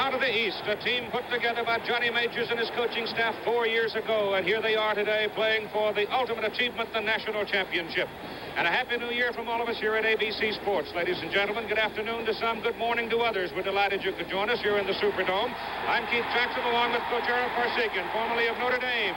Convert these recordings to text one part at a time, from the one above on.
Out of the East, a team put together by Johnny Majors and his coaching staff 4 years ago, and here they are today playing for the ultimate achievement, the national championship. And a happy new year from all of us here at ABC Sports. Ladies and gentlemen, good afternoon to some, good morning to others. We're delighted you could join us here in the Superdome. I'm Keith Jackson along with Coach Gerald Parsekian, formerly of Notre Dame.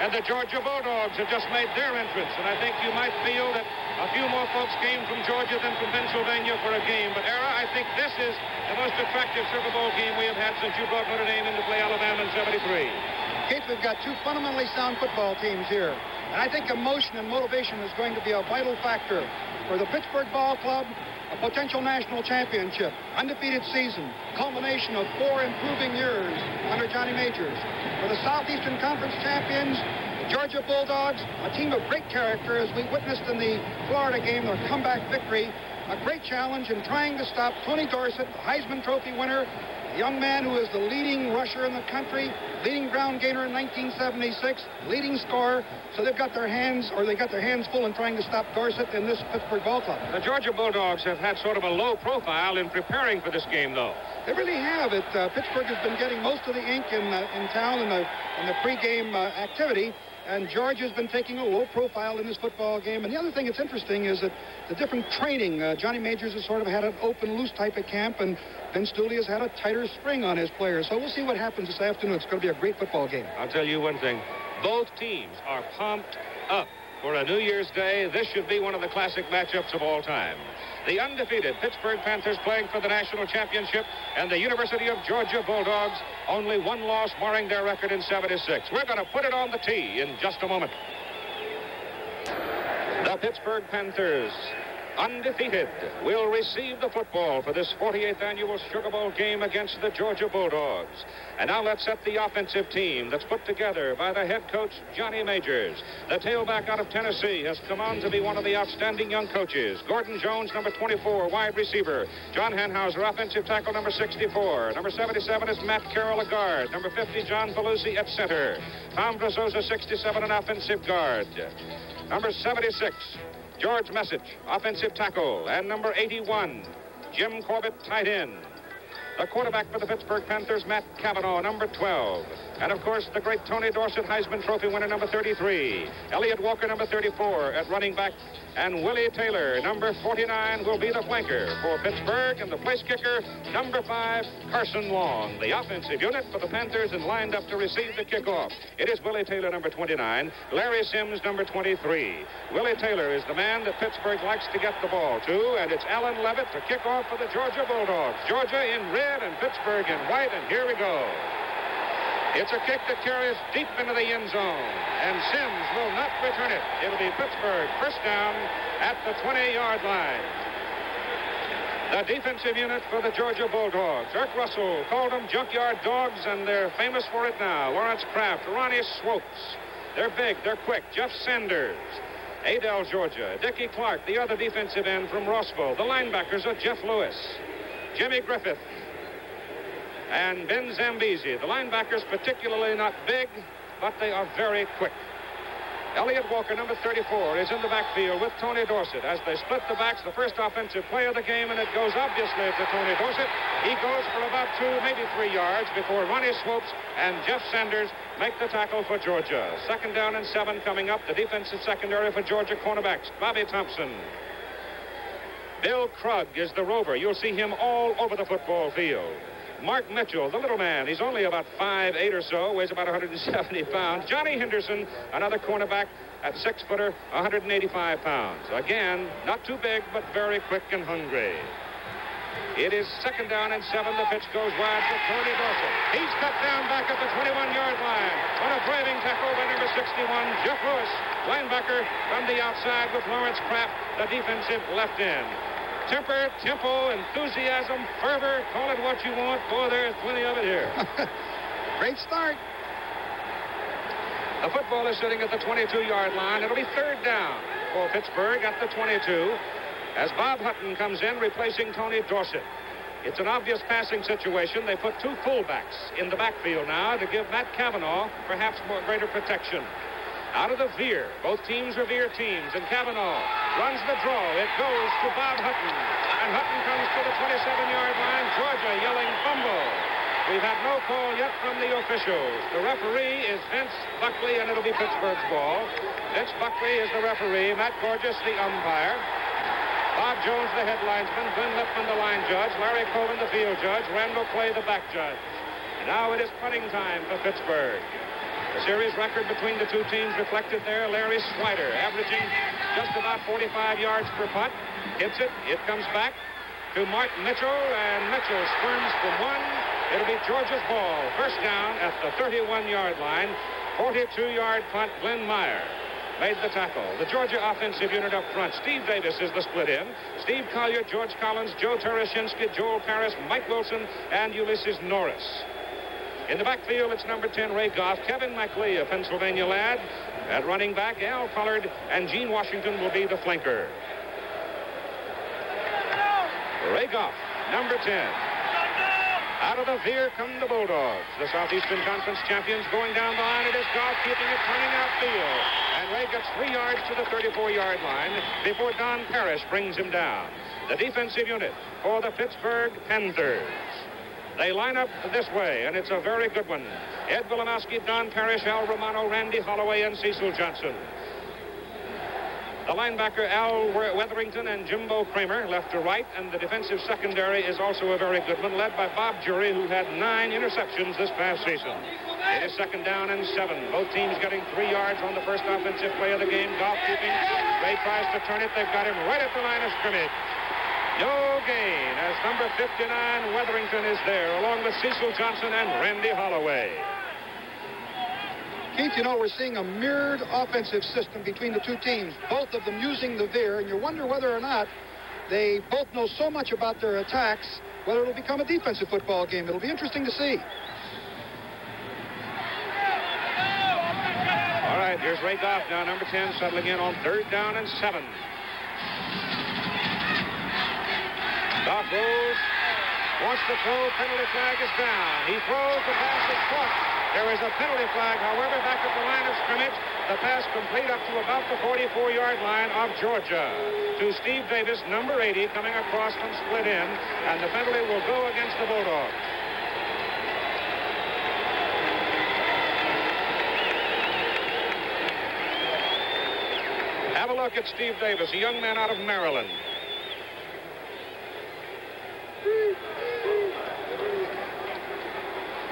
And the Georgia Bulldogs have just made their entrance, and I think you might feel that a few more folks came from Georgia than from Pennsylvania for a game. But, Era, I think this is the most attractive Super Bowl game we have had since you brought Notre Dame in to play Alabama in '73. Keith, we've got two fundamentally sound football teams here. And I think emotion and motivation is going to be a vital factor for the Pittsburgh Ball Club, a potential national championship, undefeated season, culmination of 4 improving years under Johnny Majors. For the Southeastern Conference champions, the Georgia Bulldogs, a team of great character, as we witnessed in the Florida game, their comeback victory, a great challenge in trying to stop Tony Dorsett, the Heisman Trophy winner, a young man who is the leading rusher in the country, leading ground gainer in 1976, leading scorer. So they've got their hands full in trying to stop Dorsett in this Pittsburgh Ball Club. The Georgia Bulldogs have had sort of a low profile in preparing for this game, though. They really have. Pittsburgh has been getting most of the ink in town in the pregame activity. And Georgia's been taking a low profile in this football game. And the other thing that's interesting is that the different training. Johnny Majors has sort of had an open, loose type of camp, and Vince Dooley has had a tighter spring on his players. So we'll see what happens this afternoon. It's going to be a great football game. I'll tell you one thing. Both teams are pumped up for a New Year's Day. This should be one of the classic matchups of all time. The undefeated Pittsburgh Panthers playing for the national championship, and the University of Georgia Bulldogs, only one loss marring their record in '76. We're going to put it on the tee in just a moment. The Pittsburgh Panthers, undefeated, will receive the football for this 48th annual Sugar Bowl game against the Georgia Bulldogs. And now let's set the offensive team that's put together by the head coach, Johnny Majors. The tailback out of Tennessee has come on to be one of the outstanding young coaches. Gordon Jones, number 24, wide receiver. John Hanhauser, offensive tackle, number 64. Number 77 is Matt Carroll, a guard. Number 50, John Belusi at center. Tom Brazosa, 67, an offensive guard. Number 76, George Message, offensive tackle. And number 81, Jim Corbett, tight end. The quarterback for the Pittsburgh Panthers, Matt Cavanaugh, number 12. And, of course, the great Tony Dorsett, Heisman Trophy winner, number 33. Elliott Walker, number 34, at running back. And Willie Taylor, number 49, will be the flanker for Pittsburgh. And the place kicker, number 5, Carson Long. The offensive unit for the Panthers and lined up to receive the kickoff. It is Willie Taylor, number 29. Larry Sims, number 23. Willie Taylor is the man that Pittsburgh likes to get the ball to. And it's Alan Levitt to kick off for the Georgia Bulldogs. Georgia in red and Pittsburgh in white. And here we go. It's a kick that carries deep into the end zone, and Sims will not return it. It'll be Pittsburgh first down at the 20-yard line. The defensive unit for the Georgia Bulldogs. Irk Russell called them junkyard dogs, and they're famous for it now. Lawrence Kraft, Ronnie Swopes. They're big, they're quick. Jeff Sanders, Adel, Georgia. Dickie Clark, the other defensive end from Rossville. The linebackers are Jeff Lewis, Jimmy Griffith, and Ben Zambezi. The linebackers particularly not big, but they are very quick. Elliott Walker, number 34, is in the backfield with Tony Dorsett. As they split the backs, the first offensive play of the game, and it goes obviously to Tony Dorsett. He goes for about 2, maybe 3 yards before Ronnie Swopes and Jeff Sanders make the tackle for Georgia. 2nd down and 7 coming up. The defensive secondary for Georgia cornerbacks, Bobby Thompson. Bill Krug is the rover. You'll see him all over the football field. Mark Mitchell, the little man, he's only about 5'8" or so, weighs about 170 pounds. Johnny Henderson, another cornerback at 6-footer, 185 pounds. Again, not too big, but very quick and hungry. It is 2nd down and 7. The pitch goes wide for Tony Dorsett. He's cut down back at the 21-yard line on a driving tackle by number 61, Jeff Lewis, linebacker from the outside with Lawrence Kraft, the defensive left end. Temper, tempo, enthusiasm, fervor, call it what you want. Boy, there's plenty of it here. Great start. The football is sitting at the 22-yard line. It'll be 3rd down for Pittsburgh at the 22 as Bob Hutton comes in replacing Tony Dorsett. It's an obvious passing situation. They put 2 fullbacks in the backfield now to give Matt Cavanaugh perhaps greater protection. Out of the veer, both teams are veer teams, and Cavanaugh runs the draw. It goes to Bob Hutton, and Hutton comes to the 27-yard line. Georgia yelling fumble We've had no call yet from the officials. The referee is Vince Buckley, and it'll be Pittsburgh's ball. Vince Buckley is the referee. Matt Gorgeous, the umpire. Bob Jones, the head linesman. Glenn Lippman, the line judge. Larry Coben, the field judge. Randall Clay, the back judge. And now it is punting time for Pittsburgh. The series record between the two teams reflected there. Larry Strider averaging just about 45 yards per putt. Hits it. It comes back to Martin Mitchell, and Mitchell squirms from one. It'll be Georgia's ball. First down at the 31-yard line. 42-yard punt. Glenn Meyer made the tackle. The Georgia offensive unit up front. Steve Davis is the split in. Steve Collier, George Collins, Joe Tereshinski, Joel Paris, Mike Wilson, and Ulysses Norris. In the backfield, it's number 10, Ray Goff. Kevin McLee, a Pennsylvania lad. At running back, Al Pollard, and Gene Washington will be the flanker. Ray Goff, number 10. Out of the veer come the Bulldogs. The Southeastern Conference champions going down the line. It is Goff keeping it turning outfield. And Ray gets 3 yards to the 34-yard line before Don Parrish brings him down. The defensive unit for the Pittsburgh Panthers. They line up this way, and it's a very good one. Ed Wilimowski, Don Parrish, Al Romano, Randy Holloway, and Cecil Johnson. The linebacker, Al Wetherington and Jimbo Kramer, left to right, and the defensive secondary is also a very good one, led by Bob Jury, who had 9 interceptions this past season. It is second down and 7. Both teams getting 3 yards on the first offensive play of the game. Goff keeping. Ray tries to turn it. They've got him right at the line of scrimmage. No gain, as number 59, Wetherington, is there, along with Cecil Johnson and Randy Holloway. Keith, you know, we're seeing a mirrored offensive system between the two teams, both of them using the veer, and you wonder whether or not they both know so much about their attacks, whether it'll become a defensive football game. It'll be interesting to see. All right, here's Ray Goff now, number 10, settling in on third down and 7. Goff rolls, wants to throw, penalty flag is down. He throws, the pass is caught. There is a penalty flag, however, back at the line of scrimmage. The pass complete up to about the 44-yard line of Georgia. To Steve Davis, number 80, coming across from split in, and the penalty will go against the Bulldogs. Have a look at Steve Davis, a young man out of Maryland.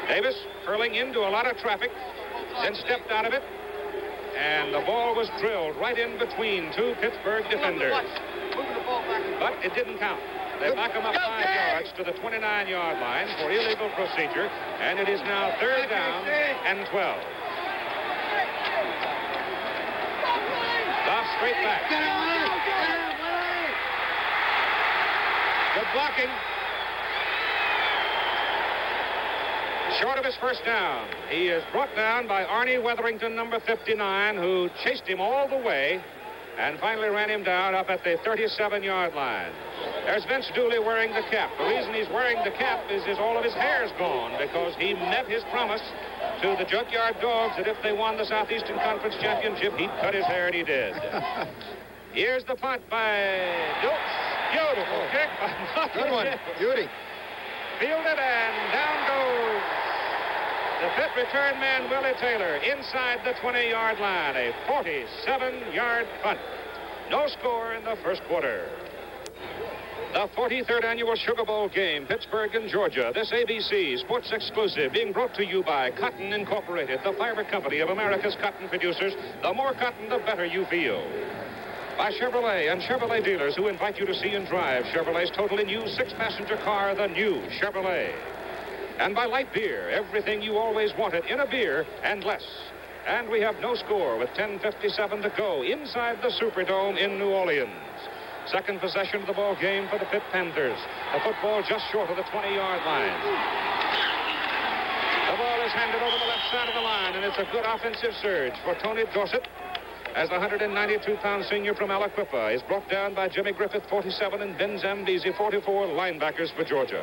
Davis hurling into a lot of traffic, then stepped out of it, and the ball was drilled right in between two Pittsburgh defenders. But it didn't count. They back him up 5 yards to the 29-yard line for illegal procedure, and it is now third down and 12. Goff straight back. Good blocking. Short of his first down. He is brought down by Arnie Wetherington, number 59, who chased him all the way and finally ran him down up at the 37-yard line. There's Vince Dooley wearing the cap. The reason he's wearing the cap is all of his hair's gone, because he met his promise to the Junkyard Dogs that if they won the Southeastern Conference Championship, he'd cut his hair, and he did. Here's the punt by Dukes. Beautiful kick by Bucky. Good one. Beauty. Fielded, and down goes the Pitt return man, Willie Taylor, inside the 20-yard line. A 47-yard punt. No score in the first quarter. The 43rd annual Sugar Bowl game, Pittsburgh and Georgia. This ABC Sports Exclusive being brought to you by Cotton Incorporated, the fiber company of America's cotton producers. The more cotton, the better you feel. By Chevrolet and Chevrolet dealers who invite you to see and drive Chevrolet's totally new 6-passenger car, the new Chevrolet. And by Light Beer, everything you always wanted in a beer and less. And we have no score with 10:57 to go inside the Superdome in New Orleans. Second possession of the ball game for the Pitt Panthers. The football just short of the 20-yard line. The ball is handed over the left side of the line, and it's a good offensive surge for Tony Dorsett, as the 192-pound senior from Aliquippa is brought down by Jimmy Griffith, 47, and Ben Zambezi, 44, linebackers for Georgia.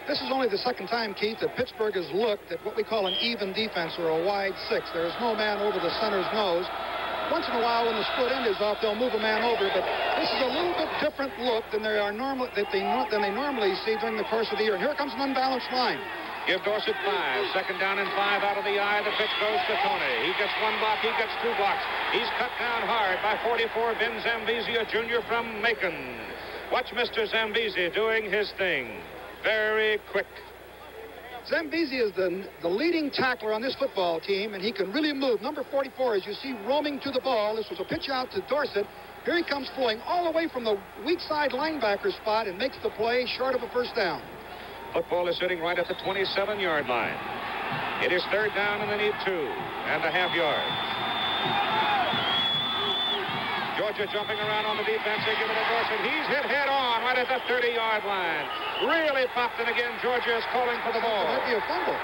This is only the second time, Keith, that Pittsburgh has looked at what we call an even defense, or a wide 6. There is no man over the center's nose. Once in a while, when the split end is off, they'll move a man over, but this is a little bit different look than they normally see during the course of the year. And here comes an unbalanced line. Give Dorsett 5. Second down and 5 out of the eye. The pitch goes to Tony. He gets one block. He gets two blocks. He's cut down hard by 44, Ben Zambezi, a junior from Macon. Watch Mr. Zambezi doing his thing. Very quick. Zambezi is the leading tackler on this football team, and he can really move. Number 44, as you see, roaming to the ball. This was a pitch out to Dorsett. Here he comes flowing all the way from the weak side linebacker spot and makes the play short of a first down. Football is sitting right at the 27-yard line. It is third down, and they need 2.5 yards. Georgia jumping around on the defense. They give it to Dorsett. He's hit head on right at the 30-yard line. Really popped, and again, Georgia is calling for the ball. That might be a fumble.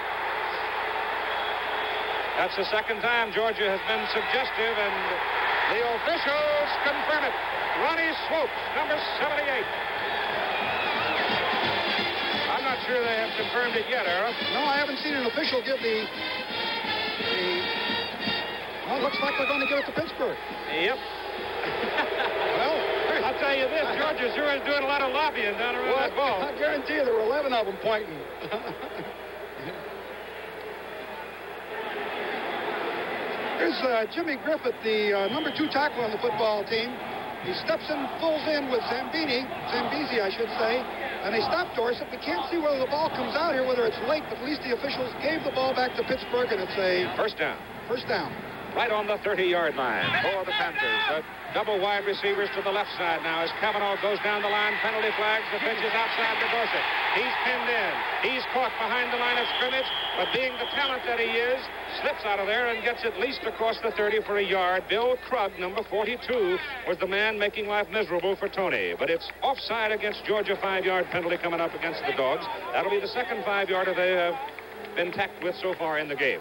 That's the second time Georgia has been suggestive, and the officials confirm it. Ronnie Swopes, number 78. I'm not sure they have confirmed it yet, Ara. No, I haven't seen an official give the well, looks like they're going to give it to Pittsburgh. Yep. Well, I'll tell you this, Georgia sure is doing a lot of lobbying down around that ball. I guarantee you there were 11 of them pointing. Here's Jimmy Griffith, the number 2 tackler on the football team. He steps in, pulls in with Zambezi, I should say, and they stop Dorsett. We can't see whether the ball comes out here, whether it's late, but at least the officials gave the ball back to Pittsburgh, and it's a first down. First down. Right on the 30-yard line for the Panthers. Double wide receivers to the left side now as Cavanaugh goes down the line. Penalty flags. The pitch is outside to Dorsett. He's pinned in. He's caught behind the line of scrimmage, but being the talent that he is, slips out of there and gets at least across the 30 for a yard. Bill Krug, number 42, was the man making life miserable for Tony. But it's offside against Georgia. 5-yard penalty coming up against the Dogs. That'll be the second 5-yarder they have been tacked with so far in the game.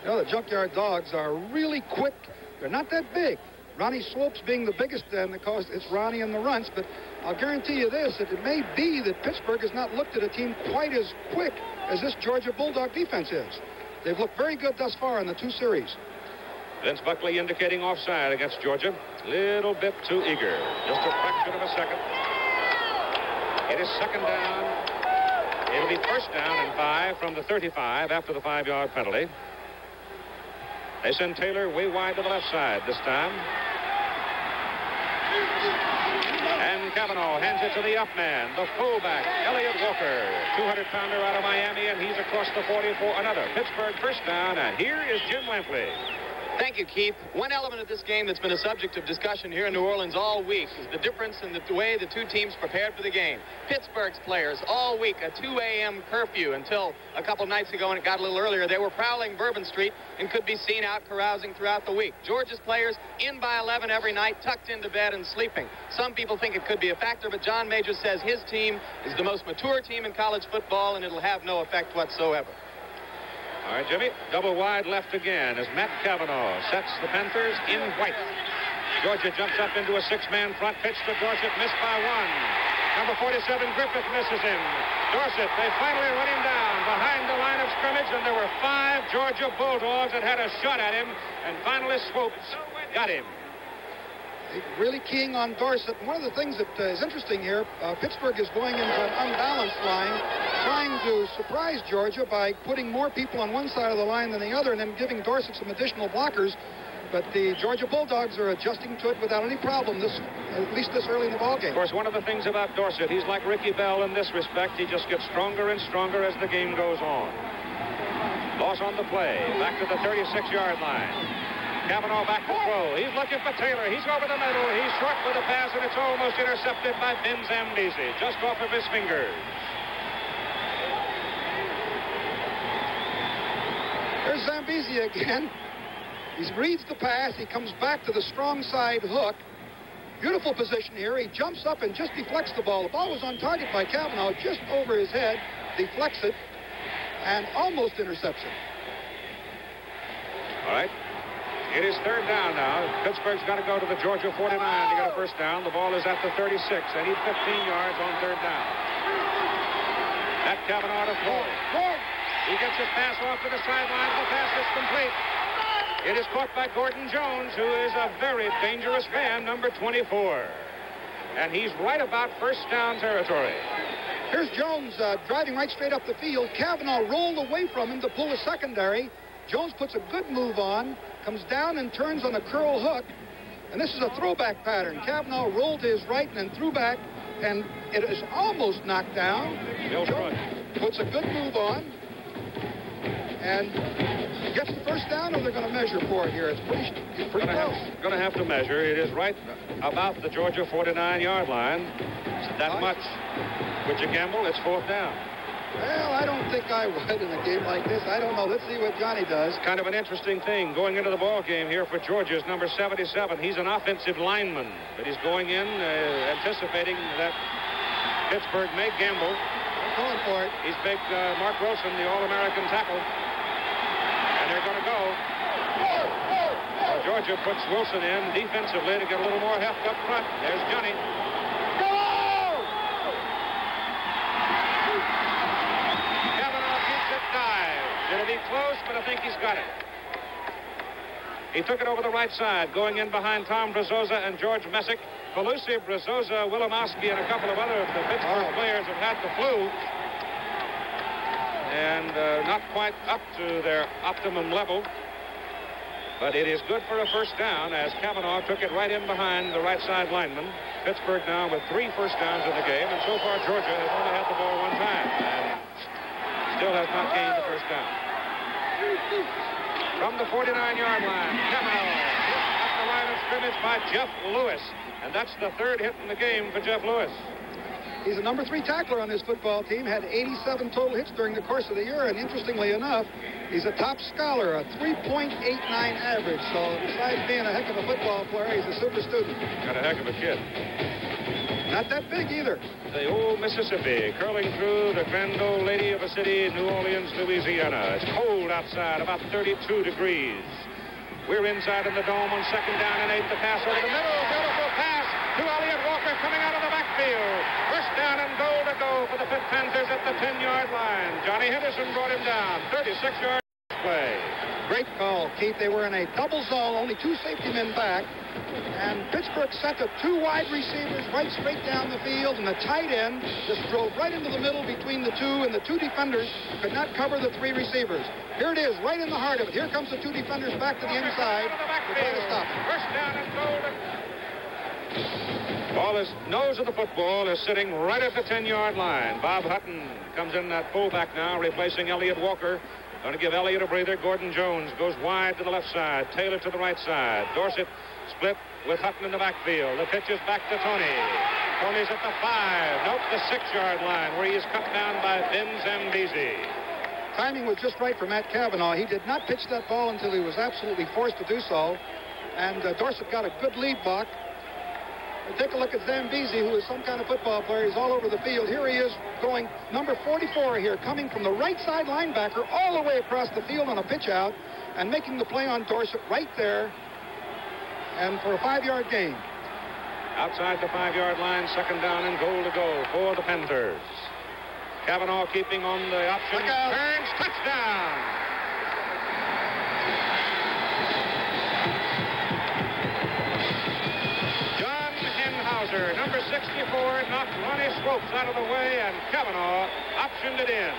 You know, the Junkyard Dogs are really quick. They're not that big. Ronnie Swopes being the biggest, and of course it's Ronnie and the Runts, but I'll guarantee you this, that it may be that Pittsburgh has not looked at a team quite as quick as this Georgia Bulldog defense is. They've looked very good thus far in the 2 series. Vince Buckley indicating offside against Georgia. Little bit too eager. Just a fraction of a second. It is second down. It'll be first down and 5 from the 35 after the 5-yard penalty. They send Taylor way wide to the left side this time. And Cavanaugh hands it to the up man, the fullback, Elliott Walker. 200-pounder out of Miami, and he's across the 40 for another Pittsburgh first down. And here is Jim Lampley. Thank you, Keith. One element of this game that's been a subject of discussion here in New Orleans all week is the difference in the way the two teams prepared for the game. Pittsburgh's players all week, a 2 a.m. curfew until a couple nights ago, and it got a little earlier. They were prowling Bourbon Street and could be seen out carousing throughout the week. Georgia's players in by 11 every night, tucked into bed and sleeping. Some people think it could be a factor, but John Majors says his team is the most mature team in college football, and it'll have no effect whatsoever. All right, Jimmy, double wide left again as Matt Cavanaugh sets the Panthers in white. Georgia jumps up into a 6-man front. Pitch to Dorsett, missed by 1. Number 47, Griffith, misses him. Dorsett, they finally run him down behind the line of scrimmage, and there were 5 Georgia Bulldogs that had a shot at him, and finally Swopes got him. Really keying on Dorsett. One of the things that is interesting here, Pittsburgh is going into an unbalanced line, trying to surprise Georgia by putting more people on one side of the line than the other and then giving Dorsett some additional blockers. But the Georgia Bulldogs are adjusting to it without any problem, at least this early in the ballgame. Of course, one of the things about Dorsett, he's like Ricky Bell in this respect. He just gets stronger and stronger as the game goes on. Loss on the play. Back to the 36-yard line. Cavanaugh back to throw. He's looking for Taylor. He's over the middle. He's short with the pass, and it's almost intercepted by Ben Zambezi, just off of his fingers. There's Zambezi again. He reads the pass. He comes back to the strong side hook. Beautiful position here. He jumps up and just deflects the ball. The ball was on target by Cavanaugh, just over his head, deflects it, and almost intercepts it. All right. It is third down now. Pittsburgh's got to go to the Georgia 49 to get a first down. The ball is at the 36. They need 15 yards on third down. At Cavanaugh to throw. He gets his pass off to the sidelines. The pass is complete. It is caught by Gordon Jones, who is a very dangerous man, number 24. And he's right about first down territory. Here's Jones driving right straight up the field. Cavanaugh rolled away from him to pull a secondary. Jones puts a good move on, comes down and turns on a curl hook. And this is a throwback pattern. Cavanaugh rolled to his right and then threw back, and it is almost knocked down. Jones puts a good move on and gets the first down, or they're going to measure for it here. It's pretty close. Going to have to measure. It is right about the Georgia 49-yard line. It's that much. Would you gamble? It's 4th down. Well, I don't think I would in a game like this. I don't know. Let's see what Johnny does. Kind of an interesting thing going into the ball game here for Georgia is number 77. He's an offensive lineman, but he's going in anticipating that Pittsburgh may gamble. They're going for it. He's big Mark Wilson, the All-American tackle. And they're going to go. So Georgia puts Wilson in defensively to get a little more heft up front. There's Johnny. It'll be close, but I think he's got it. He took it over the right side, going in behind Tom Brazoza and George Messick. Pelusi, Brazoza, Wilimowski, and a couple of other of the Pittsburgh players have had the flu. And not quite up to their optimum level. But it is good for a first down as Cavanaugh took it right in behind the right side lineman. Pittsburgh now with 3 first downs in the game. And so far, Georgia has only had the ball 1 time. And still has not gained the first down. From the 49-yard line, Cavanaugh hit at the line of scrimmage by Jeff Lewis. And that's the 3rd hit in the game for Jeff Lewis. He's a number 3 tackler on his football team, had 87 total hits during the course of the year, and interestingly enough, he's a top scholar, a 3.89 average. So besides being a heck of a football player, he's a super student. Got a heck of a kid. Not that big either. The old Mississippi curling through the grand old lady of a city, New Orleans, Louisiana. It's cold outside, about 32 degrees. We're inside in the dome on 2nd down and 8. The pass over the middle. Beautiful pass to Elliott Walker coming out of the backfield. First down and goal to go for the Pitt Panthers at the 10-yard line. Johnny Henderson brought him down. 36-yard play. Great call, Keith. They were in a double zone, only 2 safety men back. And Pittsburgh sent the 2 wide receivers right straight down the field, and the tight end just drove right into the middle between the 2, and the 2 defenders could not cover the 3 receivers. Here it is, right in the heart of it. Here comes the 2 defenders back to the inside to try to stop it. First down and goal. Ball is nose of the football is sitting right at the 10-yard line. Bob Hutton comes in at fullback now, replacing Elliott Walker. Going to give Elliott a breather. Gordon Jones goes wide to the left side. Taylor to the right side. Dorsett split with Hutton in the backfield. The pitch is back to Tony. Tony's at the 5. Nope, the 6-yard line where he is cut down by Ben Zambezi. Timing was just right for Matt Cavanaugh. He did not pitch that ball until he was absolutely forced to do so. And Dorsett got a good lead block. And take a look at Zambezi, who is some kind of football player. He's all over the field. Here he is going number 44 here, coming from the right side linebacker all the way across the field on a pitch out and making the play on Dorsett right there. And for a 5-yard gain. Outside the 5-yard line, 2nd down and goal to go for the Panthers. Cavanaugh keeping on the option. Turns, touchdown! John Henhauser, number 64, knocked Ronnie Swopes out of the way, and Cavanaugh optioned it in.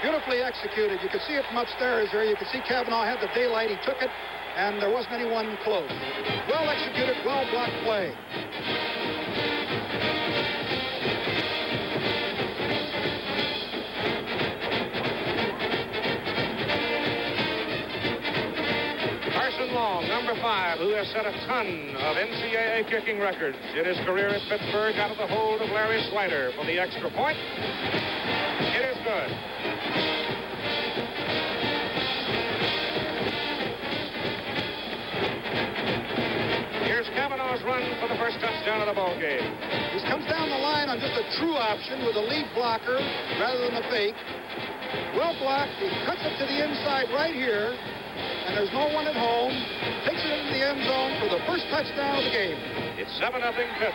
Beautifully executed. You could see it from upstairs there. You could see Cavanaugh had the daylight. He took it, and there wasn't anyone close. Well executed, well blocked play. Carson Long, number 5, who has set a ton of NCAA kicking records in his career at Pittsburgh, out of the hold of Larry Slider for the extra point. It is good. Here's Cavanaugh's run for the first touchdown of the ball game. This comes down the line on just a true option with a lead blocker rather than a fake. Well blocked. He cuts it to the inside right here, and there's no one at home. Takes it into the end zone for the first touchdown of the game. It's 7-0 Pitt.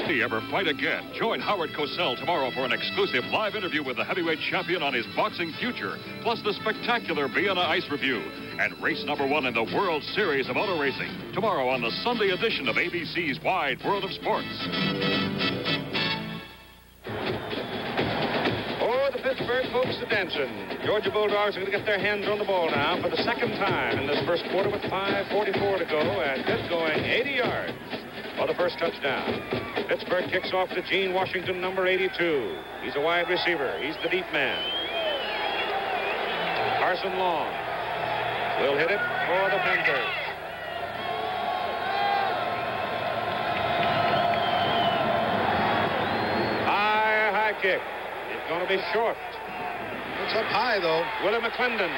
Ever fight again? Join Howard Cosell tomorrow for an exclusive live interview with the heavyweight champion on his boxing future, plus the spectacular Vienna Ice Review and race number 1 in the World Series of Auto Racing tomorrow on the Sunday edition of ABC's Wide World of Sports. folks' attention. Georgia Bulldogs are going to get their hands on the ball now for the second time in this first quarter with 5:44 to go, and Pitt going 80 yards for the first touchdown. Pittsburgh kicks off to Gene Washington, number 82. He's a wide receiver. He's the deep man. Carson Long will hit it for the Panthers. High kick. It's going to be short. It's up high, though. Willie McClendon.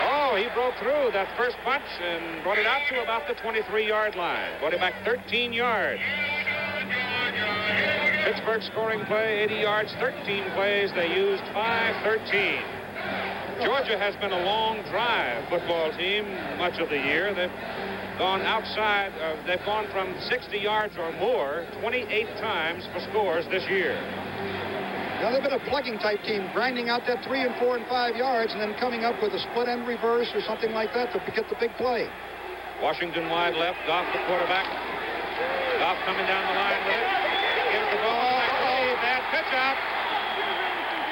Oh, he broke through that first punch and brought it out to about the 23-yard line. Brought it back 13 yards. Pittsburgh scoring play, 80 yards, 13 plays. They used 5:13. Georgia has been a long drive football team much of the year. They've gone outside. They've gone from 60 yards or more 28 times for scores this year. Now, they've been a plugging type team, grinding out that 3 and 4 and 5 yards and then coming up with a split end reverse or something like that to get the big play. Washington wide left, Goff the quarterback. Goff coming down the line with it. Gives the ball. Bad pitch out.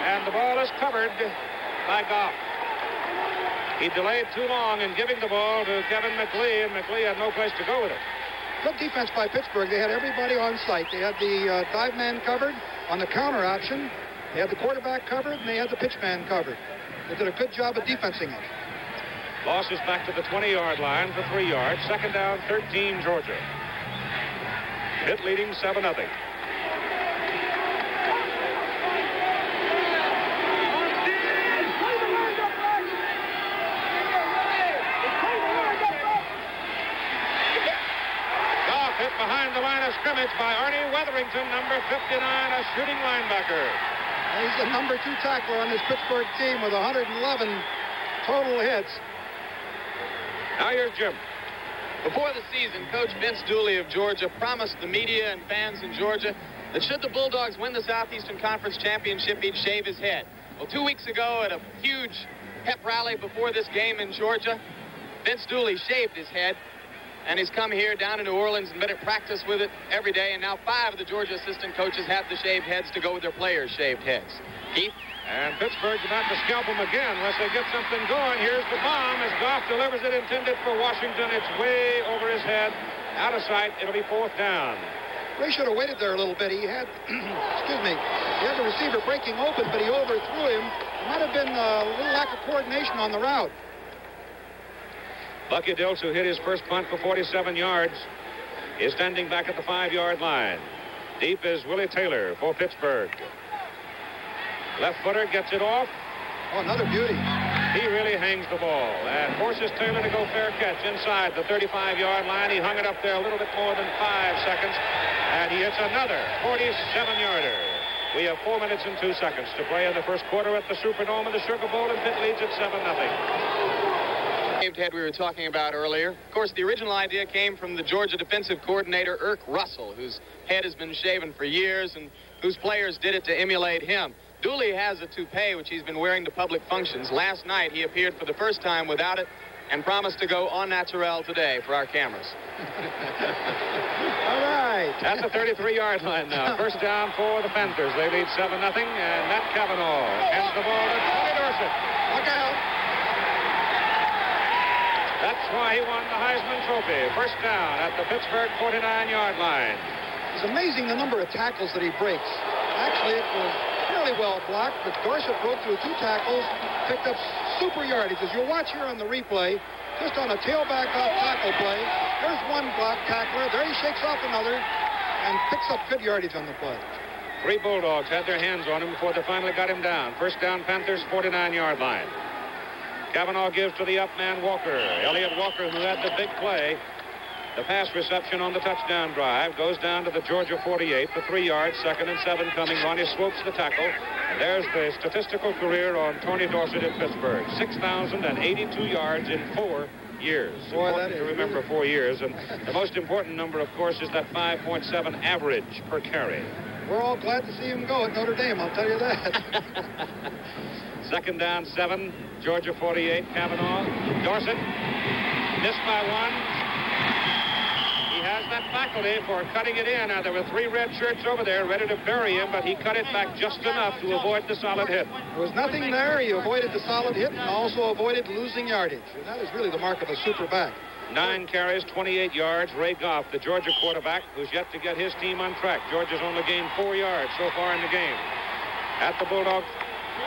And the ball is covered by Goff. He delayed too long in giving the ball to Kevin McLean, and McLean had no place to go with it. Good defense by Pittsburgh. They had everybody on site. They had the dive man covered on the counter option. They had the quarterback covered, and they had the pitch man covered. They did a good job of defensing it. Loss is back to the 20-yard line for 3 yards. Second down, 13, Georgia. Pitt leading 7-0. Hit behind the line of scrimmage by Arnie Weatherington, number 59, a shooting linebacker. He's the number 2 tackler on this Pittsburgh team with 111 total hits. Now here's Jim. Before the season, Coach Vince Dooley of Georgia promised the media and fans in Georgia that should the Bulldogs win the Southeastern Conference Championship, he'd shave his head. Well, 2 weeks ago at a huge pep rally before this game in Georgia, Vince Dooley shaved his head. And he's come here down to New Orleans and been at practice with it every day. And now 5 of the Georgia assistant coaches have the shaved heads to go with their players' shaved heads. Keith? And Pittsburgh's about to scalp them again unless they get something going. Here's the bomb as Goff delivers it, intended for Washington. It's way over his head. Out of sight. It'll be 4th down. Ray should have waited there a little bit. He had, excuse me, he had the receiver breaking open, but he overthrew him. It might have been a little lack of coordination on the route. Bucky Dills, who hit his first punt for 47 yards, is standing back at the 5-yard line. Deep is Willie Taylor for Pittsburgh. Left footer gets it off. Oh, another beauty. He really hangs the ball and forces Taylor to go fair catch inside the 35-yard line. He hung it up there a little bit more than 5 seconds, and he hits another 47-yarder. We have 4 minutes and 2 seconds to play in the first quarter at the Superdome of the Sugar Bowl, and Pitt leads at 7-0. Shaved head we were talking about earlier. Of course, the original idea came from the Georgia defensive coordinator, Irk Russell, whose head has been shaven for years and whose players did it to emulate him. Dooley has a toupee, which he's been wearing to public functions. Last night, he appeared for the first time without it and promised to go en naturel today for our cameras. All right. At the 33-yard line now. First down for the Panthers. They lead 7-0, and Matt Cavanaugh hands the ball to Tony Dorsett. Look out. That's why he won the Heisman Trophy. First down at the Pittsburgh 49-yard line. It's amazing the number of tackles that he breaks. Actually, it was fairly well blocked, but Dorsett broke through 2 tackles, picked up super yardage. As you'll watch here on the replay, just on a tailback off tackle play, there's one block tackler. There he shakes off another and picks up good yardage on the play. 3 Bulldogs had their hands on him before they finally got him down. First down, Panthers 49-yard line. Cavanaugh gives to the up man Walker. Elliott Walker, who had the big play, the pass reception on the touchdown drive, goes down to the Georgia 48 for 3 yards. 2nd and 7 coming. Ronnie swoops the tackle. And there's the statistical career on Tony Dorsett in Pittsburgh. 6,082 yards in 4 years. Boy, important to remember 4 years. And the most important number, of course, is that 5.7 average per carry. We're all glad to see him go at Notre Dame, I'll tell you that. 2nd down, 7. Georgia 48. Cavanaugh. Dorsett. Missed by 1. He has that that faculty for cutting it in. Now, there were 3 red shirts over there ready to bury him, but he cut it back just enough to avoid the solid hit. There was nothing there. He avoided the solid hit and also avoided losing yardage. And that is really the mark of a super back. 9 carries, 28 yards. Ray Goff, the Georgia quarterback, who's yet to get his team on track. Georgia's only gained 4 yards so far in the game. At the Bulldog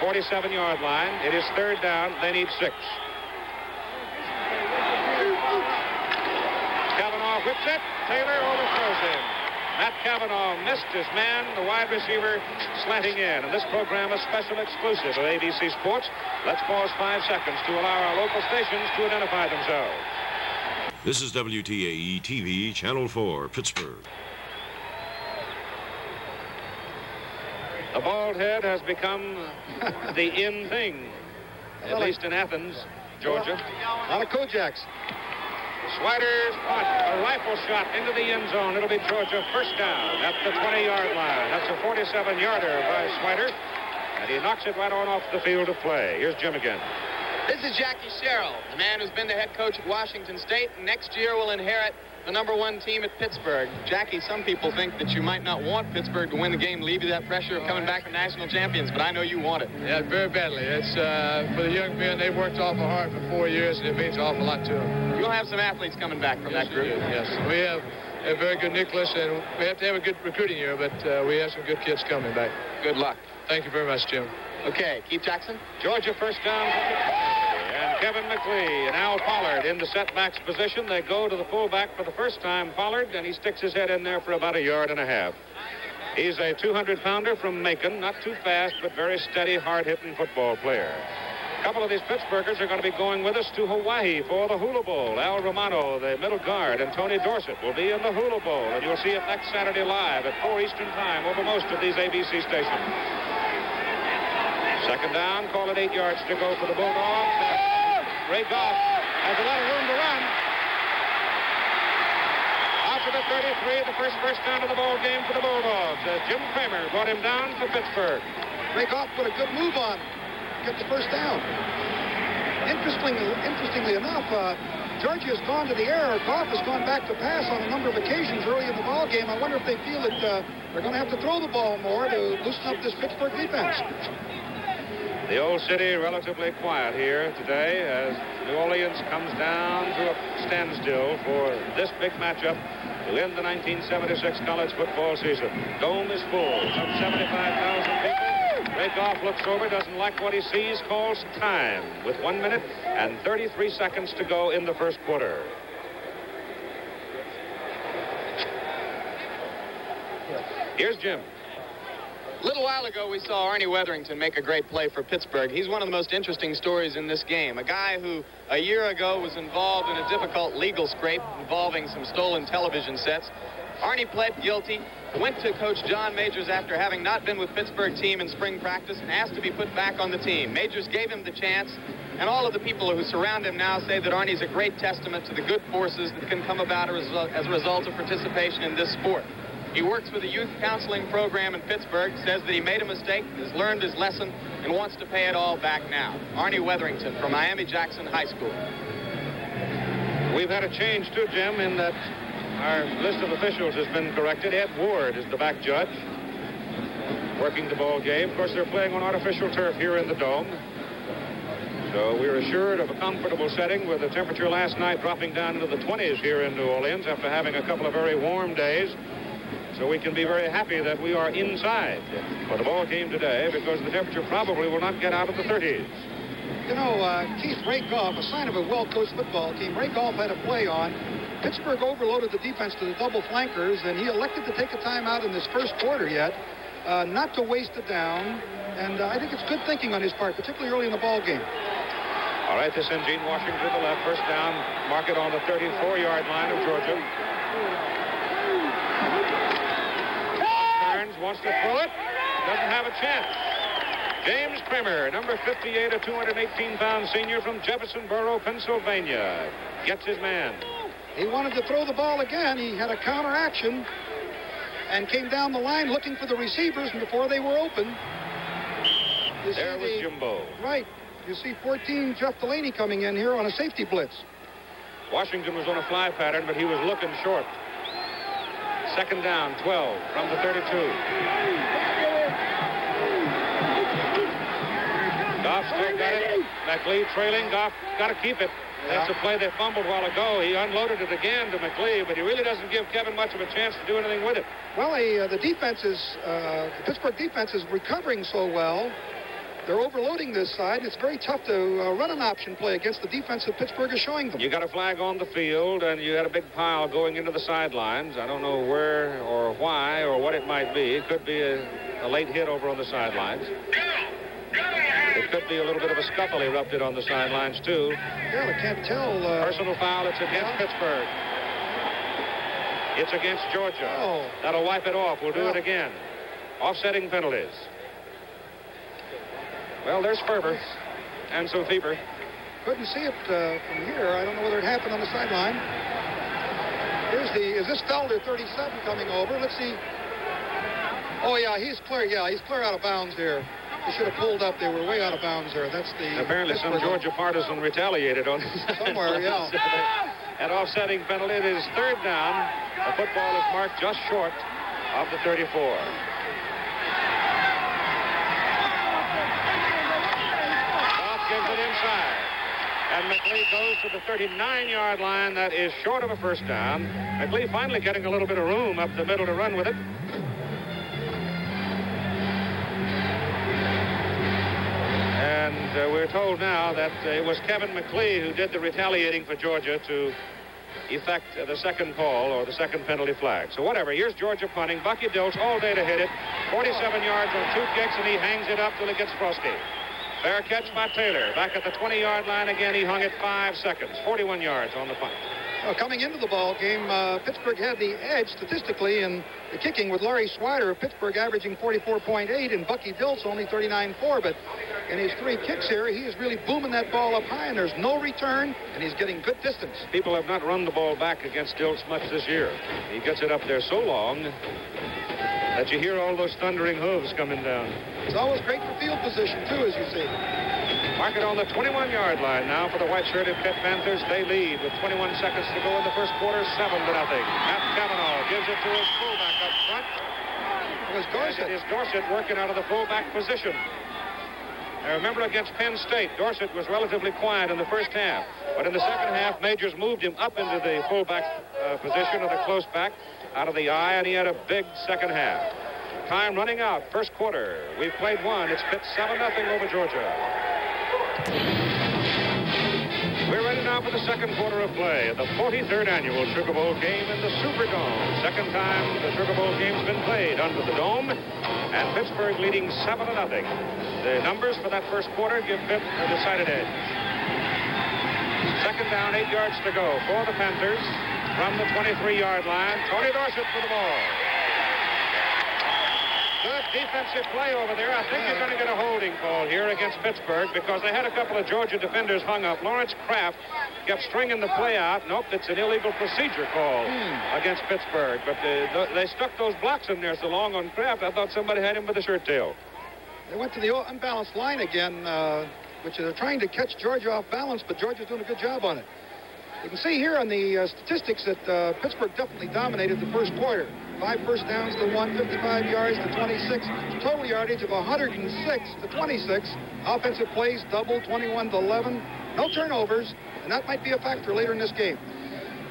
47-yard line, it is 3rd down. They need 6. Cavanaugh whips it. Taylor overthrows him. Matt Cavanaugh missed his man, the wide receiver, slanting in. And this program is special exclusive of ABC Sports. Let's pause 5 seconds to allow our local stations to identify themselves. This is WTAE TV, Channel 4, Pittsburgh. The bald head has become the in thing, at least in Athens, Georgia. A lot of Kojaks. Swider's punt, a rifle shot into the end zone. It'll be Georgia first down at the 20-yard line. That's a 47-yarder by Swider, and he knocks it right on off the field of play. Here's Jim again. This is Jackie Sherrill, the man who's been the head coach at Washington State, and next year will inherit the #1 team at Pittsburgh. Jackie, some people think that you might not want Pittsburgh to win the game, leave you that pressure of coming back to national champions, but I know you want it. Yeah, very badly. It's for the young men. They've worked awful hard for 4 years, and it means an awful lot to them. You'll have some athletes coming back from that group. Yes, we have a very good Nicholas, and we have to have a good recruiting year, but we have some good kids coming back. Good luck. Thank you very much, Jim. Okay, Keith Jackson. Georgia first down. And Kevin McLeay and Al Pollard in the setbacks position. They go to the fullback for the first time, Pollard, and he sticks his head in there for about 1.5 yards. He's a 200-pounder from Macon, not too fast, but very steady, hard-hitting football player. A couple of these Pittsburghers are going to be going with us to Hawaii for the Hula Bowl. Al Romano, the middle guard, and Tony Dorsett will be in the Hula Bowl, and you'll see it next Saturday live at 4 Eastern Time over most of these ABC stations. Second down, call it 8 yards to go for the Bulldogs. Ray Goff has a lot of room to run. Out to the 33, the first down of the ball game for the Bulldogs. Jim Kramer brought him down for Pittsburgh. Ray Goff put a good move on, get the first down. Interestingly enough, Georgia has gone to the air. Goff has gone back to pass on a number of occasions early in the ball game. I wonder if they feel that they're going to have to throw the ball more to loosen up this Pittsburgh defense. The old city relatively quiet here today as New Orleans comes down to a standstill for this big matchup to end the 1976 college football season. Dome is full, some 75,000 people. Ray Goff looks over, doesn't like what he sees, calls time with 1 minute and 33 seconds to go in the first quarter. Here's Jim. A little while ago, we saw Arnie Weatherington make a great play for Pittsburgh. He's one of the most interesting stories in this game. A guy who, a year ago, was involved in a difficult legal scrape involving some stolen television sets. Arnie pled guilty, went to Coach John Majors after having not been with Pittsburgh team in spring practice and asked to be put back on the team. Majors gave him the chance, and all of the people who surround him now say that Arnie's a great testament to the good forces that can come about as a result of participation in this sport. He works with a youth counseling program in Pittsburgh, says that he made a mistake, has learned his lesson, and wants to pay it all back now. Arnie Weatherington from Miami-Jackson High School. We've had a change, too, Jim, in that our list of officials has been corrected. Ed Ward is the back judge, working the ball game. Of course, they're playing on artificial turf here in the Dome. So we're assured of a comfortable setting with the temperature last night dropping down into the 20s here in New Orleans after having a couple of very warm days. So we can be very happy that we are inside for the ball game today because the temperature probably will not get out of the 30s. You know, Keith, Ray Goff, a sign of a well-coached football team. Ray Goff had a play on. Pittsburgh overloaded the defense to the double flankers, and he elected to take a timeout in this first quarter yet, not to waste it down. And I think it's good thinking on his part, particularly early in the ball game. All right, this ends Gene Washington to the left. First down, mark it on the 34-yard line of Georgia. Wants to throw it, doesn't have a chance. James Kramer, number 58, a 218-pound senior from Jeffersonboro, Pennsylvania, gets his man. He wanted to throw the ball again. He had a counter action and came down the line looking for the receivers, and before they were open, there was Jimbo. Right. You see 14, Jeff Delaney coming in here on a safety blitz. Washington was on a fly pattern, but he was looking short. Second down, 12 from the 32. Goff still got it. McLeod trailing. Goff got to keep it. That's a play they fumbled a while ago. He unloaded it again to McLeod, but he really doesn't give Kevin much of a chance to do anything with it. Well, the defense is, the Pittsburgh defense is recovering so well. They're overloading this side. It's very tough to run an option play against the defense that Pittsburgh is showing them. You got a flag on the field, and you had a big pile going into the sidelines. I don't know where or why or what it might be. It could be a late hit over on the sidelines. It could be a little bit of a scuffle erupted on the sidelines, too. Yeah, I can't tell. Personal foul. It's against Pittsburgh. It's against Georgia. Oh. That'll wipe it off. We'll do it again. Offsetting penalties. Well, there's Ferber and some fever. Couldn't see it from here. I don't know whether it happened on the sideline. Is this Felder 37 coming over? Let's see. Oh, yeah, he's clear. Yeah, he's clear out of bounds here. They should have pulled up. They were way out of bounds there. That's the... Apparently some Georgia partisan retaliated on somewhere, yeah. An offsetting penalty. It is third down. The football is marked just short of the 34. Goff gives it inside. And McLeod goes to the 39-yard line. That is short of a first down. McLeod finally getting a little bit of room up the middle to run with it. And we're told now that it was Kevin McLeod who did the retaliating for Georgia to effect the second call or the second penalty flag. So whatever. Here's Georgia punting. Bucky Dilts all day to hit it. 47 yards on 2 kicks, and he hangs it up till it gets frosty. Fair catch by Taylor. Back at the 20-yard line again. He hung it 5 seconds. 41 yards on the punt. Coming into the ball game, Pittsburgh had the edge statistically in the kicking with Larry Swider of Pittsburgh averaging 44.8 and Bucky Dilts only 39.4. But in his 3 kicks here, he is really booming that ball up high, and there's no return, and he's getting good distance. People have not run the ball back against Dilts much this year. He gets it up there so long that you hear all those thundering hooves coming down. It's always great for field position, too, as you see. Mark it on the 21-yard line now for the white-shirted Pitt Panthers. They lead with 21 seconds to go in the first quarter, 7-0. Matt Cavanaugh gives it to his fullback up front. It was Dorsett. It is Dorsett working out of the fullback position. Now remember, against Penn State, Dorsett was relatively quiet in the first half. But in the second half, Majors moved him up into the fullback position of the close back out of the eye, and he had a big second half. Time running out, first quarter. We've played one. It's Pitt 7-0 over Georgia. We're ready now for the second quarter of play at the 43rd annual Sugar Bowl game in the Superdome. Second time the Sugar Bowl game's been played under the dome, and Pittsburgh leading 7-0. The numbers for that first quarter give Pitt a decided edge. Second down, 8 yards to go for the Panthers from the 23-yard line. Tony Dorsett for the ball. Good defensive play over there. I think you're going to get a holding call here against Pittsburgh because they had a couple of Georgia defenders hung up. Lawrence Kraft kept stringing the play out. Nope, it's an illegal procedure call against Pittsburgh. But they stuck those blocks in there so long on Kraft, I thought somebody had him by the shirt tail. They went to the unbalanced line again, which they're trying to catch Georgia off balance, but Georgia's doing a good job on it. You can see here on the statistics that Pittsburgh definitely dominated the first quarter. 5 first downs to 1, 55 yards to 26, total yardage of 106 to 26. Offensive plays double, 21 to 11. No turnovers, and that might be a factor later in this game.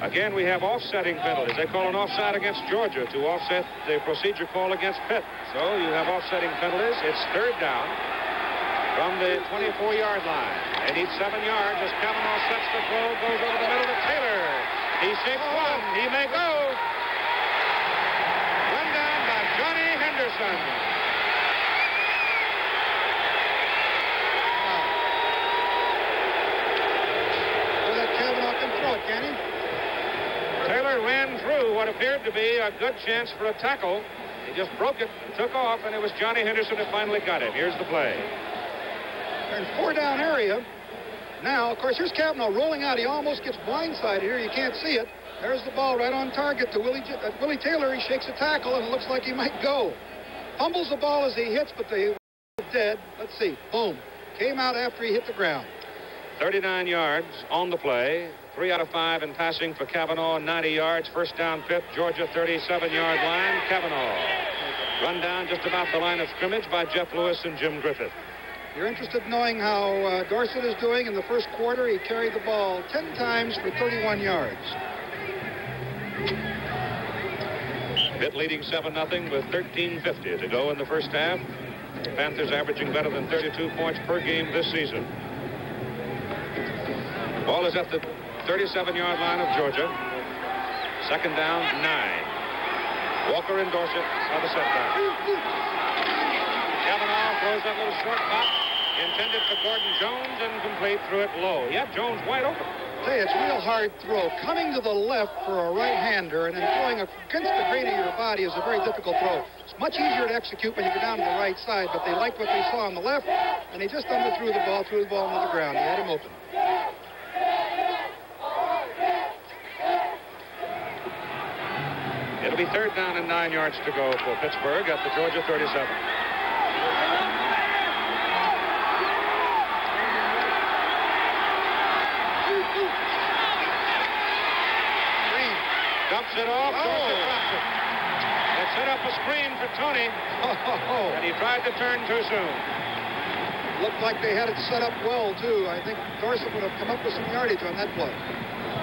Again, we have offsetting penalties. They call an offside against Georgia to offset the procedure call against Pitt. So you have offsetting penalties. It's third down from the 24-yard line. They need 7 yards as Cavanaugh sets the throw, goes over the middle to Taylor. He shakes one. He may go. Run down by Johnny Henderson. Well, that Cavanaugh can throw it, can he? Taylor ran through what appeared to be a good chance for a tackle. He just broke it, took off, and it was Johnny Henderson who finally got it. Here's the play. They're in 4-down area. Now, of course, here's Cavanaugh rolling out. He almost gets blindsided here. You can't see it. There's the ball right on target to Willie Taylor. He shakes a tackle, and it looks like he might go. Fumbles the ball as he hits, but they were dead. Let's see. Boom. Came out after he hit the ground. 39 yards on the play. 3 out of 5 in passing for Kavanaugh. 90 yards. First down, Pitt. Georgia 37-yard line. Kavanaugh run down just about the line of scrimmage by Jeff Lewis and Jim Griffith. You're interested in knowing how Dorsett is doing in the first quarter. He carried the ball 10 times for 31 yards. Pitt leading 7-0 with 13:50 to go in the first half. Panthers averaging better than 32 points per game this season. Ball is at the 37-yard line of Georgia. Second down, 9. Walker and Dorsett on the setback. Kavanaugh throws that little short pop intended for Gordon Jones and complete, threw it low. Yep, Jones wide open. Say, it's a real hard throw. Coming to the left for a right-hander and then throwing against the grain of your body is a very difficult throw. It's much easier to execute when you go down to the right side, but they liked what they saw on the left, and they just underthrew the ball, threw the ball into the ground. He had him open. It'll be third down and 9 yards to go for Pittsburgh at the Georgia 37. Dumps it off. It set up a screen for Tony. And he tried to turn too soon. Looked like they had it set up well, too. I think Dorsett would have come up with some yardage on that play.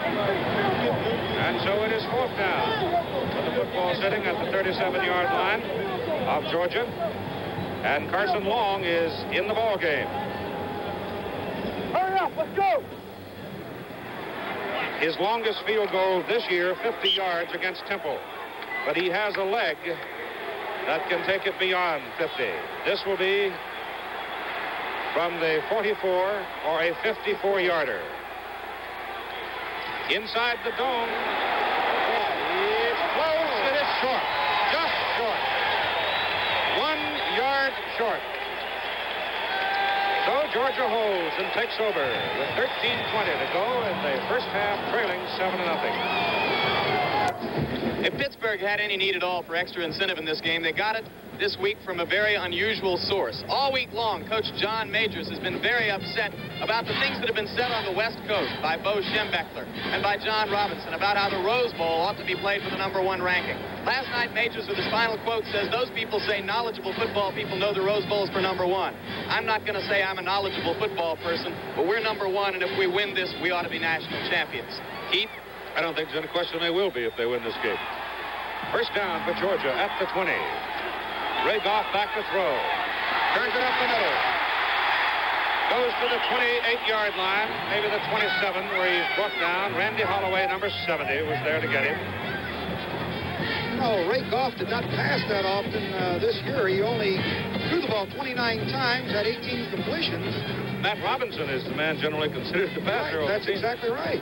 And so it is fourth down. With the football sitting at the 37-yard line of Georgia. And Carson Long is in the ball game. Hurry up, let's go! His longest field goal this year, 50 yards against Temple. But he has a leg that can take it beyond 50. This will be from the 44 or a 54-yarder. Inside the dome. It's close. It is short. Just short. 1 yard short. So Georgia holds and takes over with 13:20 to go in the first half, trailing 7-0. If Pittsburgh had any need at all for extra incentive in this game, they got it this week from a very unusual source. All week long, Coach John Majors has been very upset about the things that have been said on the West Coast by Bo Schembechler and by John Robinson about how the Rose Bowl ought to be played for the #1 ranking. Last night, Majors, with his final quote, says, those people say knowledgeable football people know the Rose Bowl is for #1. I'm not going to say I'm a knowledgeable football person, but we're #1, and if we win this, we ought to be national champions. Keith? I don't think there's any question they will be if they win this game. First down for Georgia at the 20. Ray Goff back to throw. Turns it up the middle. Goes to the 28-yard line, maybe the 27, where he's brought down. Randy Holloway, number 70, was there to get him. No, Ray Goff did not pass that often this year. He only threw the ball 29 times, had 18 completions. Matt Robinson is the man generally considered the passer. Right, that's exactly right.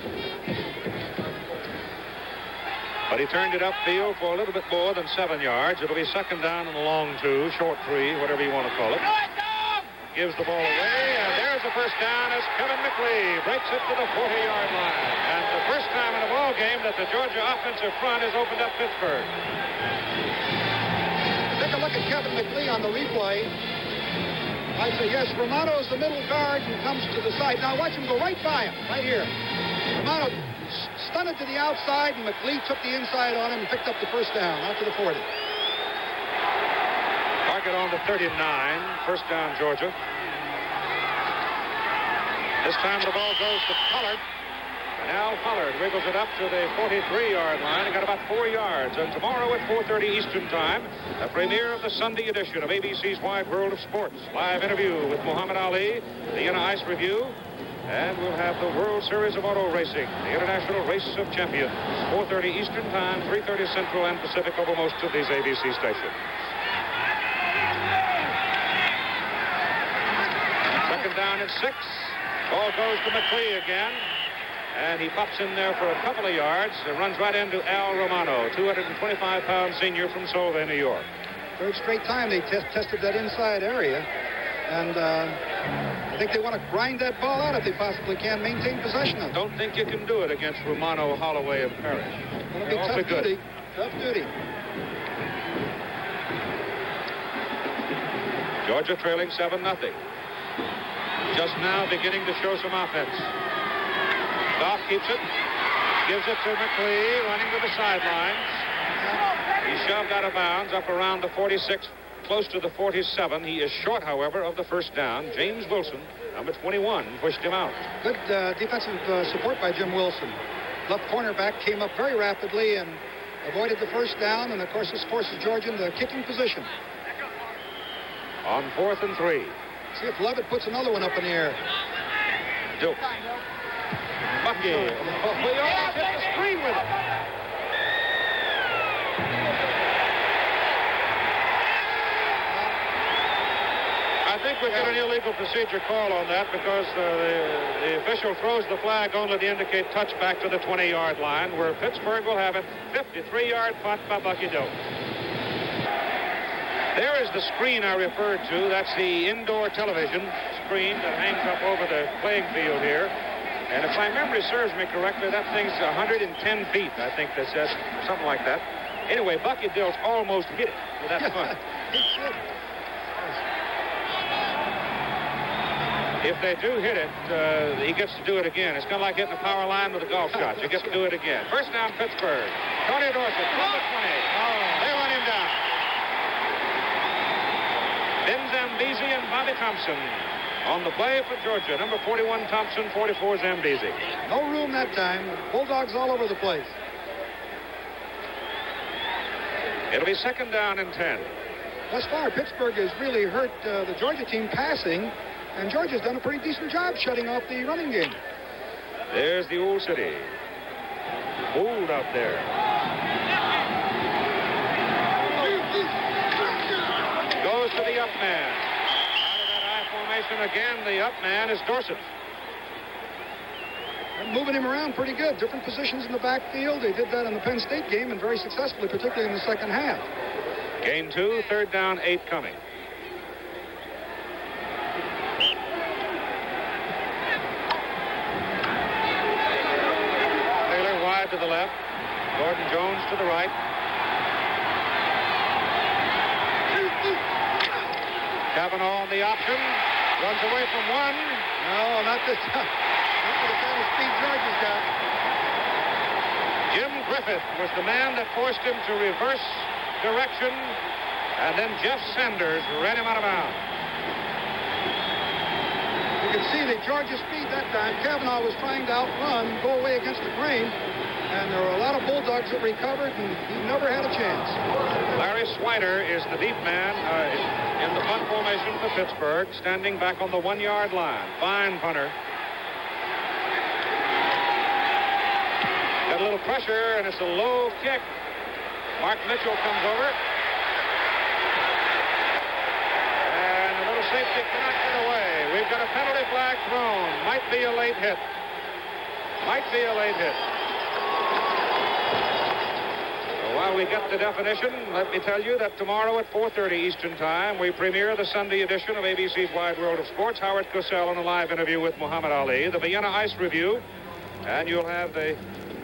But he turned it upfield for a little bit more than 7 yards. It'll be second down and a long 2, short 3, whatever you want to call it. Gives the ball away, and there's the first down as Kevin McLeod breaks it to the 40-yard line. And the first time in a ball game that the Georgia offensive front has opened up Pittsburgh. Take a look at Kevin McLeod on the replay. I say, yes, Romano's the middle guard and comes to the side. Now watch him go right by him, right here. Romano stunned it to the outside, and McLeod took the inside on him and picked up the first down out to the 40. Target on the 39. First down, Georgia. This time the ball goes to Pollard. And Al Pollard wiggles it up to the 43-yard line and got about 4 yards. And tomorrow at 4:30 Eastern Time, the premiere of the Sunday edition of ABC's Wide World of Sports. Live interview with Muhammad Ali, the Vienna Ice Review, and we'll have the World Series of Auto Racing, the International Race of Champions. 4:30 Eastern Time, 3:30 Central and Pacific over most of these ABC stations. Second down and 6. Ball goes to McLeod again. And he pops in there for a couple of yards and runs right into Al Romano, 225-pound senior from Solvay, New York. Third straight time they tested that inside area. And I think they want to grind that ball out if they possibly can, maintain possession of it. Don't think you can do it against Romano, Holloway, and Parrish. It'll be tough duty. Tough duty. Georgia trailing 7-0. just now beginning to show some offense. Goff keeps it. Gives it to McLee, running to the sidelines. He's shoved out of bounds up around the 46, close to the 47. He is short, however, of the first down. James Wilson, number 21, pushed him out. Good defensive support by Jim Wilson. Left cornerback came up very rapidly and avoided the first down, and of course this forces Georgia into kicking position. On 4th and 3. See if Levitt puts another one up in the air. Dukes. Bucky. We almost hit the screen with it. I think we got an illegal procedure call on that because the official throws the flag only to indicate touchback to the 20-yard line, where Pittsburgh will have it. 53-yard punt by Bucky Dukes. There is the screen I referred to. That's the indoor television screen that hangs up over the playing field here. And if my memory serves me correctly, that thing's 110 feet, I think they said, something like that. Anyway, Bucky Dukes almost hit it with that punt. If they do hit it, he gets to do it again. It's kind of like hitting the power line with a golf shot. You get to do it again. First down, Pittsburgh. Tony Dorsett from the 20. They run him down. Ben Zambezi and Bobby Thompson on the play for Georgia. Number 41, Thompson, 44, Zambezi. No room that time. Bulldogs all over the place. It'll be second down and 10. Thus far, Pittsburgh has really hurt the Georgia team passing, and Georgia's done a pretty decent job shutting off the running game. There's the Old City. Old out there. Goes to the up man. Out of that I formation again, the up man is Dorsett. They're moving him around pretty good. Different positions in the backfield. They did that in the Penn State game, and very successfully, particularly in the second half. Gain 2, third down, 8 coming. Taylor wide to the left. Gordon Jones to the right. Cavanaugh on the option. Runs away from one. No, not this time. Not with the kind of speed Georgia's got. Jim Griffith was the man that forced him to reverse direction, and then Jeff Sanders ran him out of bounds. You can see the Georgia speed that time. Cavanaugh was trying to outrun, go away against the grain, and there were a lot of Bulldogs that recovered, and he never had a chance. Larry Swider is the deep man in the punt formation for Pittsburgh, standing back on the 1-yard line. Fine punter. Got a little pressure, and it's a low kick. Mark Mitchell comes over. And a little safety cannot get away. We've got a penalty flag thrown. Might be a late hit. Might be a late hit. So while we get the definition, let me tell you that tomorrow at 4:30 Eastern Time, we premiere the Sunday edition of ABC's Wide World of Sports. Howard Cosell on a live interview with Muhammad Ali, the Vienna Ice Review, and you'll have the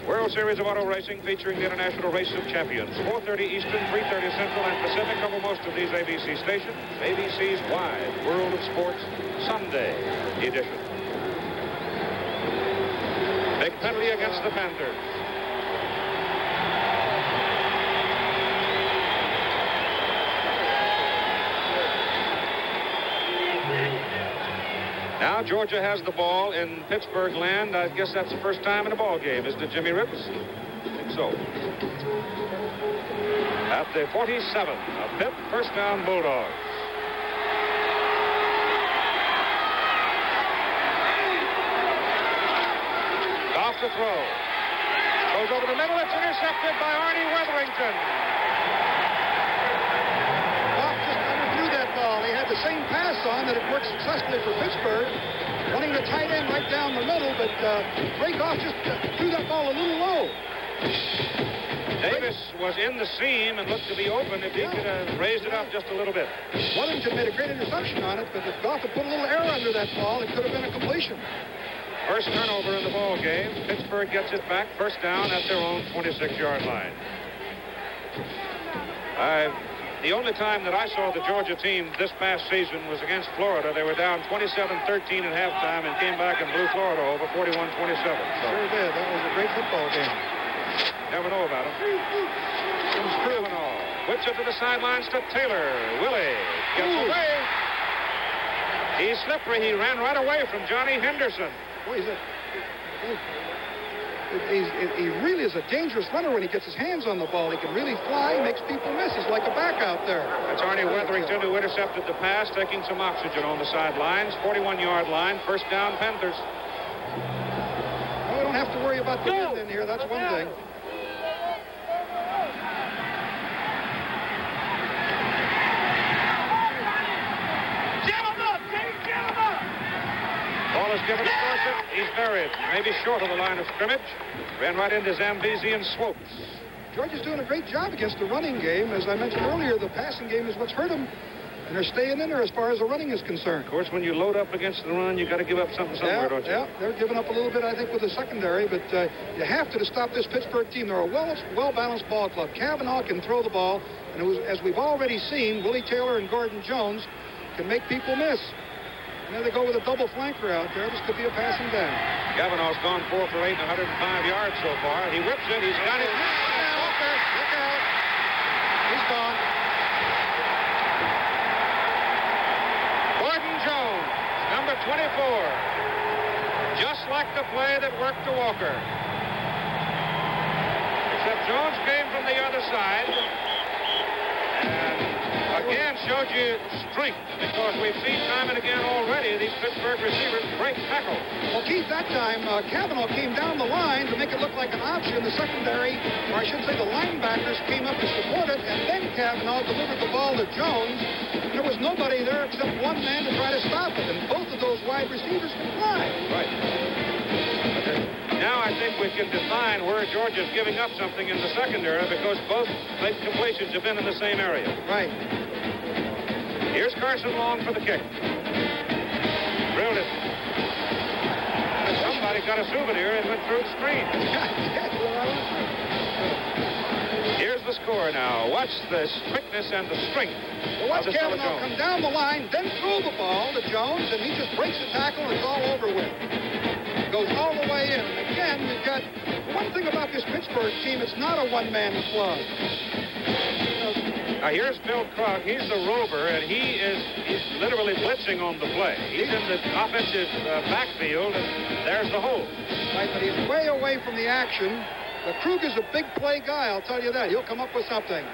World Series of Auto Racing featuring the International Race of Champions. 4:30 Eastern, 3:30 Central and Pacific over most of these ABC stations. ABC's Wide World of Sports Sunday edition. Big penalty against the Panthers. Now Georgia has the ball in Pittsburgh land. I guess that's the first time in a ball game, isn't it, Jimmy Ripps? I think so. At the 47 of Pitt, first down Bulldogs. Off the throw. Goes over the middle. It's intercepted by Arnie Wetherington. He had the same pass on that had worked successfully for Pittsburgh, running the tight end right down the middle, but Rakoff just threw that ball a little low. Davis was in the seam and looked to be open if he could have raised it up just a little bit. Wetherington made a great interception on it, but if Goff had put a little air under that ball, it could have been a completion. First turnover in the ball game. Pittsburgh gets it back, first down at their own 26-yard line. the only time that I saw the Georgia team this past season was against Florida. They were down 27-13 at halftime and came back and blew Florida over 41-27. So. Sure did. That was a great football game. Never know about him. Kavanaugh whips it to the sidelines to Taylor. Willie gets away. He's slippery. He ran right away from Johnny Henderson. Boy, he really is a dangerous runner when he gets his hands on the ball. He can really fly, makes people miss. He's like a back out there. That's Arnie Weatherington, who intercepted the pass, taking some oxygen on the sidelines. 41-yard line, first down, Panthers. Well, we don't have to worry about the wind in here. That's one thing. Ball is given to Carson. He's buried. Maybe short of the line of scrimmage. Ran right into Zambezi and Swopes. Georgia's doing a great job against the running game. As I mentioned earlier, the passing game is what's hurt them. And they're staying in there as far as the running is concerned. Of course, when you load up against the run, you got to give up something somewhere, don't you? Yeah, they're giving up a little bit, I think, with the secondary. But you have to stop this Pittsburgh team. They're a well-balanced ball club. Kavanaugh can throw the ball. And as we've already seen, Willie Taylor and Gordon Jones can make people miss. And then they go with a double flanker out there. This could be a passing down. Kavanaugh's gone 4 for 8 and 105 yards so far. He whips it. He's got it. Walker, look out. He's gone. Gordon Jones, number 24. Just like the play that worked to Walker. Except Jones came from the other side. And again showed you strength, because we've seen time and again already these Pittsburgh receivers break tackle. Well, Keith, that time Kavanaugh came down the line to make it look like an option. The secondary, or I should say the linebackers, came up to support it, and then Kavanaugh delivered the ball to Jones. There was nobody there except one man to try to stop it, and both of those wide receivers can fly. Right. Now I think we can define where Georgia's giving up something in the secondary, because both late completions have been in the same area. Right. Here's Carson Long for the kick. Drilled it. Somebody got a souvenir and went through the screen. Here's the score now. Watch the quickness and the strength. Well, watch Kavanaugh come down the line, then throw the ball to Jones, and he just breaks the tackle, and it's all over with. Goes all the way in. And again, we've got one thing about this Pittsburgh team. It's not a one-man club. Now here's Bill Krug. He's the rover, and he's literally blitzing on the play. He's in the offensive backfield, and there's the hole. Right, but he's way away from the action. The Krug is a big play guy, I'll tell you that. He'll come up with something.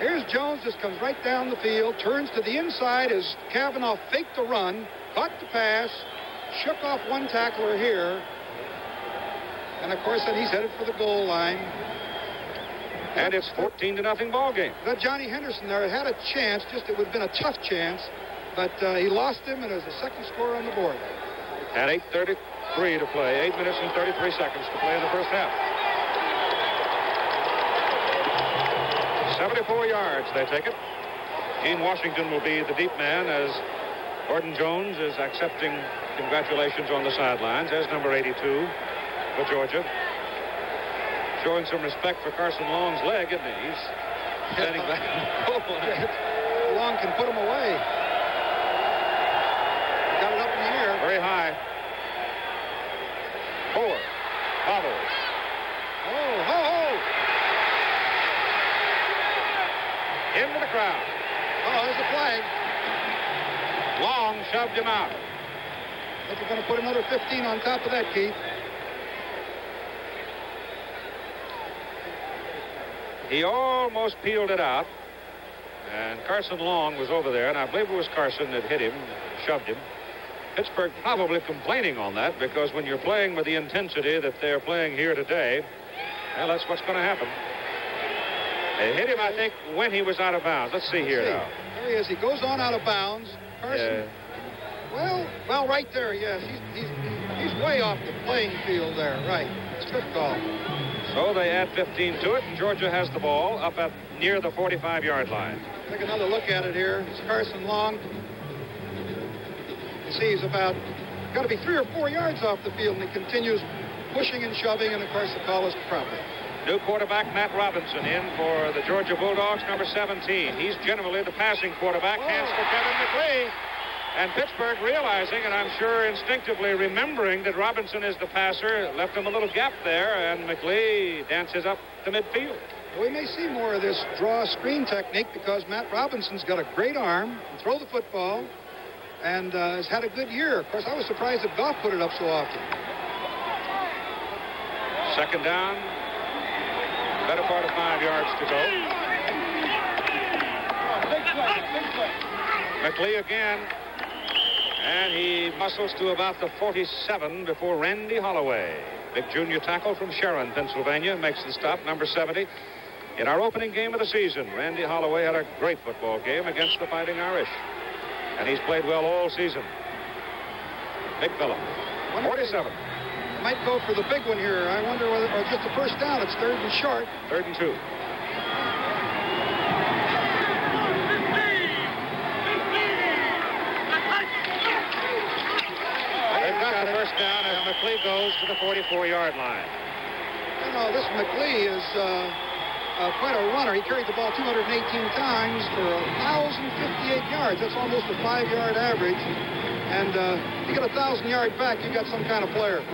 Here's Jones, just comes right down the field, turns to the inside as Kavanaugh faked the run, caught the pass, shook off one tackler here, and of course then he's headed for the goal line. And it's 14-0 ball game. That Johnny Henderson there had a chance, just it would have been a tough chance, but he lost him, and it was the second score on the board. And 8:33 to play, 8 minutes and 33 seconds to play in the first half. 74 yards, they take it. Gene Washington will be the deep man as Gordon Jones is accepting congratulations on the sidelines as number 82 for Georgia. Showing some respect for Carson Long's leg, isn't he? He's standing back. Long can put him away. Got it up in the air. Very high. 4. Bobbles. Oh, ho, ho! Into the crowd. Oh, there's a flag. Long shoved him out. I think we're going to put another 15 on top of that, Keith. He almost peeled it out, and Carson Long was over there, and I believe it was Carson that hit him, shoved him. Pittsburgh probably complaining on that, because when you're playing with the intensity that they're playing here today, well, that's what's going to happen. They hit him, I think, when he was out of bounds. Let's see here now. There he is. He goes on out of bounds. Carson. Well, right there, yes. He's way off the playing field there. Right. It's a good call. So they add 15 to it, and Georgia has the ball up at near the 45-yard line. Take another look at it here. It's Carson Long. You see he's about, got to be 3 or 4 yards off the field, and he continues pushing and shoving, and of course the call is proper. New quarterback Matt Robinson in for the Georgia Bulldogs, number 17. He's generally the passing quarterback. Hands for Kevin McLean. And Pittsburgh realizing, and I'm sure instinctively remembering that Robinson is the passer, left him a little gap there, and McLean dances up to midfield. We may see more of this draw screen technique because Matt Robinson's got a great arm, can throw the football, and has had a good year. Of course, I was surprised that Goff put it up so often. Second down. Better part of 5 yards to go. McLean again. And he muscles to about the 47 before Randy Holloway. Big junior tackle from Sharon, Pennsylvania, makes the stop, number 70. In our opening game of the season, Randy Holloway had a great football game against the Fighting Irish. And he's played well all season. Big fellow. 47. Might go for the big one here. I wonder whether, or just the first down. It's 3rd and short. 3rd and 2. They've got the first down as McLean goes to the 44-yard line. You know, this McLean is quite a runner. He carried the ball 218 times for 1,058 yards. That's almost a 5-yard average. And if you get a 1,000-yard back, you got some kind of player.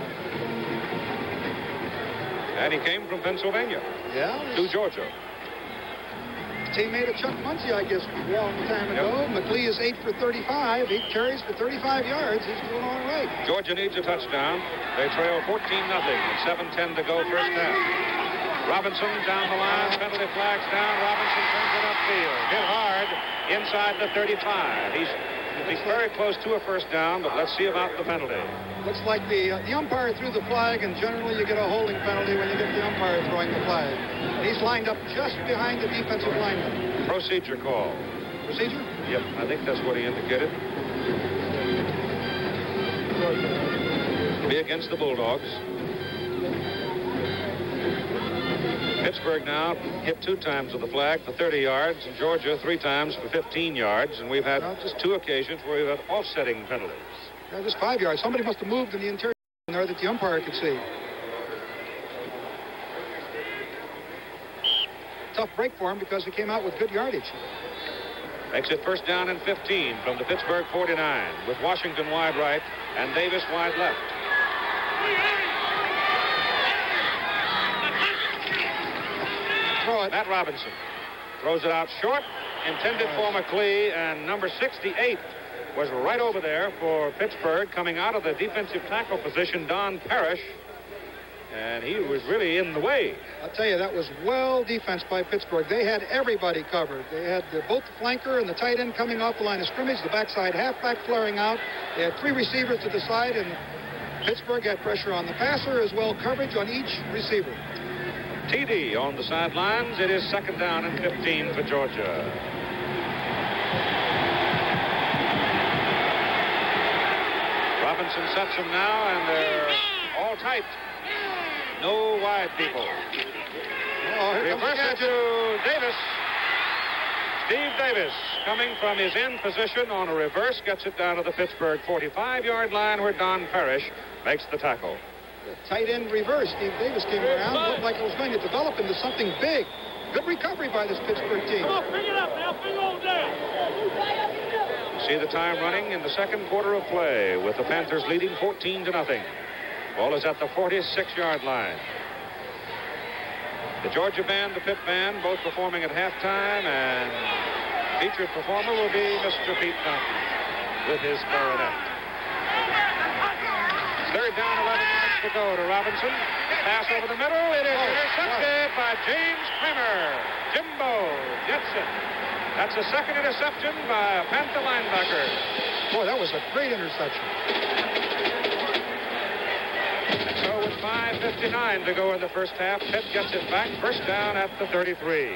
And he came from Pennsylvania. Yeah. To Georgia. Teammate of Chuck Muncie, I guess, a long time ago. McLean is 8 for 35. 8 carries for 35 yards. He's doing all right. Georgia needs a touchdown. They trail 14-0 with 7:10 to go first half. Robinson down the line. Penalty flags down. Robinson brings it upfield. Hit hard inside the 35. He's very close to a first down, but let's see about the penalty. Looks like the umpire threw the flag, and generally you get a holding penalty when you get the umpire throwing the flag. And he's lined up just behind the defensive lineman. Procedure call. Procedure? Yep, I think that's what he indicated. Be against the Bulldogs. Pittsburgh now hit 2 times with the flag for 30 yards, and Georgia 3 times for 15 yards, and we've had just 2 occasions where we've had offsetting penalties. Yeah, just 5 yards. Somebody must have moved in the interior there that the umpire could see. Tough break for him because he came out with good yardage. Makes it first down and 15 from the Pittsburgh 49 with Washington wide right and Davis wide left. Throw it. Matt Robinson throws it out short, intended for McLean, and number 68 was right over there for Pittsburgh, coming out of the defensive tackle position, Don Parrish, and he was really in the way. I'll tell you, that was well defense by Pittsburgh. They had everybody covered. They had both the flanker and the tight end coming off the line of scrimmage, the backside halfback flaring out. They had 3 receivers to the side, and Pittsburgh had pressure on the passer as well, coverage on each receiver. TD on the sidelines. It is second down and 15 for Georgia. Robinson sets them now, and they're all tight. No wide people. Reverse it to Davis. Steve Davis coming from his end position on a reverse, gets it down to the Pittsburgh 45-yard line where Don Parrish makes the tackle. Tight end reverse. Steve Davis came around. Looked like it was going to develop into something big. Good recovery by this Pittsburgh team. Come on, bring it up now. Bring it on down. See the time running in the second quarter of play with the Panthers leading 14-0. Ball is at the 46-yard line. The Georgia band, the Pitt band, both performing at halftime, and featured performer will be Mr. Pete Fountain with his clarinet. Third down, 11 yards to go to Robinson. Pass over the middle. It is intercepted by James Kramer. Jimbo gets it. That's the second interception by a Panther linebacker. Boy, that was a great interception. And so with 5:59 to go in the first half, Pitt gets it back. First down at the 33.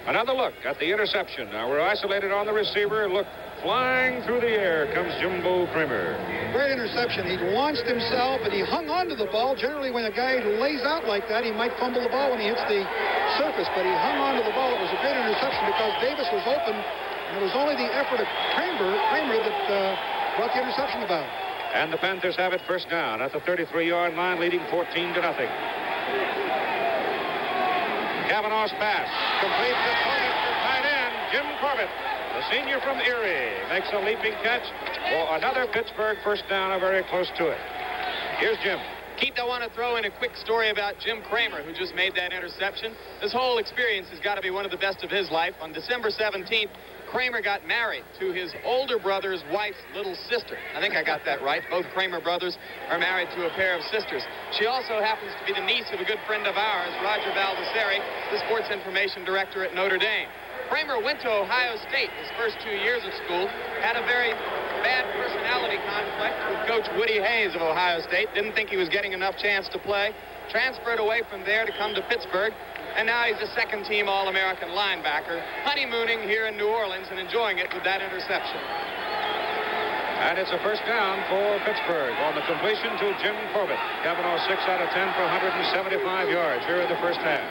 Another look at the interception. Now we're isolated on the receiver. Look, flying through the air comes Jimbo Kramer. Great interception. He launched himself, and he hung onto the ball. Generally, when a guy lays out like that, he might fumble the ball when he hits the surface, but he hung onto the ball. It was a great interception because Davis was open, and it was only the effort of Kramer that brought the interception about. And the Panthers have it first down at the 33-yard line, leading 14-0. Kavanaugh's pass complete to tight end Jim Corbett, the senior from Erie, makes a leaping catch for another Pittsburgh first down, or very close to it. Here's Jim. Keith, I want to throw in a quick story about Jim Kramer, who just made that interception. This whole experience has got to be one of the best of his life. On December 17th, Kramer got married to his older brother's wife's little sister. I think I got that right. Both Kramer brothers are married to a pair of sisters. She also happens to be the niece of a good friend of ours, Roger Baldessari, the sports information director at Notre Dame. Kramer went to Ohio State his first 2 years of school, had a very bad personality conflict with Coach Woody Hayes of Ohio State, didn't think he was getting enough chance to play, transferred away from there to come to Pittsburgh, and now he's a second-team All-American linebacker, honeymooning here in New Orleans and enjoying it with that interception. And it's a first down for Pittsburgh on the completion to Jim Corbett. Kavanaugh 6 out of 10 for 175 yards here in the first half.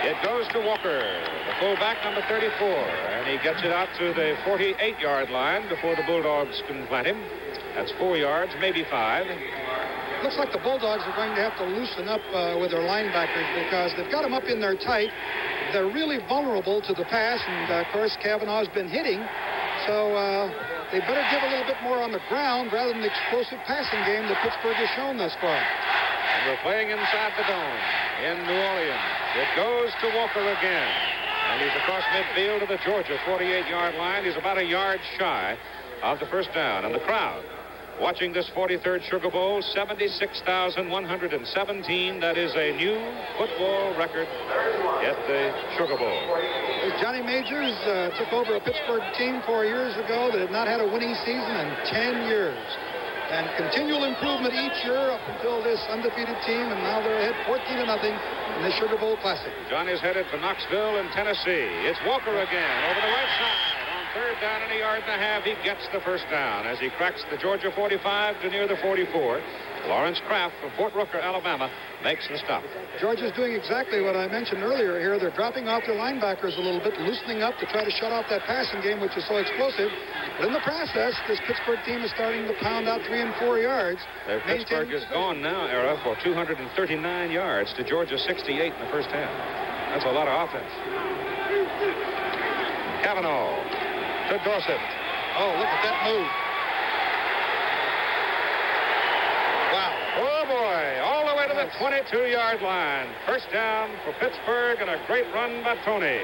It goes to Walker, the fullback, number 34, and he gets it out to the 48-yard line before the Bulldogs can plant him. That's 4 yards, maybe 5. Looks like the Bulldogs are going to have to loosen up with their linebackers because they've got them up in there tight. They're really vulnerable to the pass, and of course Kavanaugh's been hitting, so they better give a little bit more on the ground rather than the explosive passing game that Pittsburgh has shown thus far. And we're playing inside the dome in New Orleans. It goes to Walker again, and he's across midfield to the Georgia 48-yard line. He's about a yard shy of the first down, and the crowd watching this 43rd Sugar Bowl, 76,117. That is a new football record at the Sugar Bowl. Johnny Majors took over a Pittsburgh team 4 years ago that had not had a winning season in 10 years. And continual improvement each year up until this undefeated team, and now they're ahead 14-0 in the Sugar Bowl Classic. Johnny's headed for Knoxville in Tennessee. It's Walker again over the right side. On third down and a yard and a half, he gets the first down as he cracks the Georgia 45 to near the 44. Lawrence Kraft from Fort Rucker, Alabama, makes the stop. Georgia's doing exactly what I mentioned earlier here. They're dropping off their linebackers a little bit, loosening up to try to shut off that passing game, which is so explosive. But in the process, this Pittsburgh team is starting to pound out 3 and 4 yards. Pittsburgh is gone now, Era, for 239 yards to Georgia 68 in the first half. That's a lot of offense. Kavanaugh to Dorsett. Oh, look at that move. Oh, boy, all the way to the 22-yard line. First down for Pittsburgh and a great run by Tony.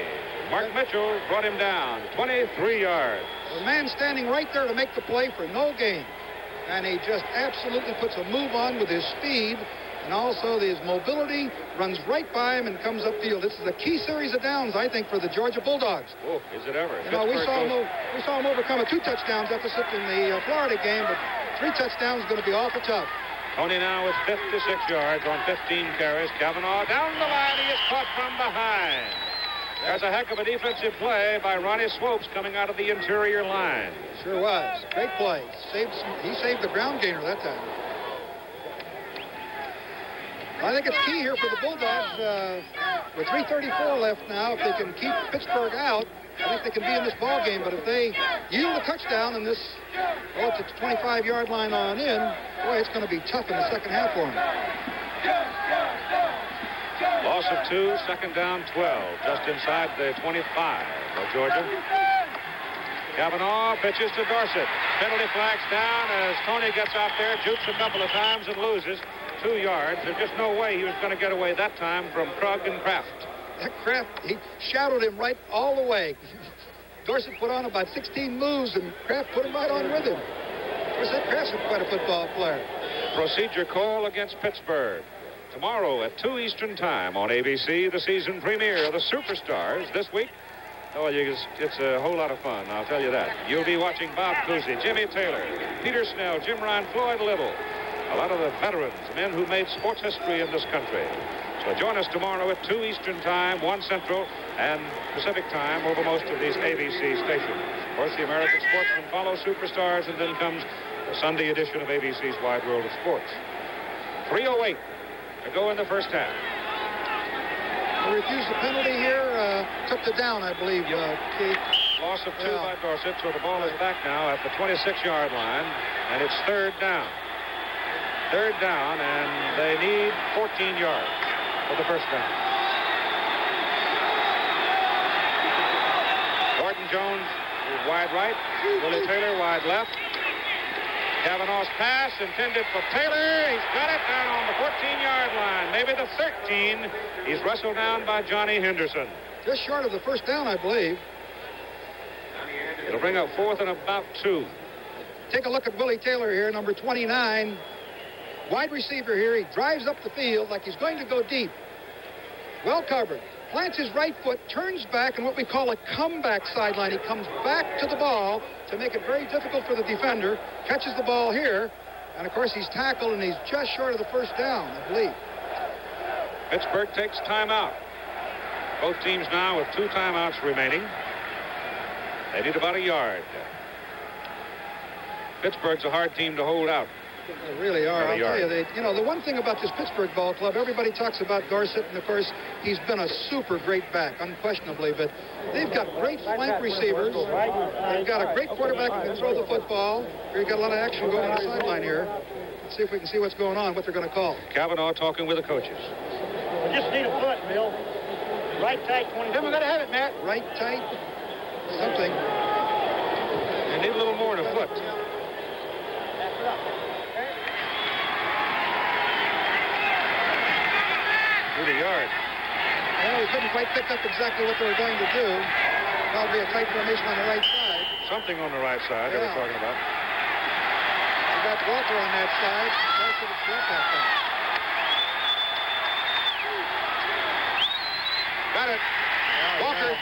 Mark Mitchell brought him down, 23 yards. The man standing right there to make the play for no gain. And he just absolutely puts a move on with his speed and also his mobility, runs right by him and comes upfield. This is a key series of downs, I think, for the Georgia Bulldogs. Oh, is it ever? You know, we saw him overcome a 2-touchdown deficit in the Florida game, but 3 touchdowns is going to be awful tough. Tony now with 56 yards on 15 carries. Kavanaugh down the line. He is caught from behind. There's a heck of a defensive play by Ronnie Swopes coming out of the interior line. Sure was. Great play. He saved the ground gainer that time. I think it's key here for the Bulldogs. With 3:34 left now, if they can keep Pittsburgh out, I think they can be in this ball game. But if they yield a touchdown in this, it's a 25-yard line on in, boy, it's going to be tough in the second half for them. Loss of 2, second down 12, just inside the 25 of Georgia. Kavanaugh pitches to Dorsett. Penalty flags down as Tony gets out there, jukes a couple of times and loses 2 yards. There's just no way he was going to get away that time from Krug and Kraft. That Kraft, he shadowed him right all the way. Dorsett put on about 16 moves, and Kraft put him right on with him. Of course, that Kraft's quite a football player. Procedure call against Pittsburgh. Tomorrow at 2 Eastern Time on ABC, the season premiere of the Superstars this week. Oh, it's a whole lot of fun, I'll tell you that. You'll be watching Bob Cousy, Jimmy Taylor, Peter Snell, Jim Ryan, Floyd Little. A lot of the veterans, men who made sports history in this country. So join us tomorrow at 2 Eastern Time, 1 Central, and Pacific Time over most of these ABC stations. Of course, the American Sportsman follows Superstars, and then comes the Sunday edition of ABC's Wide World of Sports. 3:08 to go in the first half. They refused the penalty here, took the down, I believe, Keith. Loss of 2 by Dorsett, so the ball is back now at the 26-yard line, and it's third down. Third down, and they need 14 yards for the first down. Gordon Jones is wide right. Willie Taylor wide left. Kavanaugh's pass intended for Taylor. He's got it down on the 14-yard line, maybe the 13. He's wrestled down by Johnny Henderson. Just short of the first down, I believe. It'll bring up 4th and about 2. Take a look at Willie Taylor here, number 29. Wide receiver here. He drives up the field like he's going to go deep. Well covered. Plants his right foot, turns back in what we call a comeback sideline. He comes back to the ball to make it very difficult for the defender. Catches the ball here. And, of course, he's tackled, and he's just short of the first down, I believe. Pittsburgh takes timeout. Both teams now with 2 timeouts remaining. They need about a yard. Pittsburgh's a hard team to hold out. They really are. I'll tell you, the one thing about this Pittsburgh ball club, everybody talks about Dorsett, and of course, he's been a super great back, unquestionably, but they've got great flank receivers. They've got a great quarterback who can throw the football. We've got a lot of action going on the sideline here. Let's see if we can see what's going on, what they're going to call. Kavanaugh talking with the coaches. We just need a foot, Bill. Right tight, 20. Then we got to have it, Matt. Right tight. Something. They need a little more than a foot. Through the yard. Well, we couldn't quite pick up exactly what they were going to do. Probably a tight formation on the right side. Something on the right side they were talking about. We got Walker on that side. That's what it's left that time. Got it. Walker.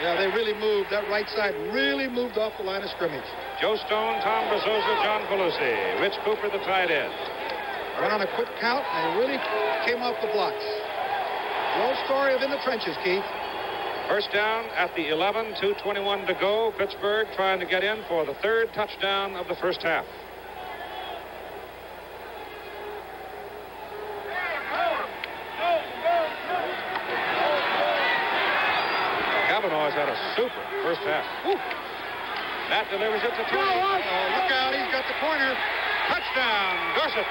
Yeah, they really moved. That right side really moved off the line of scrimmage. Joe Stone, Tom Bezzosa, John Pelosi. Rich Cooper, the tight end. Went on a quick count, and they really came off the blocks. The old story of in the trenches, Keith. First down at the 11, 2:21 to go. Pittsburgh trying to get in for the 3rd touchdown of the first half. Kavanaugh's had a super first half. Woo. Matt delivers it to Tony. Oh, look out, he's got the corner. Touchdown, Dorsett.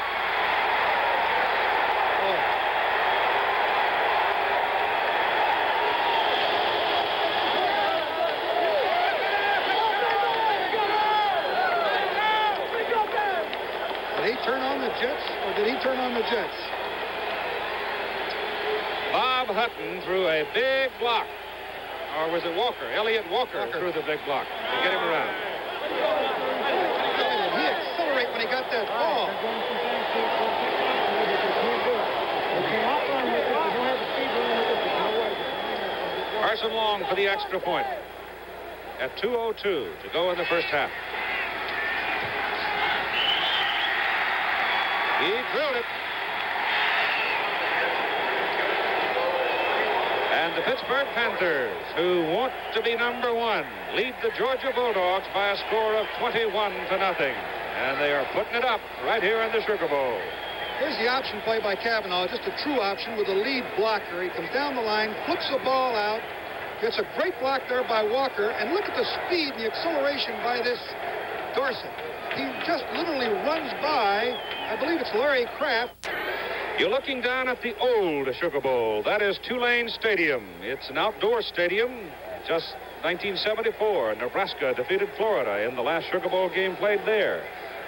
Did he turn on the Jets, or did he turn on the Jets? Bob Hutton threw a big block. Or was it Walker? Elliott Walker threw the big block to get him around. He accelerated when he got that ball. Carson Long for the extra point. At 2:02 to go in the first half. He drilled it. And the Pittsburgh Panthers, who want to be number 1, lead the Georgia Bulldogs by a score of 21-0. And they are putting it up right here in the Sugar Bowl. Here's the option play by Kavanaugh, just a true option with a lead blocker. He comes down the line, flips the ball out, gets a great block there by Walker, and look at the speed and the acceleration by this Dorsett. He just literally runs by, I believe it's Larry Kraft. You're looking down at the old Sugar Bowl. That is Tulane Stadium. It's an outdoor stadium. Just 1974, Nebraska defeated Florida in the last Sugar Bowl game played there.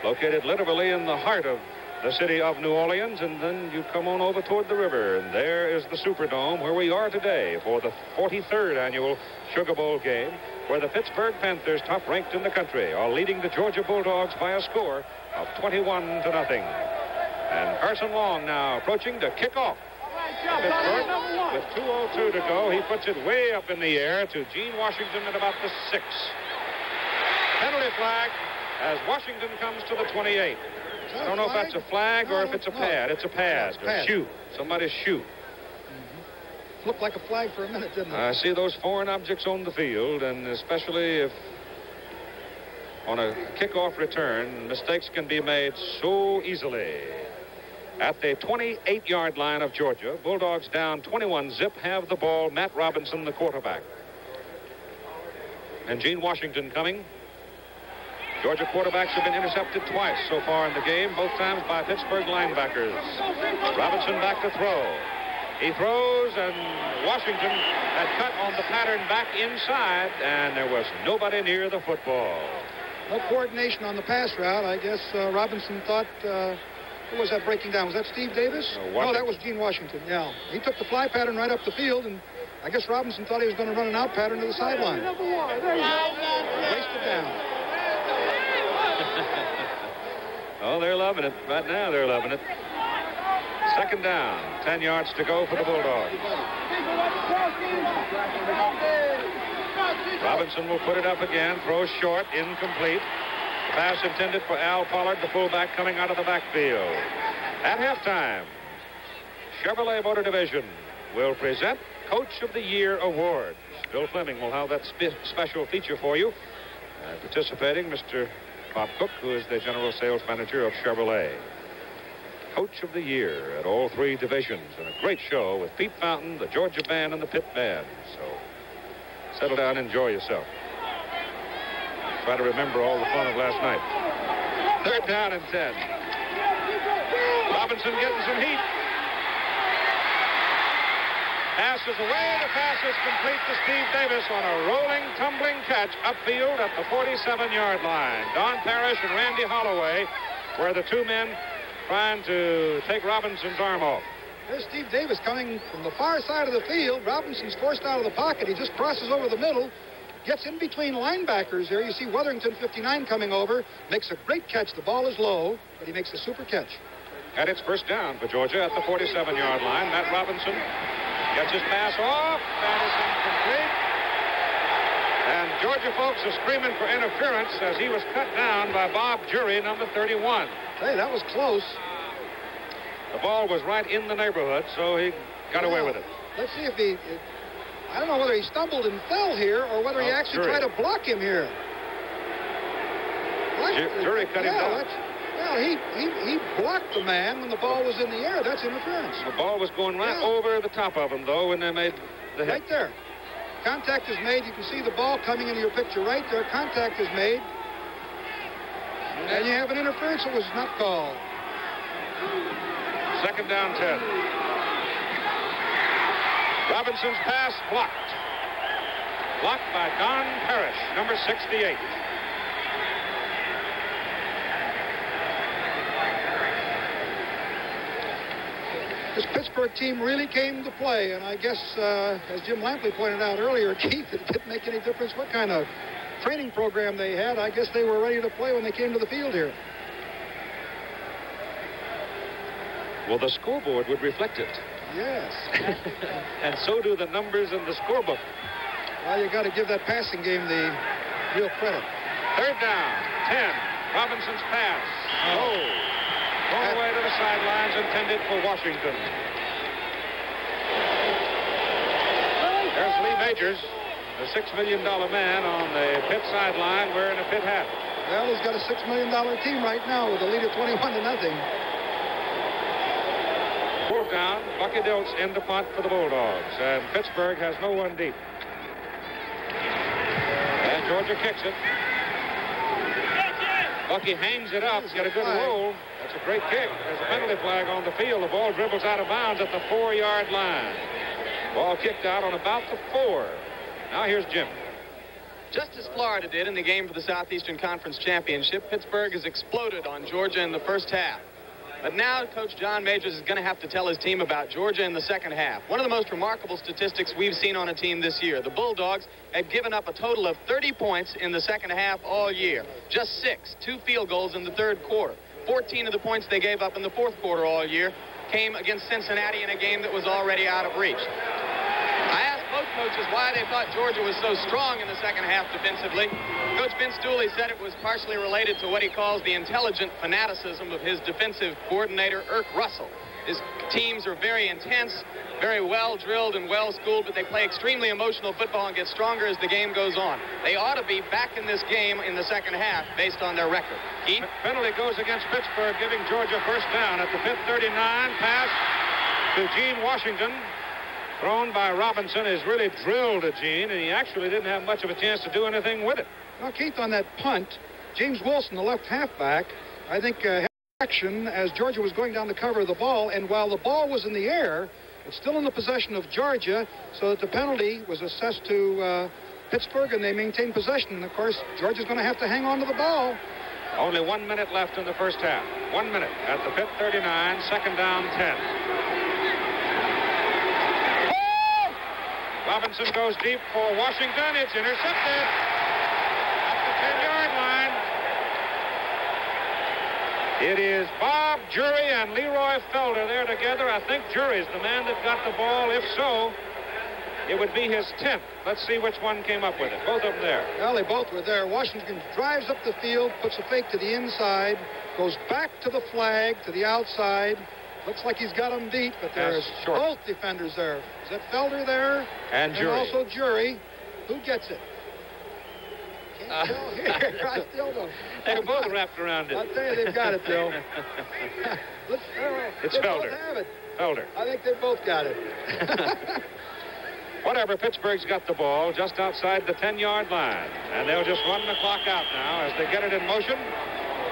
Located literally in the heart of the city of New Orleans, and then you come on over toward the river, and there is the Superdome where we are today for the 43rd annual Sugar Bowl game, where the Pittsburgh Panthers, top ranked in the country, are leading the Georgia Bulldogs by a score of 21-0. And Carson Long now approaching to kick off. Pittsburgh, with 2:02 to go, he puts it way up in the air to Gene Washington at about the 6. Penalty flag as Washington comes to the 28. I don't know if that's a flag or if it's a pad. It's a pad. A shoe. Somebody's shoe. Looked like a flag for a minute, didn't it? I see those foreign objects on the field, and especially if on a kickoff return, mistakes can be made so easily. At the 28-yard line of Georgia, Bulldogs down 21-0, have the ball. Matt Robinson, the quarterback. And Gene Washington coming. Georgia quarterbacks have been intercepted twice so far in the game, both times by Pittsburgh linebackers. Robinson back to throw. He throws, and Washington had cut on the pattern back inside, and there was nobody near the football. No coordination on the pass route. I guess Robinson thought, who was that breaking down? Was that Steve Davis? No, that was Gene Washington, yeah. He took the fly pattern right up the field, and I guess Robinson thought he was going to run an out pattern to the sideline. Wasted down. Oh, they're loving it. Right now, they're loving it. Second down. 10 yards to go for the Bulldogs. Robinson will put it up again. Throws short. Incomplete. The pass intended for Al Pollard, the fullback, coming out of the backfield. At halftime, Chevrolet Motor Division will present Coach of the Year awards. Bill Fleming will have that special feature for you. Participating, Mr. Bob Cook, who is the general sales manager of Chevrolet. Coach of the Year at all three divisions, and a great show with Pete Fountain, the Georgia Band, and the Pitt Band. So settle down and enjoy yourself. Try to remember all the fun of last night. Third down and 10. Robinson getting some heat. Passes away. The pass is complete to Steve Davis on a rolling, tumbling catch upfield at the 47-yard line. Don Parrish and Randy Holloway were the two men trying to take Robinson's arm off. There's Steve Davis coming from the far side of the field. Robinson's forced out of the pocket. He just crosses over the middle, gets in between linebackers there. You see Weatherington 59 coming over, makes a great catch. The ball is low, but he makes a super catch. And it's first down for Georgia at the 47-yard line. Matt Robinson gets his pass off. That is incomplete. And Georgia folks are screaming for interference as he was cut down by Bob Jury, number 31. Hey, that was close. The ball was right in the neighborhood, so he got away with it. Let's see if he... I don't know whether he stumbled and fell here or whether he actually tried to block him here. Jury cut him down. Well, he blocked the man when the ball was in the air. That's interference. The ball was going right over the top of him, though, when they made the hit. Right there. Contact is made. You can see the ball coming into your picture right there. Contact is made. And you have an interference that was not called. Second down 10. Robinson's pass blocked. Blocked by Don Parrish, number 68. This Pittsburgh team really came to play, and I guess, as Jim Lampley pointed out earlier, Keith, it didn't make any difference what kind of training program they had. I guess they were ready to play when they came to the field here. Well, the scoreboard would reflect it. Yes. And so do the numbers in the scorebook. Well, you got to give that passing game the real credit. Third down, 10. Robinson's pass. All the way to the sidelines, intended for Washington. There's Lee Majors, the $6 million man on the Pitt sideline wearing a Pitt hat. Well, he's got a $6 million team right now with a lead of 21-0. Fourth down, Bucky Dilts in the punt for the Bulldogs, and Pittsburgh has no one deep. And Georgia kicks it. Bucky hangs it up, get a good roll. That's a great kick. There's a penalty flag on the field. The ball dribbles out of bounds at the 4-yard line. Ball kicked out on about the 4. Now here's Jim. Just as Florida did in the game for the Southeastern Conference Championship, Pittsburgh has exploded on Georgia in the first half. But now Coach John Majors is going to have to tell his team about Georgia in the second half. One of the most remarkable statistics we've seen on a team this year. The Bulldogs had given up a total of 30 points in the second half all year. Just 6, 2 field goals in the third quarter. 14 of the points they gave up in the fourth quarter all year came against Cincinnati in a game that was already out of reach. I asked both coaches why they thought Georgia was so strong in the second half defensively. Coach Vince Dooley said it was partially related to what he calls the intelligent fanaticism of his defensive coordinator, Irk Russell. His teams are very intense, very well drilled and well schooled, but they play extremely emotional football and get stronger as the game goes on. They ought to be back in this game in the second half based on their record. Keith? Penalty goes against Pittsburgh, giving Georgia first down at the Pitt 39. Pass to Gene Washington, thrown by Robinson, is really drilled at Gene, and he actually didn't have much of a chance to do anything with it. Well, Keith, on that punt, James Wilson, the left halfback, I think had action as Georgia was going down to cover the ball, and while the ball was in the air, it's still in the possession of Georgia, so that the penalty was assessed to Pittsburgh, and they maintained possession. And of course, Georgia's going to have to hang on to the ball. Only 1 minute left in the first half. 1 minute at the Pitt 39, second down 10. Robinson goes deep for Washington. It's intercepted at the 10-yard line. It is Bob Jury and Leroy Felder there together. I think Jury's the man that got the ball. If so, it would be his 10th. Let's see which one came up with it. Both of them there. Well, they both were there. Washington drives up the field, puts a fake to the inside, goes back to the flag, to the outside. Looks like he's got him beat, but there's both defenders there. Is that Felder there? And Jury. And also Jury. Who gets it? Can't tell here. I still don't. They're both wrapped around it. I'll tell you, they've got it, Bill. It's they Felder. Both have it. Felder. I think they both got it. Whatever, Pittsburgh's got the ball just outside the 10-yard line. And they'll just run the clock out now as they get it in motion.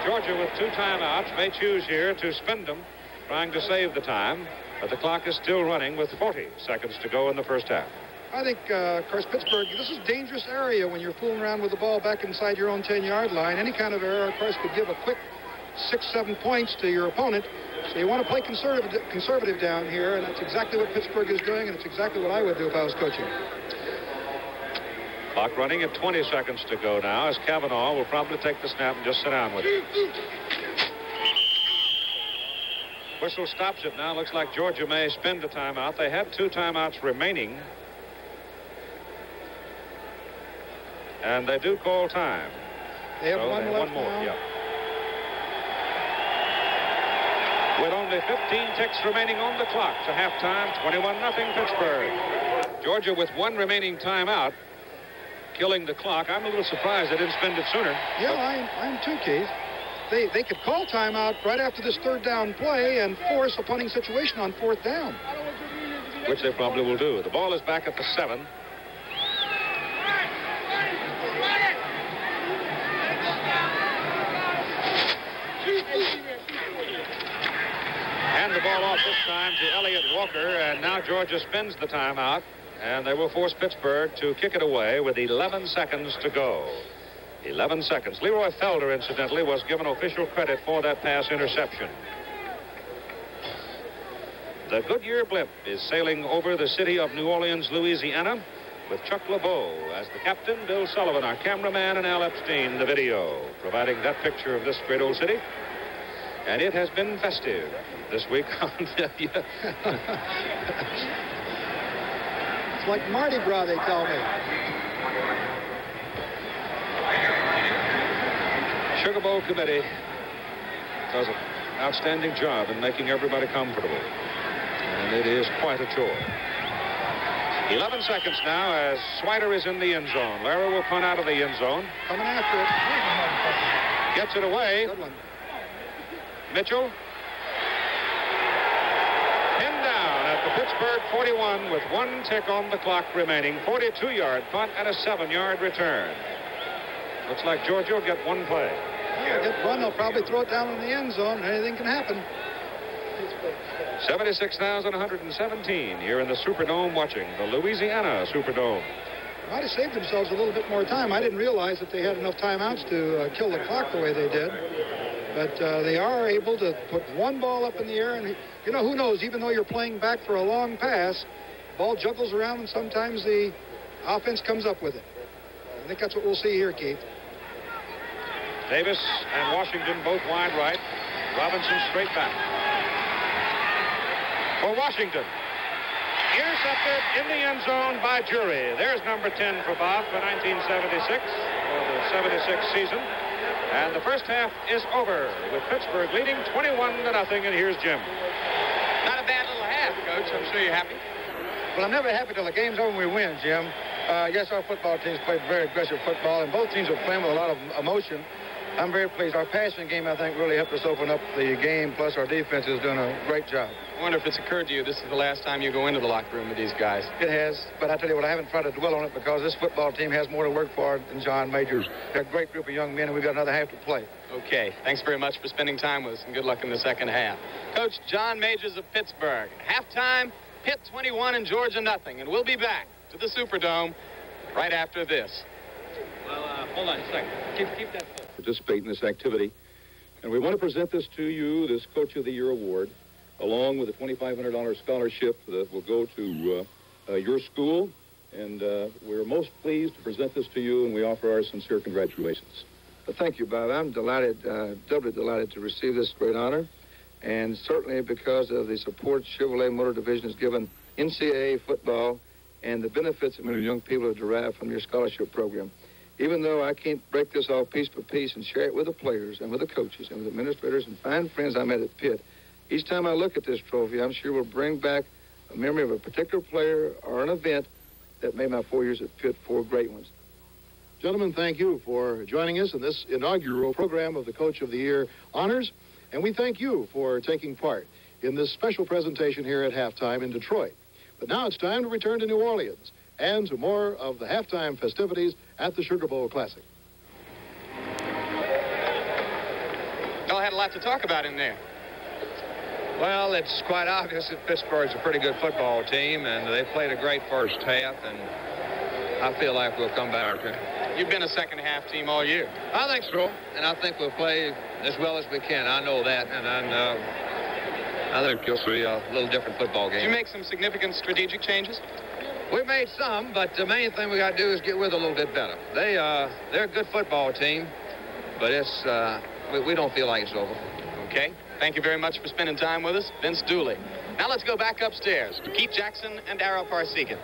Georgia with 2 timeouts may choose here to spend them, trying to save the time. But the clock is still running with 40 seconds to go in the first half. I think, of course, Pittsburgh, this is a dangerous area when you're fooling around with the ball back inside your own 10-yard line. Any kind of error, of course, could give a quick 6-7 points to your opponent. So you want to play conservative down here, and that's exactly what Pittsburgh is doing, and it's exactly what I would do if I was coaching. Clock running at 20 seconds to go now, as Kavanaugh will probably take the snap and just sit down with it. Whistle stops it now. Looks like Georgia may spend a timeout. They have 2 timeouts remaining. And they do call time. They have one left one more, now. yeah. With only 15 ticks remaining on the clock to halftime, 21-0 Pittsburgh. Georgia with 1 remaining timeout, killing the clock. I'm a little surprised they didn't spend it sooner. Yeah, I'm too, Keith. They could call timeout right after this 3rd down play and force a punting situation on 4th down. Which they probably will do. The ball is back at the 7. Hand the ball off this time to Elliott Walker, and now Georgia spends the timeout, and they will force Pittsburgh to kick it away with 11 seconds to go. 11 seconds. Leroy Felder, incidentally, was given official credit for that pass interception. The Goodyear blimp is sailing over the city of New Orleans, Louisiana, with Chuck LeBeau as the captain, Bill Sullivan, our cameraman, and Al Epstein, the video, providing that picture of this great old city. And it has been festive this week, I'll tell you. It's like Mardi Gras, they tell me. Sugar Bowl Committee does an outstanding job in making everybody comfortable. And it is quite a chore. 11 seconds now as Swider is in the end zone. Larry will punt out of the end zone. Coming after it. Gets it away. Good one. Mitchell. Pinned down at the Pittsburgh 41 with 1 tick on the clock remaining. 42-yard punt and a 7-yard return. Looks like Georgia will get 1 play. Well, get 1. They'll probably throw it down in the end zone. Anything can happen. 76,117 here in the Superdome watching the Louisiana Superdome. Might have saved themselves a little bit more time. I didn't realize that they had enough timeouts to kill the clock the way they did. But they are able to put 1 ball up in the air. And, you know, who knows, even though you're playing back for a long pass, the ball juggles around and sometimes the offense comes up with it. I think that's what we'll see here, Keith. Davis and Washington both wide right. Robinson straight back. For Washington. Intercepted in the end zone by Jury. There's number 10 for Bob for 1976, or the 76 season. And the first half is over with Pittsburgh leading 21-0. And here's Jim. Not a bad little half, Coach. I'm sure you're happy. Well, I'm never happy till the game's over and we win, Jim. Yes, our football teams played very aggressive football, and both teams were playing with a lot of emotion. I'm very pleased. Our passing game, I think, really helped us open up the game, plus our defense is doing a great job. I wonder if it's occurred to you this is the last time you go into the locker room with these guys. It has, but I tell you what, I haven't tried to dwell on it because this football team has more to work for than John Majors. They're a great group of young men, and we've got another half to play. Okay, thanks very much for spending time with us, and good luck in the second half. Coach John Majors of Pittsburgh. Halftime, Pitt 21 and Georgia nothing, and we'll be back to the Superdome right after this. Well, hold on a second. Keep that. Participate in this activity. And we want to present this to you, this Coach of the Year award, along with a $2,500 scholarship that will go to your school. And we're most pleased to present this to you, and we offer our sincere congratulations. Well, thank you, Bob. I'm delighted, doubly delighted to receive this great honor, and certainly because of the support Chevrolet Motor Division has given NCAA football and the benefits that many young people have derived from your scholarship program. Even though I can't break this off piece by piece and share it with the players and with the coaches and with administrators and fine friends I met at Pitt, each time I look at this trophy, I'm sure will bring back a memory of a particular player or an event that made my 4 years at Pitt 4 great ones. Gentlemen, thank you for joining us in this inaugural program of the Coach of the Year honors, and we thank you for taking part in this special presentation here at halftime in Detroit. But now it's time to return to New Orleans and to more of the halftime festivities at the Sugar Bowl Classic. Y'all had a lot to talk about in there. Well, it's quite obvious that Pittsburgh's a pretty good football team, and they played a great first half, and I feel like we'll come back. You've been a second-half team all year. I think so, and I think we'll play as well as we can. I know that, and I think you'll see a little different football game. Did you make some significant strategic changes? We made some, but the main thing we got to do is get with a little bit better. They're a good football team, but it's we don't feel like it's over. Okay. Thank you very much for spending time with us, Vince Dooley. Now let's go back upstairs to Keith Jackson and Darryl Parsekian.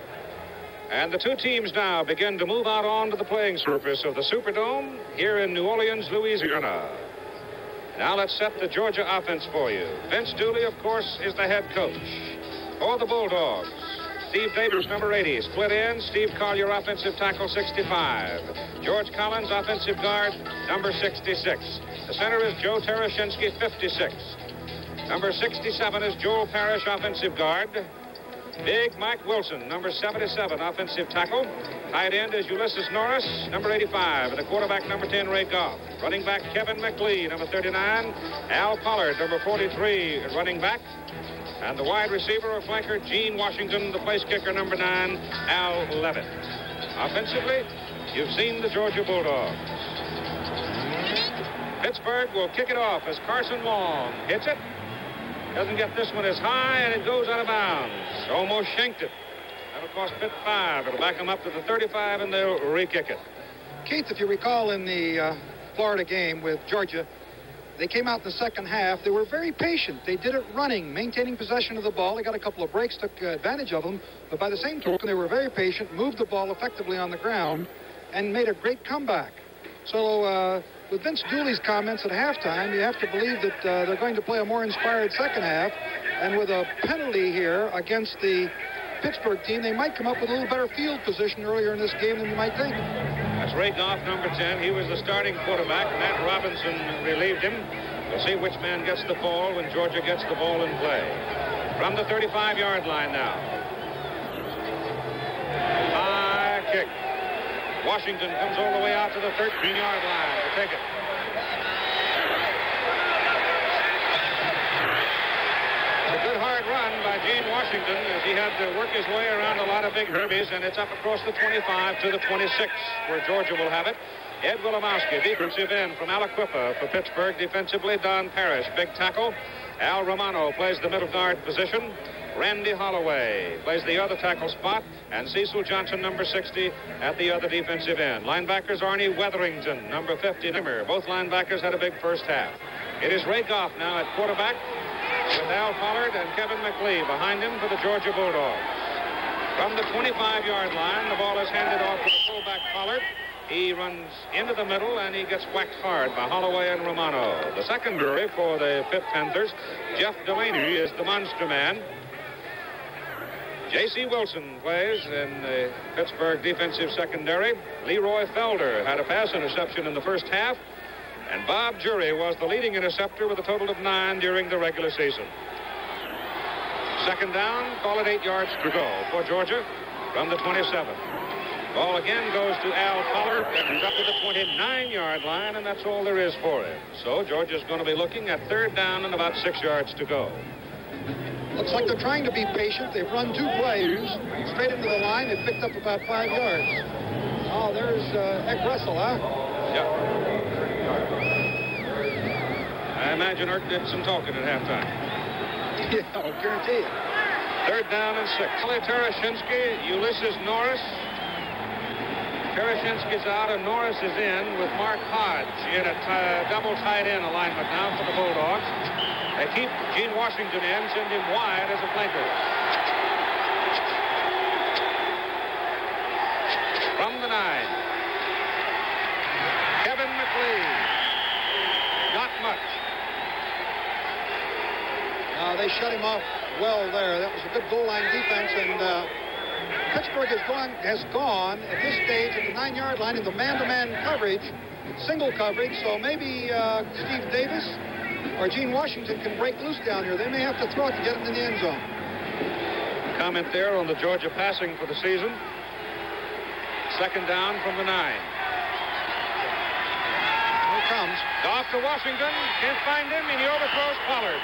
And the two teams now begin to move out onto the playing surface of the Superdome here in New Orleans, Louisiana. Now let's set the Georgia offense for you. Vince Dooley, of course, is the head coach. For the Bulldogs, Steve Davis, number 80, split in. Steve Collier, offensive tackle, 65. George Collins, offensive guard, number 66. The center is Joe Tereshinski, 56. Number 67 is Joel Parrish, offensive guard. Big Mike Wilson, number 77, offensive tackle. Tight end is Ulysses Norris, number 85. And the quarterback, number 10, Ray Goff. Running back, Kevin McLeod, number 39. Al Pollard, number 43, running back. And the wide receiver or flanker, Gene Washington, the place kicker, number 9, Al Levitt. Offensively, you've seen the Georgia Bulldogs. Pittsburgh will kick it off as Carson Long hits it. Doesn't get this one as high, and it goes out of bounds. Almost shanked it. That'll cost Pitt 5. It'll back them up to the 35, and they'll re-kick it. Keith, if you recall in the Florida game with Georgia, they came out in the second half. They were very patient. They did it running, maintaining possession of the ball. They got a couple of breaks, took advantage of them. But by the same token, they were very patient, moved the ball effectively on the ground, and made a great comeback. So with Vince Dooley's comments at halftime, you have to believe that they're going to play a more inspired second half. And with a penalty here against the Pittsburgh team, they might come up with a little better field position earlier in this game than you might think. That's Ray Goff, number 10. He was the starting quarterback. Matt Robinson relieved him. We'll see which man gets the ball when Georgia gets the ball in play. From the 35-yard line now. High kick. Washington comes all the way out to the 13-yard line to take it. It's a good hard run by Gene Washington as he had to work his way around a lot of big herbies, and it's up across the 25 to the 26 where Georgia will have it. Ed Wilimowski, defensive end from Aliquippa for Pittsburgh. Defensively, Don Parrish, big tackle. Al Romano plays the middle guard position. Randy Holloway plays the other tackle spot, and Cecil Johnson, number 60, at the other defensive end. Linebackers, Arnie Wetherington, number 50. Both linebackers had a big first half. It is Ray Goff now at quarterback with Al Pollard and Kevin McLeod behind him for the Georgia Bulldogs. From the 25-yard line, the ball is handed off to the fullback Pollard. He runs into the middle, and he gets whacked hard by Holloway and Romano. The secondary for the Pitt Panthers, Jeff Delaney is the monster man. J.C. Wilson plays in the Pittsburgh defensive secondary. Leroy Felder had a pass interception in the first half. And Bob Jury was the leading interceptor with a total of 9 during the regular season. Second down, call it 8 yards to go for Georgia from the 27. Ball again goes to Al Pollard, and he's up to the 29-yard line, and that's all there is for it. So Georgia's going to be looking at third down and about 6 yards to go. Looks like they're trying to be patient. They've run 2 plays straight into the line. They've picked up about 5 yards. Oh, there's Eck Russell, huh? Yeah. I imagine Ert did some talking at halftime. Yeah, I'll guarantee it. Third down and 6. Kelly Terashinsky, Ulysses Norris. Terashinsky's out and Norris is in with Mark Hodge in a double tight end alignment now for the Bulldogs. They keep Gene Washington in, send him wide as a flanker. From the 9. Kevin McLean. Not much. They shut him off well there. That was a good goal line defense, and Pittsburgh has gone at this stage at the 9-yard line into man-to-man coverage, single coverage, so maybe Steve Davis or Gene Washington can break loose down here. They may have to throw it to get him in the end zone. Comment there on the Georgia passing for the season. Second down from the 9. Here it comes. Off to Washington. Can't find him, and he overthrows Pollard.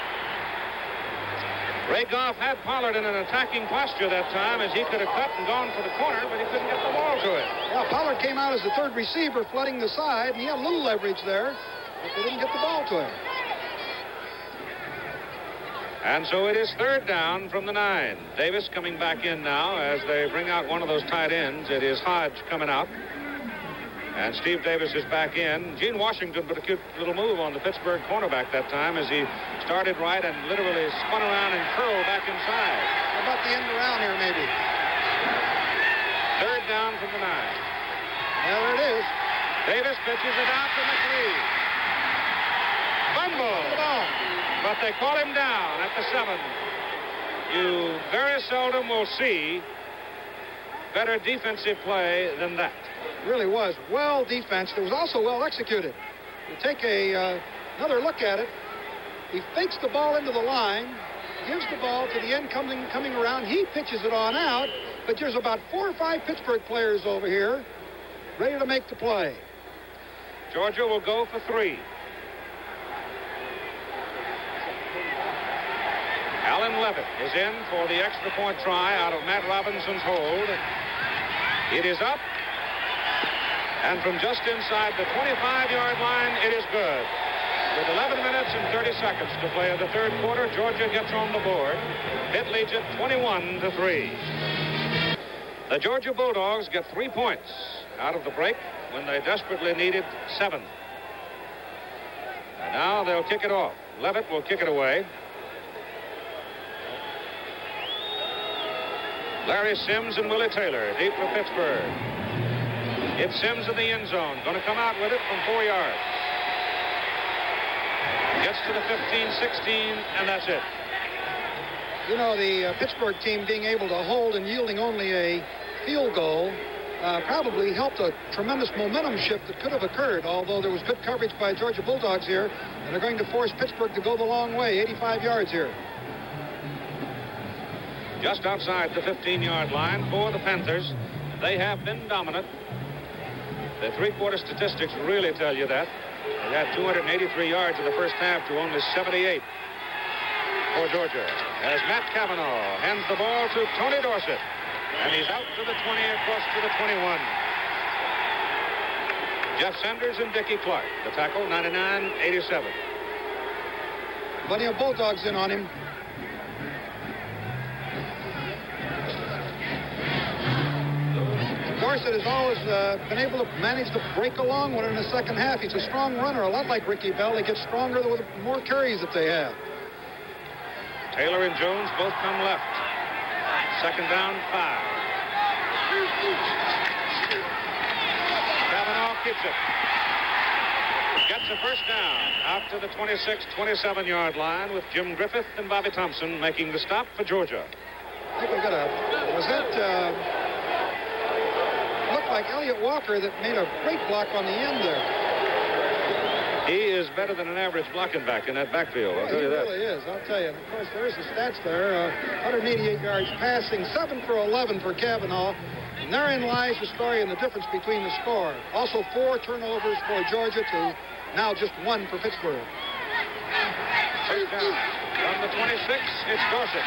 Ray Goff had Pollard in an attacking posture that time as he could have cut and gone for the corner, but he couldn't get the ball to it. Well, Pollard came out as the third receiver flooding the side, and he had a little leverage there, but they didn't get the ball to him. And so it is third down from the 9. Davis coming back in now as they bring out one of those tight ends. It is Hodge coming out. And Steve Davis is back in. Gene Washington put a cute little move on the Pittsburgh cornerback that time as he started right and literally spun around and curled back inside. How about the end around here, maybe? Third down from the 9. Well, there it is. Davis pitches it out to McLean. Fumble. But they call him down at the 7. You very seldom will see better defensive play than that. It really was well defensed. It was also well executed. You take another look at it. He fakes the ball into the line, gives the ball to the end coming around. He pitches it on out, but there's about 4 or 5 Pittsburgh players over here ready to make the play. Georgia will go for 3. Alan Levitt is in for the extra point try out of Matt Robinson's hold. It is up. And from just inside the 25-yard line, it is good. With 11 minutes and 30 seconds to play in the third quarter, Georgia gets on the board. Pitt leads it 21-3. The Georgia Bulldogs get 3 points out of the break when they desperately needed 7. And now they'll kick it off. Levitt will kick it away. Larry Sims and Willie Taylor deep for Pittsburgh. It's Sims in the end zone. Going to come out with it from 4 yards. Gets to the 15, 16, and that's it. You know, the Pittsburgh team being able to hold and yielding only a field goal probably helped a tremendous momentum shift that could have occurred, although there was good coverage by Georgia Bulldogs here, and they're going to force Pittsburgh to go the long way, 85 yards here. Just outside the 15-yard line for the Panthers. They have been dominant. The three-quarter statistics really tell you that. They had 283 yards in the first half to only 78 for Georgia. As Matt Cavanaugh hands the ball to Tony Dorsett. And he's out to the 20, across to the 21. Jeff Sanders and Dickie Clark. The tackle, 99-87. Plenty of Bulldogs in on him. Dorsett has always been able to manage to break along when in the second half. He's a strong runner, a lot like Ricky Bell. He gets stronger with more carries that they have. Taylor and Jones both come left. Second down, 5. Cavanaugh kicks it. Gets a first down out to the 26, 27-yard line with Jim Griffith and Bobby Thompson making the stop for Georgia. I think we got a... Was that... looked like Elliott Walker that made a great block on the end there. He is better than an average blocking back in that backfield. I'll tell you that. He really is. I'll tell you. And of course, there's the stats there. 188 yards passing, 7 for 11 for Kavanaugh. And therein lies the story and the difference between the score. Also 4 turnovers for Georgia to now just 1 for Pittsburgh. First down. From the 26, it's Dorsett.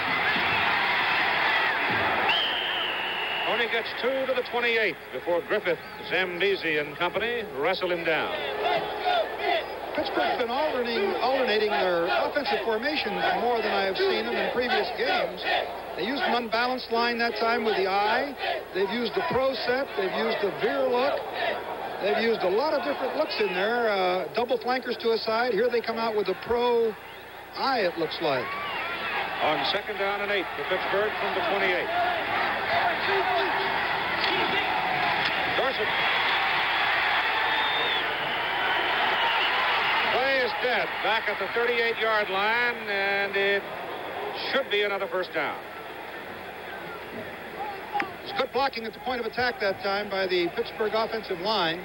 Only gets 2 to the 28 before Griffith, Zambezi and company wrestle him down. Pittsburgh's been alternating their offensive formations more than I have seen them in previous games. They used an unbalanced line that time with the eye. They've used the pro set. They've used the veer look. They've used a lot of different looks in there. Double flankers to a side. Here they come out with the pro eye, it looks like. On 2nd down and 8 for Pittsburgh from the 28. Dorsett. Play is dead. Back at the 38-yard line, and it should be another first down. It's good blocking at the point of attack that time by the Pittsburgh offensive line.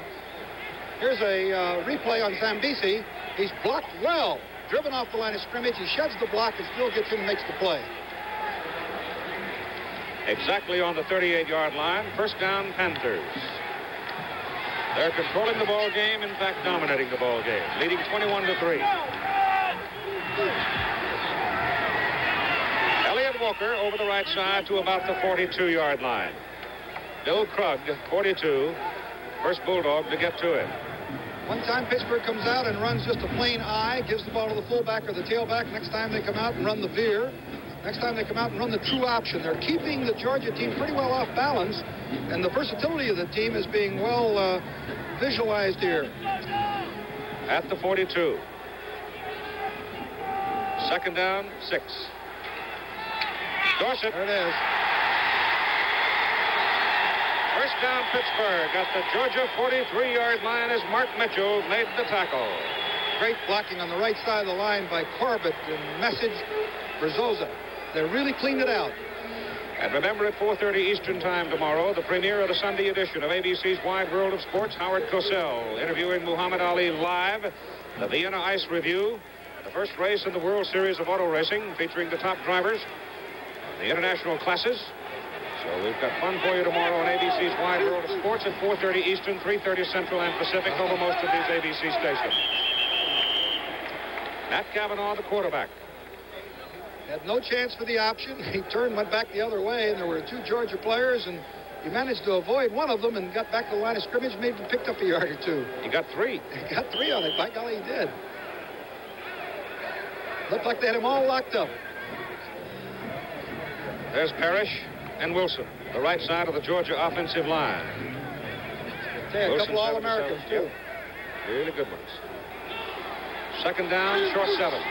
Here's a replay on Zambezi. He's blocked well. Driven off the line of scrimmage. He sheds the block and still gets in and makes the play. Exactly on the 38-yard line. First down, Panthers. They're controlling the ball game, in fact, dominating the ball game, leading 21-3. Elliott Walker over the right side to about the 42-yard line. Bill Krug, 42, first Bulldog to get to it. One time Pittsburgh comes out and runs just a plain eye, gives the ball to the fullback or the tailback. Next time they come out and run the veer. Next time they come out and run the true option. They're keeping the Georgia team pretty well off balance, and the versatility of the team is being well visualized here. At the 42. 2nd down, 6. Dorsett. There it is. First down, Pittsburgh at the Georgia 43-yard line as Mark Mitchell made the tackle. Great blocking on the right side of the line by Corbett and Message Berzosa. They really cleaned it out. And remember, at 4:30 Eastern Time tomorrow, the premiere of the Sunday edition of ABC's Wide World of Sports, Howard Cosell interviewing Muhammad Ali live, the Vienna Ice Review, the first race in the World Series of Auto Racing, featuring the top drivers, the international classes. So we've got fun for you tomorrow on ABC's Wide World of Sports at 4:30 Eastern, 3:30 Central and Pacific over most of these ABC stations. Matt Kavanaugh, the quarterback. Had no chance for the option. He turned, went back the other way, and there were 2 Georgia players, and he managed to avoid one of them and got back to the line of scrimmage, maybe picked up a yard or 2. He got 3. He got 3 on it. By golly, he did. Looked like they had him all locked up. There's Parrish and Wilson, the right side of the Georgia offensive line. Okay, a couple All-Americans, too. Yep. Really good ones. 2nd down, short 7.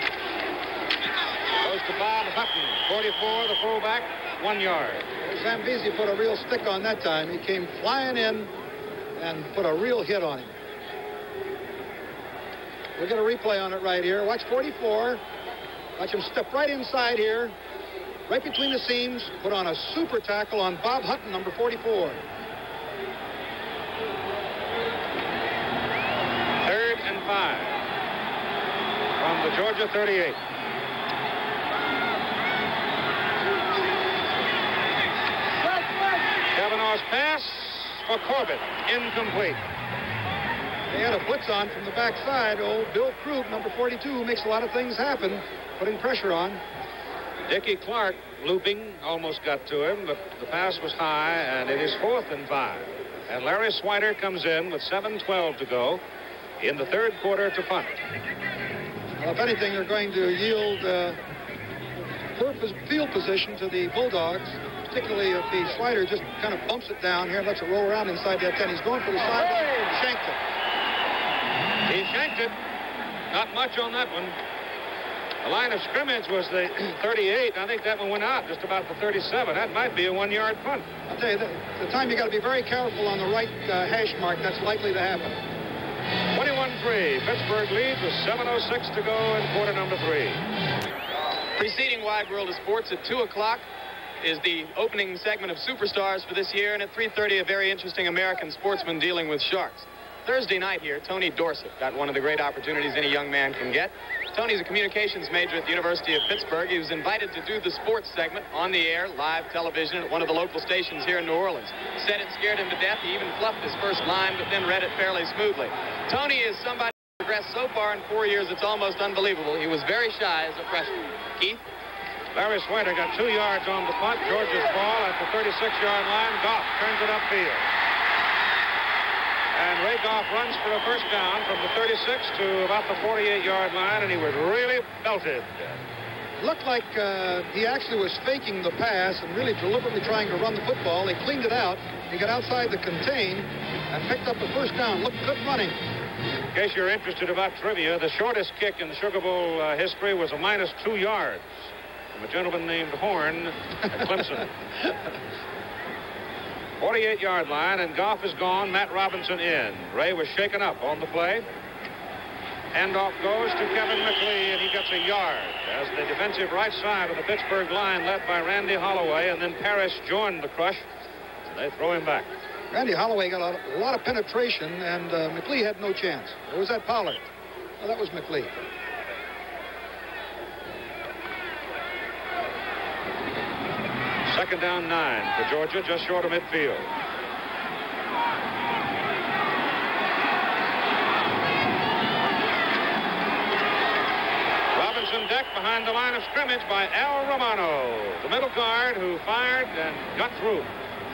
Goes to Bob Hutton, 44, the fullback, 1 yard. Zambezi put a real stick on that time. He came flying in and put a real hit on him. We'll get a replay on it right here. Watch 44. Watch him step right inside here, right between the seams, put on a super tackle on Bob Hutton, number 44. 3rd and 5 from the Georgia 38. Kavanaugh's pass for Corbett, incomplete. They had a blitz on from the backside. Old Bill Krug, number 42, who makes a lot of things happen, putting pressure on. Dickie Clark looping, almost got to him, but the pass was high, and it is 4th and 5. And Larry Swider comes in with 7:12 to go in the 3rd quarter to punt. Well, if anything, they're going to yield poor field position to the Bulldogs, particularly if the Swider just kind of bumps it down here and lets it roll around inside that 10. He's going for the sideline. Shanked it. He shanked it. Not much on that one. The line of scrimmage was the 38. I think that one went out just about the 37. That might be a 1-yard punt. I'll tell you, the time you got to be very careful on the right hash mark. That's likely to happen. 21-3. Pittsburgh leads with 7:06 to go in quarter number 3. Preceding Wide World of Sports at 2 o'clock is the opening segment of Superstars for this year, and at 3:30 a very interesting American sportsman dealing with sharks. Thursday night here, Tony Dorsett got one of the great opportunities any young man can get. Tony's a communications major at the University of Pittsburgh. He was invited to do the sports segment on the air, live television at one of the local stations here in New Orleans. Said it scared him to death. He even fluffed his first line, but then read it fairly smoothly. Tony is somebody who progressed so far in 4 years, it's almost unbelievable. He was very shy as a freshman. Keith? Larry Swader got 2 yards on the punt. Georgia's ball at the 36-yard line. Goff turns it upfield. And Ray Goff runs for a first down from the 36 to about the 48-yard line, and he was really belted. Looked like he actually was faking the pass and really deliberately trying to run the football. He cleaned it out. He got outside the contain and picked up the first down. Looked good running. In case you're interested about trivia, the shortest kick in the Sugar Bowl history was a -2 yards from a gentleman named Horn at Clemson. 48-yard line, and Goff is gone. Matt Robinson in. Ray was shaken up on the play. Handoff goes to Kevin McLee, and he gets a yard as the defensive right side of the Pittsburgh line, led by Randy Holloway, and then Parrish joined the crush. So they throw him back. Randy Holloway got a lot of penetration, and McLee had no chance. Or was that Pollard? Oh, that was McLee. Second down 9 for Georgia, just short of midfield. Robinson decked behind the line of scrimmage by Al Romano, the middle guard who fired and got through.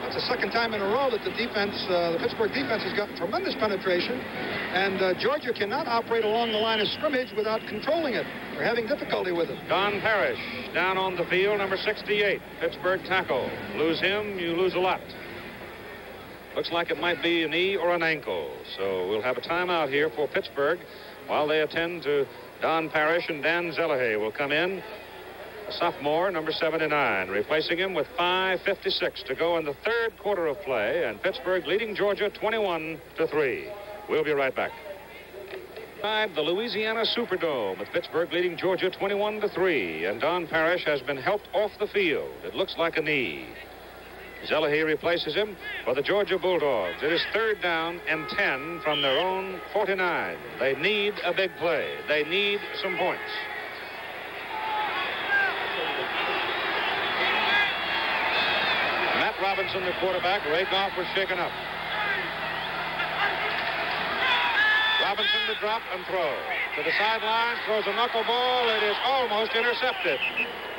That's the second time in a row that the defense, the Pittsburgh defense, has gotten tremendous penetration, and Georgia cannot operate along the line of scrimmage without controlling it. They're having difficulty with it. Don Parrish down on the field, number 68, Pittsburgh tackle. Lose him, you lose a lot. Looks like it might be a knee or an ankle, so we'll have a timeout here for Pittsburgh while they attend to Don Parrish, and Dan Zelahay will come in. A sophomore, number 79, replacing him with 5:56 to go in the third quarter of play, and Pittsburgh leading Georgia 21-3. We'll be right back. The Louisiana Superdome, with Pittsburgh leading Georgia 21-3, and Don Parrish has been helped off the field. It looks like a knee. Zelahay replaces him for the Georgia Bulldogs. It is third down and 10 from their own 49. They need a big play. They need some points. Matt Robinson, the quarterback. Ray Goff was shaken up. Robinson to drop and throw. To the sidelines, throws a knuckleball. It is almost intercepted.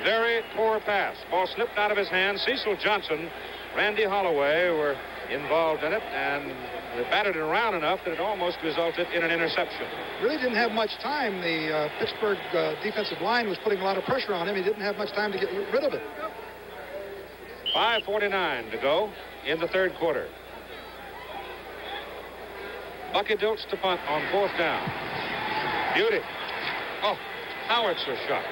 Very poor pass. Ball slipped out of his hands. Cecil Johnson, Randy Holloway were involved in it, and they batted it around enough that it almost resulted in an interception. Really didn't have much time. The Pittsburgh defensive line was putting a lot of pressure on him. He didn't have much time to get rid of it. 5:49 to go in the third quarter. Bucky Dilts to punt on fourth down. Beauty. Oh, howitzer shot.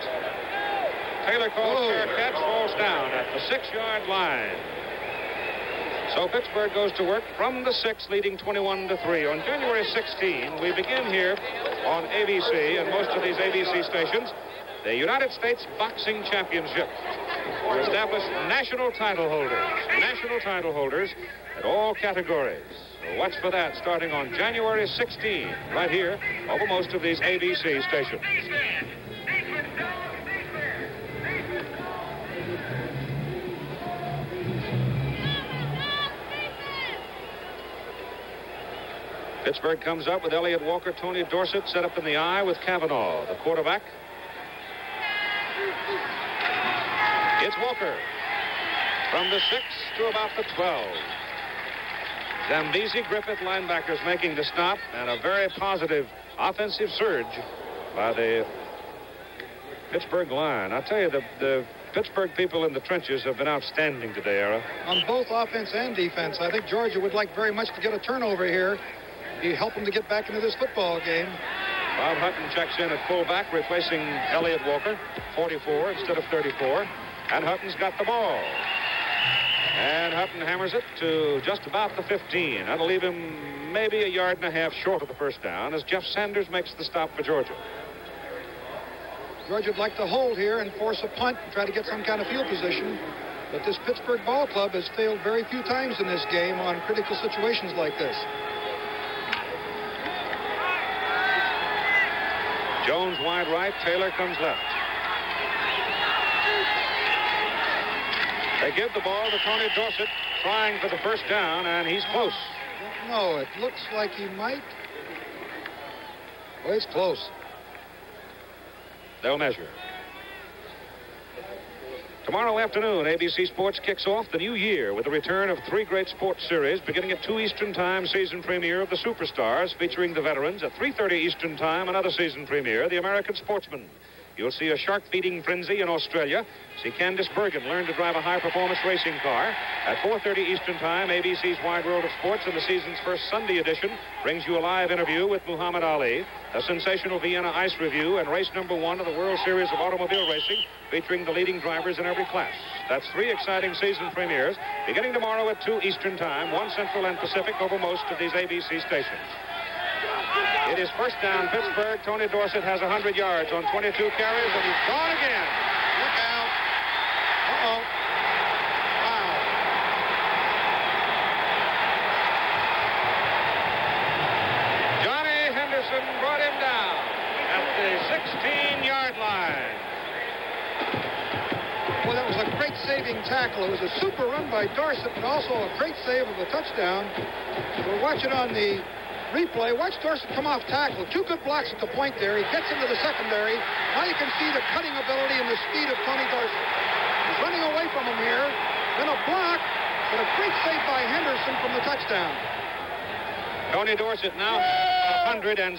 Taylor calls fair catch, falls down at the 6-yard line. So Pittsburgh goes to work from the 6, leading 21-3. On January 16, we begin here on ABC and most of these ABC stations the United States Boxing Championship. We establish national title holders at all categories. So watch for that starting on January 16, right here over most of these ABC stations. Pittsburgh comes up with Elliott Walker, Tony Dorsett set up in the I with Cavanaugh, the quarterback. It's Walker from the 6 to about the 12. Zambezi, Griffith, linebackers making the stop, and a very positive offensive surge by the Pittsburgh line. I'll tell you, the Pittsburgh people in the trenches have been outstanding today, Ara. On both offense and defense. I think Georgia would like very much to get a turnover here. He'd help them to get back into this football game. Bob Hutton checks in at fullback, replacing Elliott Walker, 44 instead of 34. And Hutton's got the ball. And Hutton hammers it to just about the 15. That'll leave him maybe a yard and a half short of the first down as Jeff Sanders makes the stop for Georgia. Georgia would like to hold here and force a punt and try to get some kind of field position. But this Pittsburgh ball club has failed very few times in this game on critical situations like this. Jones wide right. Taylor comes left. They give the ball to Tony Dorsett, trying for the first down, and he's close. No, it looks like he might. Well, it's close. They'll measure. Tomorrow afternoon, ABC Sports kicks off the new year with the return of 3 great sports series, beginning at 2 Eastern Time, season premiere of The Superstars, featuring the veterans. At 3:30 Eastern Time, another season premiere, The American Sportsman. You'll see a shark-feeding frenzy in Australia. See Candice Bergen learn to drive a high-performance racing car. At 4:30 Eastern Time, ABC's Wide World of Sports in the season's first Sunday edition brings you a live interview with Muhammad Ali, a sensational Vienna Ice Review, and race number 1 of the World Series of Automobile Racing, featuring the leading drivers in every class. That's 3 exciting season premieres, beginning tomorrow at 2 Eastern Time, 1 Central and Pacific over most of these ABC stations. It is first down, Pittsburgh. Tony Dorsett has 100 yards on 22 carries, and he's gone again. Look out. Uh-oh. Wow. Johnny Henderson brought him down at the 16-yard line. Well, that was a great saving tackle. It was a super run by Dorsett, but also a great save of a touchdown. We're watching on the replay. Watch Dorsett come off tackle. 2 good blocks at the point there. He gets into the secondary. Now you can see the cutting ability and the speed of Tony Dorsett. He's running away from him here. Then a block, but a great save by Henderson from the touchdown. Tony Dorsett now 167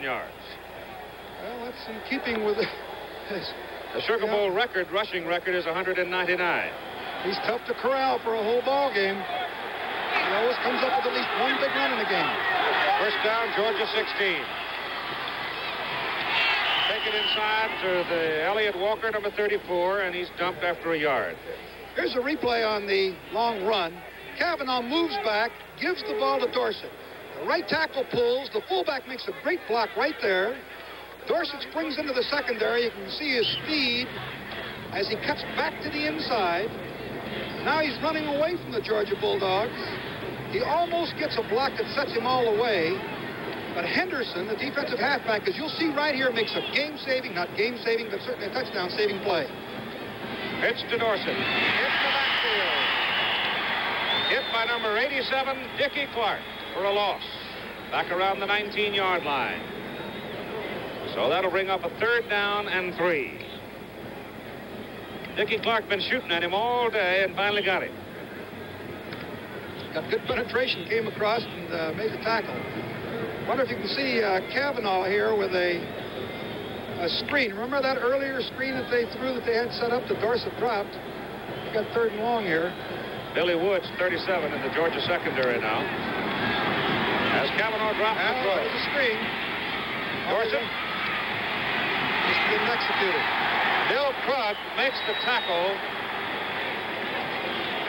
yards. Well, that's in keeping with the Sugar Bowl rushing record is 199. He's tough to corral for a whole ball game. He always comes up with at least 1 big run in the game. First down, Georgia 16. Take it inside to the Elliott Walker, number 34, and he's dumped after a yard. Here's a replay on the long run. Cavanaugh moves back, gives the ball to Dorsett. The right tackle pulls. The fullback makes a great block right there. Dorsett springs into the secondary. You can see his speed as he cuts back to the inside. Now he's running away from the Georgia Bulldogs. He almost gets a block that sets him all the way. But Henderson, the defensive halfback, as you'll see right here, makes a game-saving, not game-saving, but certainly a touchdown-saving play. Pitch to Dorsett. Hit the backfield. Hit by number 87, Dickie Clark, for a loss. Back around the 19-yard line. So that'll bring up a 3rd down and 3. Dickie Clark been shooting at him all day and finally got him. Got good penetration, came across and made the tackle. Wonder if you can see Cavanaugh here with a screen. Remember that earlier screen that they threw that they had set up that Dorsett dropped? Got 3rd and long here. Billy Woods, 37 in the Georgia secondary now. As Cavanaugh dropped the throw. There's a screen. Dorsett. Just didn't execute it. Bill Krug makes the tackle.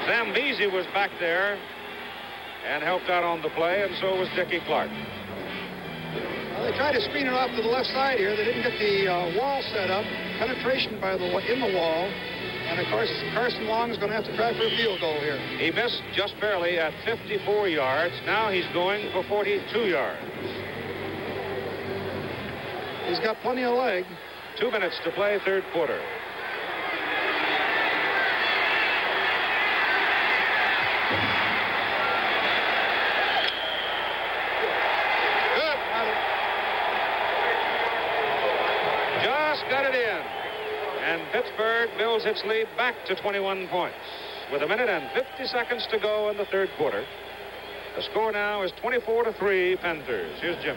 Zambezi was back there and helped out on the play, and so was Dickie Clark. Well, they tried to screen it off to the left side here. They didn't get the wall set up. Penetration by in the wall. And, of course, Carson Long is going to have to try for a field goal here. He missed just barely at 54 yards. Now he's going for 42 yards. He's got plenty of leg. 2 minutes to play, 3rd quarter. Good. Just got it in. And Pittsburgh builds its lead back to 21 points. With 1 minute and 50 seconds to go in the 3rd quarter. The score now is 24-3 Panthers. Here's Jim.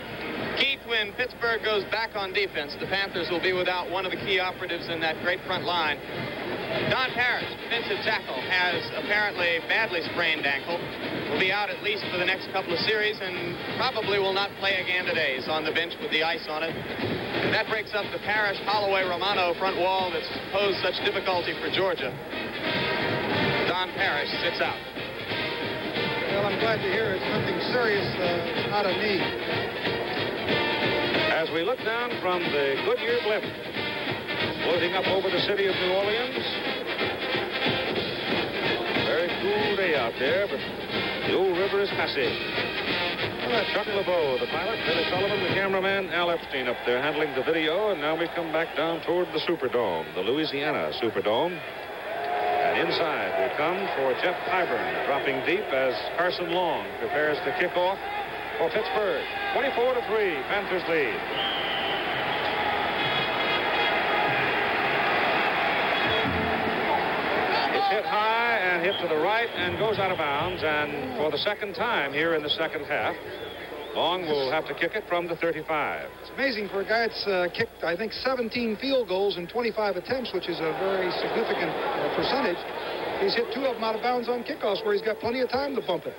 Keith, when Pittsburgh goes back on defense, the Panthers will be without one of the key operatives in that great front line. Don Parrish, defensive tackle, has apparently badly sprained ankle. Will be out at least for the next couple of series and probably will not play again today. He's on the bench with the ice on it. And that breaks up the Parrish-Holloway-Romano front wall that's posed such difficulty for Georgia. Don Parrish sits out. Well, I'm glad to hear it's nothing serious, not a knee. As we look down from the Goodyear blimp, floating up over the city of New Orleans. Very cool day out there, but the old river is massive. Chuck LeBeau, the pilot, Billy Sullivan, the cameraman, Al Epstein up there handling the video, and now we come back down toward the Superdome, the Louisiana Superdome. And inside we come for Jeff Pyburn, dropping deep as Carson Long prepares to kick off for Pittsburgh. 24-3, Panthers lead. It's hit high and hit to the right and goes out of bounds, and for the second time here in the second half, Long will have to kick it from the 35. It's amazing for a guy that's kicked, I think, 17 field goals in 25 attempts, which is a very significant percentage. He's hit 2 of them out of bounds on kickoffs where he's got plenty of time to bump it.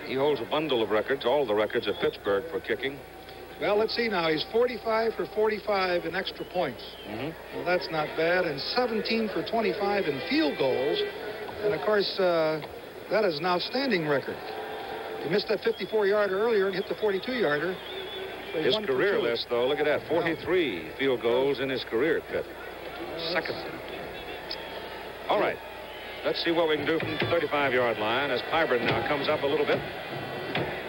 He holds a bundle of records, all the records at Pittsburgh for kicking. Well, let's see now. He's 45 for 45 in extra points. Well, that's not bad. And 17 for 25 in field goals. And, of course, that is an outstanding record. He missed that 54-yarder earlier and hit the 42-yarder. So his career list, though, look at that. 43 field goals in his career at Pitt. Second. All right. Let's see what we can do from the 35-yard line as Pyburn now comes up a little bit,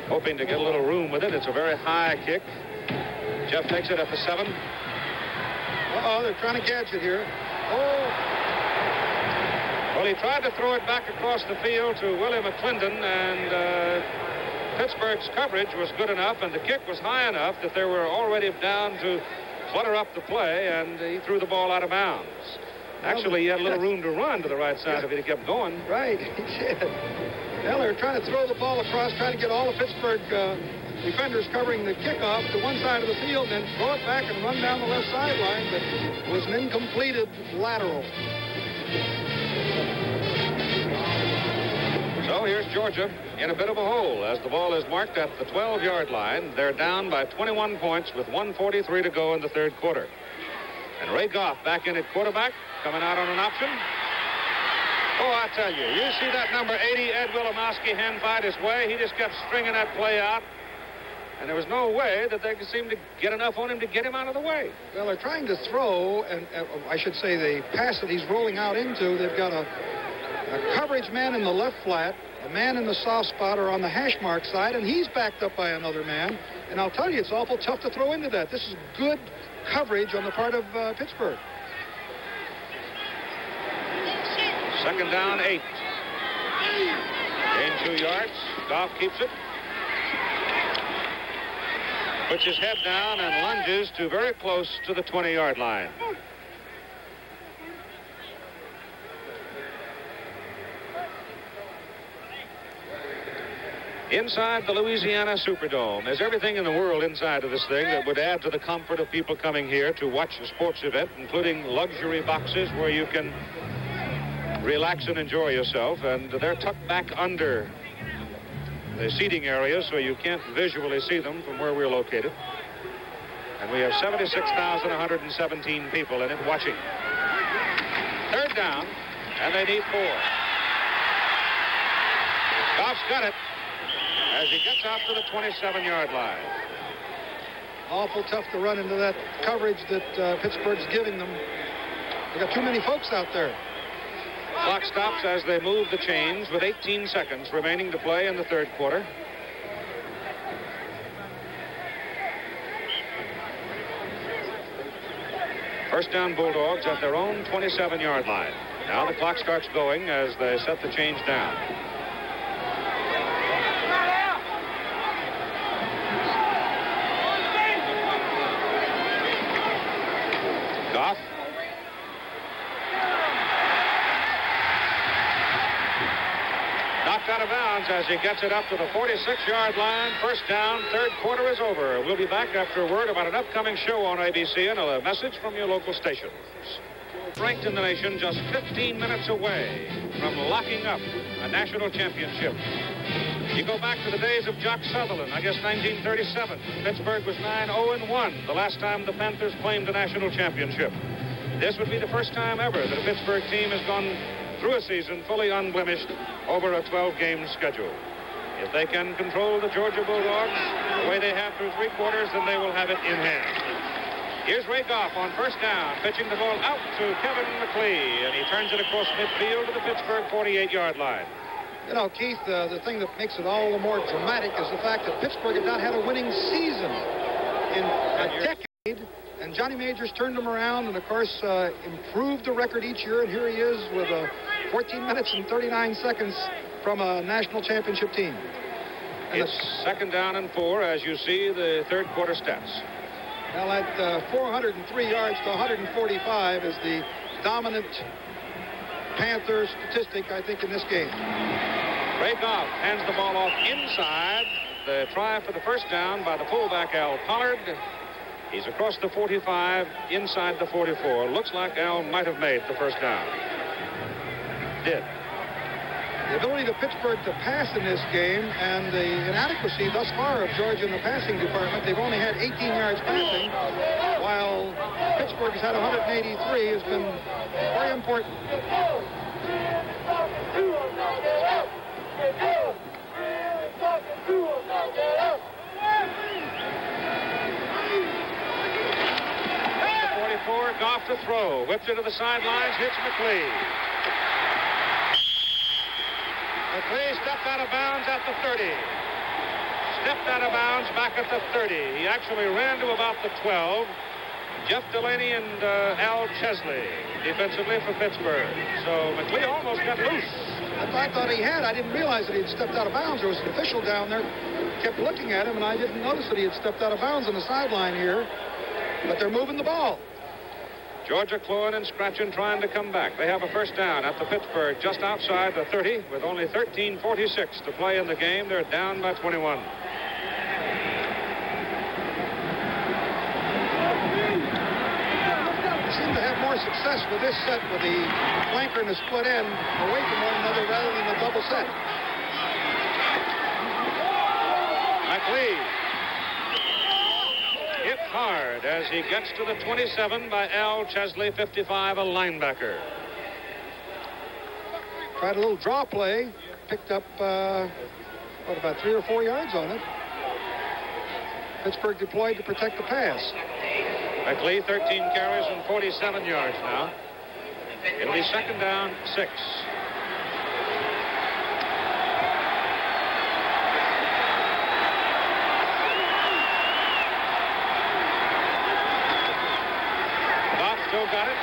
hoping to get a little room with it. It's a very high kick. Jeff takes it at the 7. Uh-oh, they're trying to catch it here. Oh. Well, he tried to throw it back across the field to Willie McClendon, and Pittsburgh's coverage was good enough, and the kick was high enough that they were already down to clutter up the play, and he threw the ball out of bounds. Actually, he had a little room to run to the right side if he kept going. Right, he did. Well, they were trying to throw the ball across, trying to get all the Pittsburgh defenders covering the kickoff to one side of the field, and then throw it back and run down the left sideline, but it was an incompleted lateral. So here's Georgia in a bit of a hole as the ball is marked at the 12-yard line. They're down by 21 points with 1:43 to go in the third quarter. And Ray Goff back in at quarterback, coming out on an option. Oh, I tell you, you see that number 80, Ed Wilimowski, hand fight his way. He just kept stringing that play out. And there was no way that they could seem to get enough on him to get him out of the way. Well, they're trying to throw, and I should say the pass that he's rolling out into, they've got a coverage man in the left flat, a man in the soft spot or on the hash mark side, and he's backed up by another man. And I'll tell you, it's awful tough to throw into that. This is good coverage on the part of Pittsburgh. Second down, 8. Gain 2 yards. Goff keeps it. Puts his head down and lunges to very close to the 20-yard line. Inside the Louisiana Superdome, there's everything in the world inside of this thing that would add to the comfort of people coming here to watch a sports event, including luxury boxes where you can relax and enjoy yourself, and they're tucked back under the seating area so you can't visually see them from where we're located. And we have 76,117 people in it watching. Third down, and they need 4. Goff's got it as he gets out to the 27-yard line. Awful tough to run into that coverage that Pittsburgh's giving them. They got too many folks out there. Clock stops as they move the chains with 18 seconds remaining to play in the third quarter. First down Bulldogs at their own 27-yard line. Now the clock starts going as they set the change down. Goff. Knocked out of bounds as he gets it up to the 46-yard line. First down, third quarter is over. We'll be back after a word about an upcoming show on ABC and a message from your local stations. Ranked in the nation just 15 minutes away from locking up a national championship. You go back to the days of Jock Sutherland, I guess 1937. Pittsburgh was 9-0-1 the last time the Panthers claimed a national championship. This would be the first time ever that a Pittsburgh team has gone through a season fully unblemished over a 12-game schedule. If they can control the Georgia Bulldogs the way they have through 3 quarters, then they will have it in hand. Here's Ray Goff on first down, pitching the ball out to Kevin McLeod, and he turns it across midfield to the Pittsburgh 48-yard line. You know, Keith, the thing that makes it all the more dramatic is the fact that Pittsburgh had not had a winning season in a decade, and Johnny Majors turned them around and, of course, improved the record each year, and here he is with 14 minutes and 39 seconds from a national championship team. And it's 2nd down and 4, as you see the third quarter stats. Well, at 403 yards to 145 is the dominant Panther statistic, I think, in this game. Ray Goff hands the ball off inside. The try for the first down by the fullback, Al Pollard. He's across the 45, inside the 44. Looks like Al might have made the first down. Did. The ability of Pittsburgh to pass in this game and the inadequacy thus far of Georgia in the passing department. They've only had 18 yards passing, while Pittsburgh has had 183, has been very important. The 44, Goff to throw. Whips it to the sidelines, hits McLean. McLean stepped out of bounds at the 30. Stepped out of bounds back at the 30. He actually ran to about the 12. Jeff Delaney and Al Chesley defensively for Pittsburgh. So McLean almost got loose. I thought he had. I didn't realize that he had stepped out of bounds. There was an official down there, kept looking at him, and I didn't notice that he had stepped out of bounds on the sideline here. But they're moving the ball. Georgia clawing and scratching, trying to come back. They have a first down at the Pittsburgh, just outside the 30, with only 13:46 to play in the game. They're down by 21. They seem to have more success with this set with the flanker and the split end away from one another rather than the double set. McLean hit hard as he gets to the 27 by Al Chesley, 55, a linebacker. Tried a little draw play, picked up about 3 or 4 yards on it. Pittsburgh deployed to protect the pass. McLean, 13 carries and 47 yards now. It'll be 2nd down, 6. Still got it.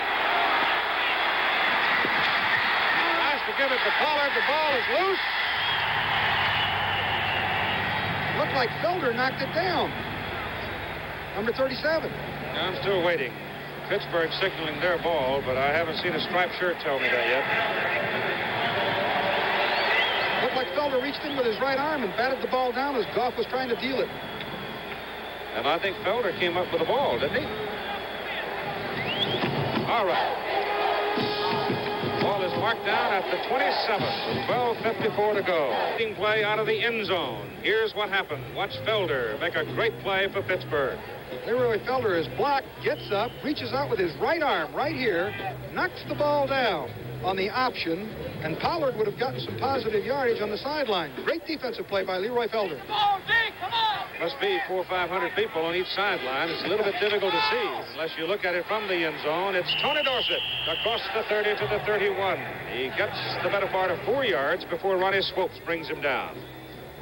Tries to give it to Pollard. The ball is loose. Looked like Felder knocked it down. Number 37. I'm still waiting. Pittsburgh signaling their ball, but I haven't seen a striped shirt tell me that yet. Looked like Felder reached in with his right arm and batted the ball down as Goff was trying to deal it. And I think Felder came up with the ball, didn't he? All right. Ball is marked down at the 27. 12:54 to go. Leading play out of the end zone. Here's what happened. Watch Felder make a great play for Pittsburgh. Leroy Felder is blocked, gets up, reaches out with his right arm right here, knocks the ball down on the option, and Pollard would have gotten some positive yardage on the sideline. Great defensive play by Leroy Felder. Come on, Dick, come on! Must be 400 or 500 people on each sideline. It's a little bit difficult to see unless you look at it from the end zone. It's Tony Dorsett across the 30 to the 31. He gets the better part of 4 yards before Ronnie Swopes brings him down.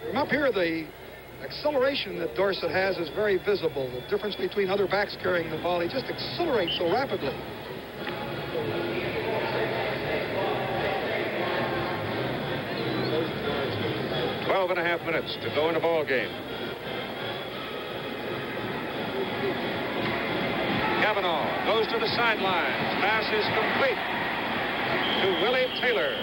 From up here, the acceleration that Dorsett has is very visible. The difference between other backs carrying the ball, he just accelerates so rapidly. Twelve and a half minutes to go in the ball game. Cavanaugh goes to the sidelines. Pass is complete to Willie Taylor.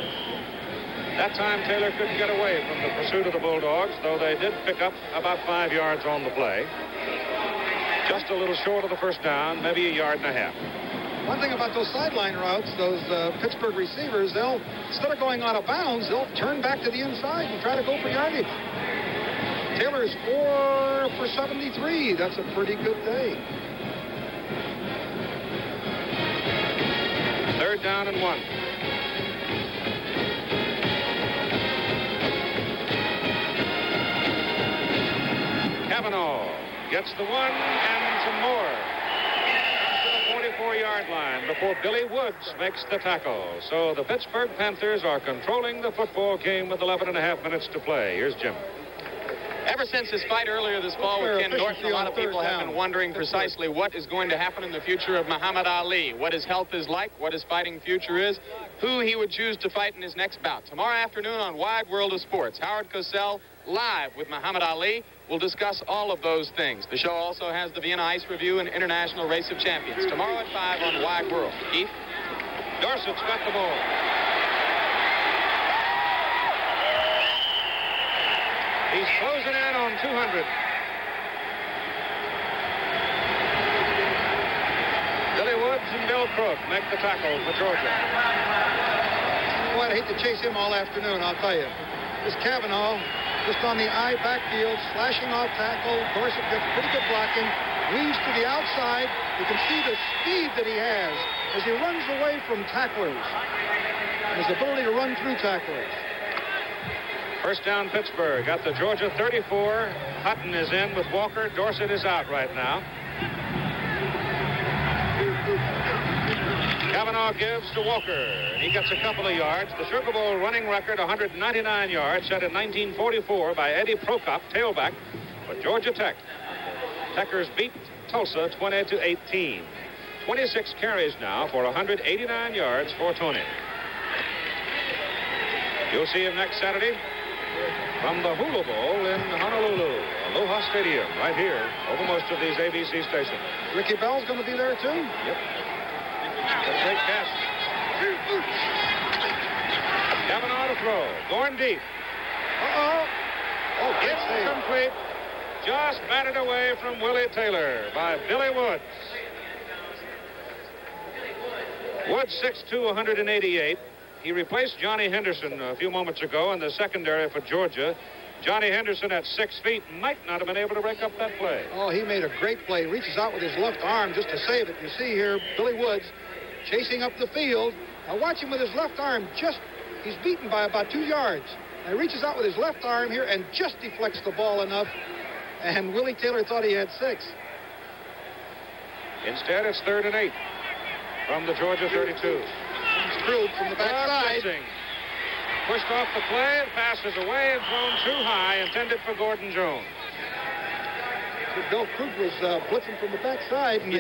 That time Taylor couldn't get away from the pursuit of the Bulldogs, though they did pick up about 5 yards on the play. Just a little short of the first down, maybe 1.5 yards. One thing about those sideline routes, those Pittsburgh receivers, they'll, instead of going out of bounds, they'll turn back to the inside and try to go for yardage. Taylor's 4 for 73. That's a pretty good day. 3rd down and 1. Cavanaugh gets the one and some more. To the 44-yard 5-yard line before Billy Woods makes the tackle. So the Pittsburgh Panthers are controlling the football game with 11.5 minutes to play. Here's Jim. Ever since his fight earlier this fall with Ken Norton, a lot of people have been wondering precisely what is going to happen in the future of Muhammad Ali, what his health is like, what his fighting future is, who he would choose to fight in his next bout. Tomorrow afternoon on Wide World of Sports, Howard Cosell live with Muhammad Ali will discuss all of those things. The show also has the Vienna Ice Review and International Race of Champions. Tomorrow at 5 on Wide World. Keith? Dorsett's got the ball. He's closing in on 200. Billy Woods and Bill Crook make the tackle for Georgia. Boy, I'd hate to chase him all afternoon, I'll tell you. This Cavanaugh, just on the eye backfield, slashing off tackle. Dorsett gets pretty good blocking, weaves to the outside. You can see the speed that he has as he runs away from tacklers. And his ability to run through tacklers. First down, Pittsburgh at the Georgia 34. Hutton is in with Walker. Dorsett is out right now. Cavanaugh gives to Walker. He gets a couple of yards. The Sugar Bowl running record, 199 yards, set in 1944 by Eddie Prokop, tailback, for Georgia Tech. Techers beat Tulsa 20-18. 26 carries now for 189 yards for Tony. You'll see him next Saturday from the Hula Bowl in Honolulu, Aloha Stadium, right here, over most of these ABC stations. Ricky Bell's going to be there, too? Yep. Got a great cast. Cavanaugh to throw. Going deep. Uh-oh. Oh, incomplete. Just batted away from Willie Taylor by Billy Woods. Woods 6'2", 188. He replaced Johnny Henderson a few moments ago in the secondary for Georgia. Johnny Henderson at 6 feet might not have been able to break up that play. Oh, he made a great play. Reaches out with his left arm just to save it. You see here, Billy Woods chasing up the field. Now watch him with his left arm. He's beaten by about 2 yards. And he reaches out with his left arm here and just deflects the ball enough. And Willie Taylor thought he had 6. Instead, it's 3rd and 8 from the Georgia 32. Screwed from the backside. Pushed off the play, and passes away and thrown too high, intended for Gordon Jones. Bill Krug was blitzing from the backside, and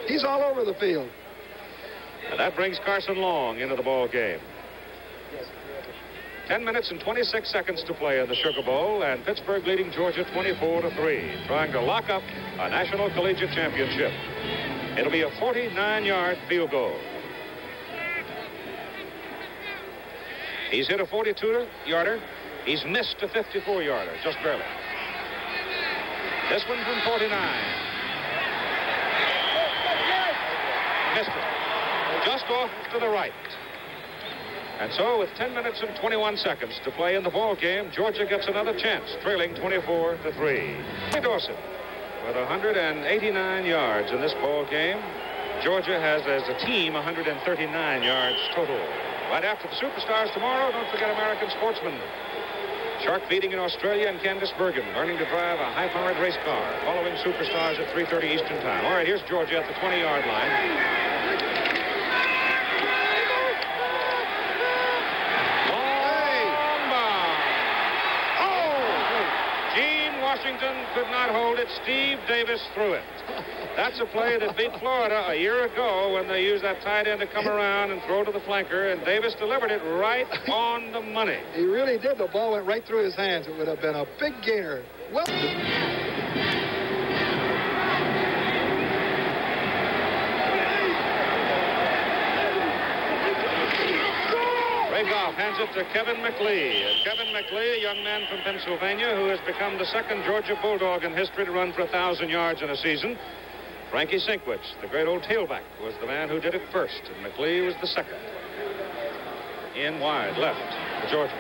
he's all over the field. And that brings Carson Long into the ball game. 10 minutes and 26 seconds to play in the Sugar Bowl, and Pittsburgh leading Georgia 24-3, trying to lock up a National Collegiate Championship. It'll be a 49-yard field goal. He's hit a 42-yarder. He's missed a 54-yarder, just barely. This one from 49. Missed it. Just off to the right. And so with 10 minutes and 21 seconds to play in the ball game, Georgia gets another chance, trailing 24-3. Dorset with 189 yards in this ball game. Georgia has, as a team, 139 yards total. Right after the Superstars tomorrow, don't forget American Sportsman. Shark feeding in Australia and Candice Bergen learning to drive a high-powered race car. Following Superstars at 3:30 Eastern Time. All right, here's Georgia at the 20-yard line. Long bomb. Oh! Gene Washington could not hold it. Steve Davis threw it. That's a play that beat Florida a year ago when they used that tight end to come around and throw to the flanker, and Davis delivered it right on the money. He really did. The ball went right through his hands. It would have been a big gainer. Well, Rakoff hands it to Kevin McLee. Kevin McLee, a young man from Pennsylvania who has become the second Georgia Bulldog in history to run for 1,000 yards in a season. Frankie Sinkwich, the great old tailback, was the man who did it first, and McLee was the second. In wide left for Georgia.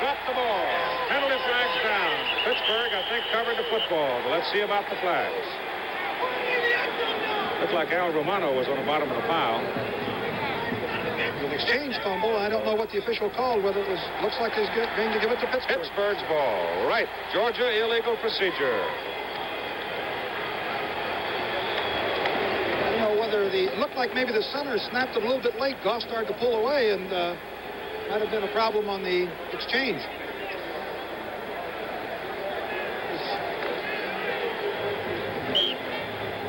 Dropped the ball. Penalty flags down. Pittsburgh, I think, covered the football, but let's see about the flags. Looked like Al Romano was on the bottom of the pile. exchange fumble. I don't know what the official called, whether it was, looks like he's going to give it to Pittsburgh. Pittsburgh's ball. Right. Georgia, illegal procedure. I don't know whether it looked like maybe the center snapped it a little bit late. Goff started to pull away, and might have been a problem on the exchange.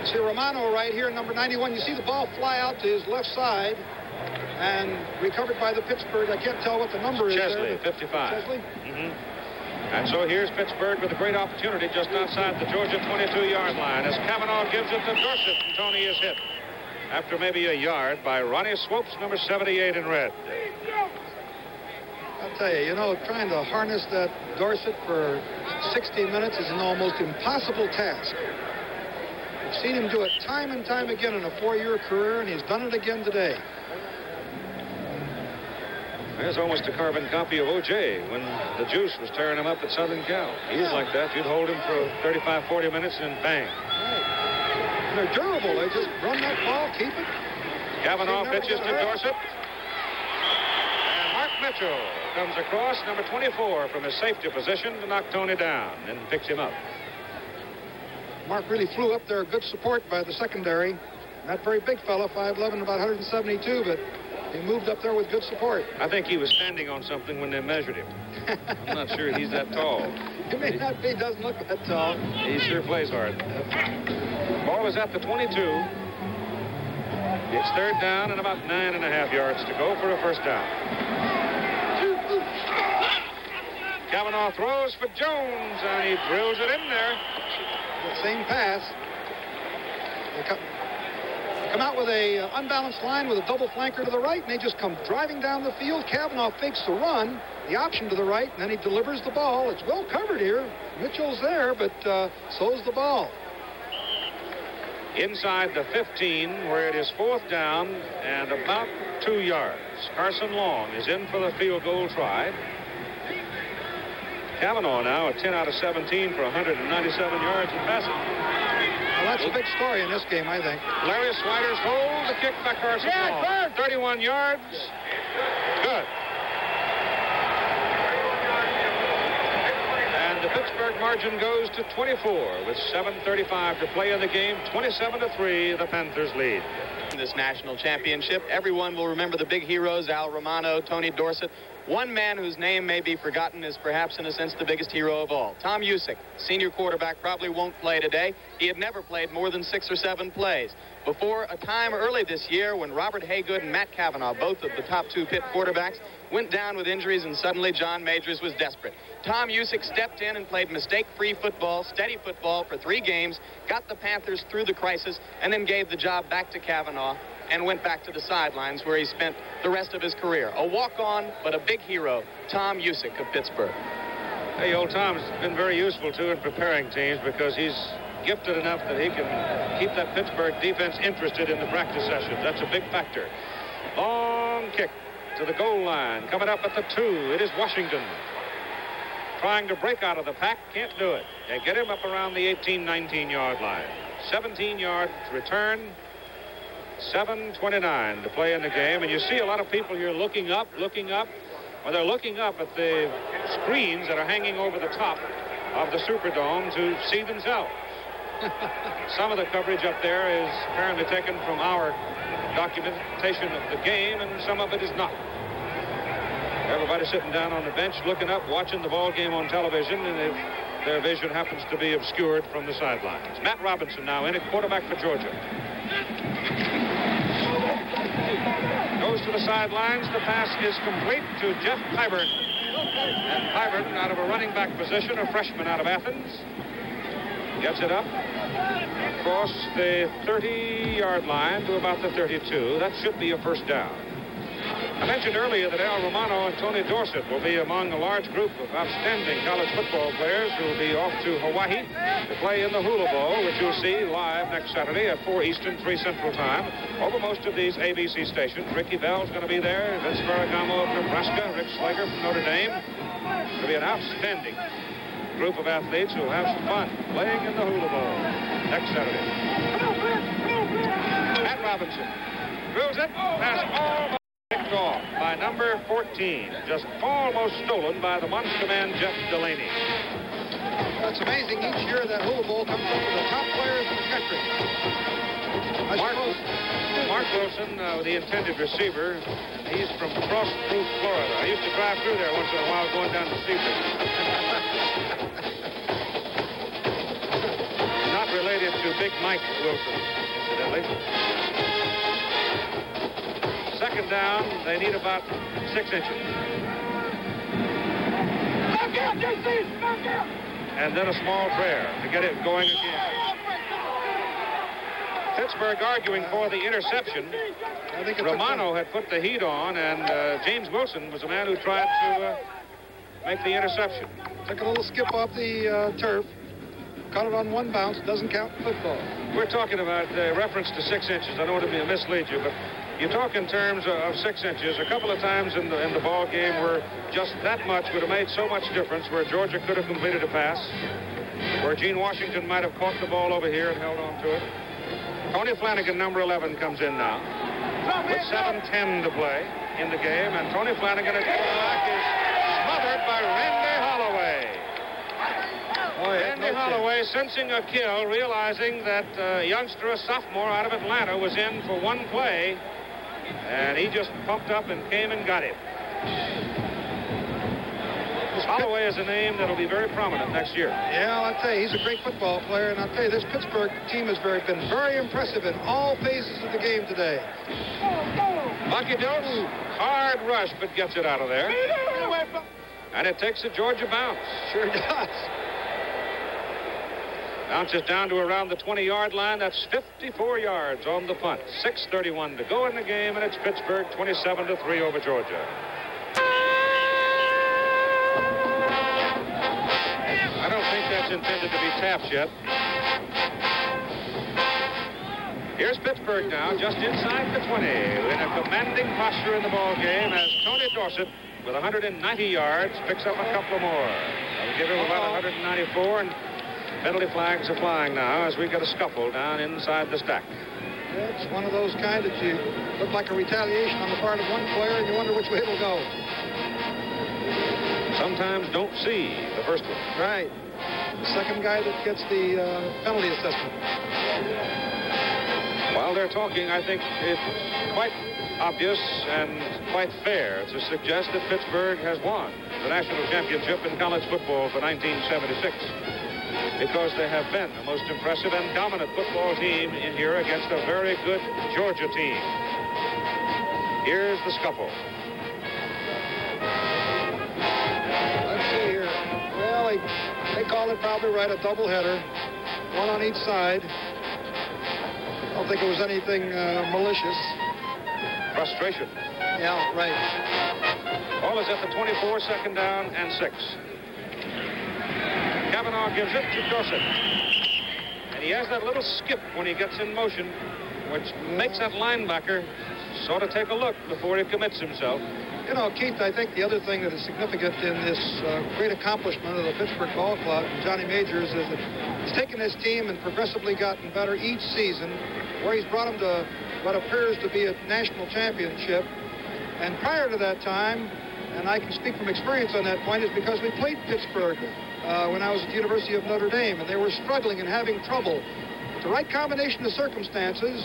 See Romano right here, number 91. You see the ball fly out to his left side and recovered by the Pittsburgh. I can't tell what the number is. Chesley, 55. Chesley? And so here's Pittsburgh with a great opportunity just outside the Georgia 22-yard line as Kavanaugh gives it to Dorsett, and Tony is hit after maybe a yard by Ronnie Swopes, number 78 in red. I'll tell you, trying to harness that Dorsett for 60 minutes is an almost impossible task. I've seen him do it time and time again in a 4-year career, and he's done it again today. There's almost a carbon copy of O.J. when the juice was tearing him up at Southern Cal. He's like that. You'd hold him for 35, 40 minutes, and then bang. Right. They're durable. They just run that ball, keep it. Kavanaugh pitches to Dorsett. And Mark Mitchell comes across, number 24, from his safety position to knock Tony down and picks him up. Mark really flew up there. Good support by the secondary. Not very big fella, 5'11", about 172, but he moved up there with good support. I think he was standing on something when they measured him. I'm not sure he's that tall. He may not be. Doesn't look that tall. He sure plays hard. Ball is at the 22. It's third down and about 9.5 yards to go for a first down. Kavanaugh throws for Jones, and he drills it in there. The same pass. They come out with a unbalanced line with a double flanker to the right, and they just come driving down the field. Kavanaugh fakes the run, the option to the right, and then he delivers the ball. It's well covered here. Mitchell's there, but so's the ball. Inside the 15, where it is fourth down and about 2 yards. Carson Long is in for the field goal try. Kavanaugh now at 10 out of 17 for 197 yards in passing. Well, that's a big story in this game, I think. Larry Sliders hold the kick by Carson Long. 31 yards. Good. And the Pittsburgh margin goes to 24 with 7:35 to play in the game. 27-3, the Panthers lead. In this national championship, everyone will remember the big heroes, Al Romano, Tony Dorsett. One man whose name may be forgotten is perhaps, in a sense, the biggest hero of all. Tom Usick, senior quarterback, probably won't play today. He had never played more than 6 or 7 plays. Before a time early this year when Robert Haygood and Matt Kavanaugh, both of the top 2 Pitt quarterbacks, went down with injuries, and suddenly John Majors was desperate. Tom Usick stepped in and played mistake-free football, steady football for 3 games, got the Panthers through the crisis, and then gave the job back to Kavanaugh and went back to the sidelines where he spent the rest of his career. A walk-on, but a big hero, Tom Usick of Pittsburgh. Hey, old Tom's been very useful, too, in preparing teams because he's gifted enough that he can keep that Pittsburgh defense interested in the practice sessions. That's a big factor. Long kick to the goal line. Coming up at the 2, it is Washington. Trying to break out of the pack, can't do it. They get him up around the 18, 19-yard line. 17-yard return. 7:29 to play in the game, and you see a lot of people here looking up. Well, they're looking up at the screens that are hanging over the top of the Superdome to see themselves. Some of the coverage up there is apparently taken from our documentation of the game, and some of it is not. Everybody sitting down on the bench, looking up, watching the ball game on television, and if their vision happens to be obscured from the sidelines. Matt Robinson now in at quarterback for Georgia. Goes to the sidelines. The pass is complete to Jeff Pyburn. And Pyburn, out of a running back position, a freshman out of Athens, gets it up across the 30-yard line to about the 32. That should be a first down. I mentioned earlier that Al Romano and Tony Dorsett will be among a large group of outstanding college football players who will be off to Hawaii to play in the Hula Bowl, which you'll see live next Saturday at 4 Eastern, 3 Central Time over most of these ABC stations. Ricky Bell's going to be there, Vince Ferragamo of Nebraska, Rick Slager from Notre Dame. It's going to be an outstanding group of athletes who will have some fun playing in the Hula Bowl next Saturday. Matt Robinson drills it, pass all Picked off by number 14, just almost stolen by the monster man Jeff Delaney. That's amazing. Each year that Hula Bowl comes up with the top players in the country. Mark Wilson, the intended receiver, he's from Frostproof, Florida. I used to drive through there once in a while going down to Seaford. Not related to Big Mike Wilson, incidentally. Second down, they need about 6 inches. And then a small prayer to get it going again. Pittsburgh arguing for the interception. Romano had put the heat on, and James Wilson was the man who tried to make the interception. Took a little skip off the turf. Caught it on one bounce. Doesn't count in football. We're talking about reference to 6 inches. I don't want to mislead you, but you talk in terms of 6 inches. A couple of times in the ball game where just that much would have made so much difference, where Georgia could have completed a pass, where Gene Washington might have caught the ball over here and held on to it. Tony Flanagan, number 11, comes in now with 7:10 to play in the game, and Tony Flanagan at quarterback is smothered by Randy Holloway. Randy Holloway, sensing a kill, realizing that youngster, a sophomore out of Atlanta, was in for one play, and he just pumped up and came and got him. Holloway is a name that'll be very prominent next year. Yeah, I'll tell you, he's a great football player, and I'll tell you, this Pittsburgh team has been very impressive in all phases of the game today. Bucky Dillon, hard rush, but gets it out of there. And it takes a Georgia bounce. Sure does. Bounces down to around the 20-yard line. That's 54 yards on the punt. 6:31 to go in the game, and it's Pittsburgh 27-3 over Georgia. I don't think that's intended to be tapped yet. Here's Pittsburgh now, just inside the 20, in a commanding posture in the ball game as Tony Dorsett, with 190 yards, picks up a couple more. That'll give him about 194, and penalty flags are flying now as we get a scuffle down inside the stack. It's one of those kind that you look like a retaliation on the part of one player, and you wonder which way it'll go. Sometimes don't see the first one. Right. The second guy that gets the penalty assessment. While they're talking, I think it's quite obvious and quite fair to suggest that Pittsburgh has won the national championship in college football for 1976, because they have been the most impressive and dominant football team in here against a very good Georgia team. Here's the scuffle. Let's see here. Well, they call it probably right, a doubleheader, one on each side. I don't think it was anything malicious. Frustration. Yeah, right. Ball is at the 24, second down and 6. Kavanaugh gives it to Dorsett. And he has that little skip when he gets in motion, which makes that linebacker sort of take a look before he commits himself. You know, Keith, I think the other thing that is significant in this great accomplishment of the Pittsburgh Ball Club and Johnny Majors is that he's taken his team and progressively gotten better each season, where he's brought them to what appears to be a national championship. And prior to that time, and I can speak from experience on that point, is because we played Pittsburgh when I was at the University of Notre Dame, and they were struggling and having trouble. With the right combination of circumstances,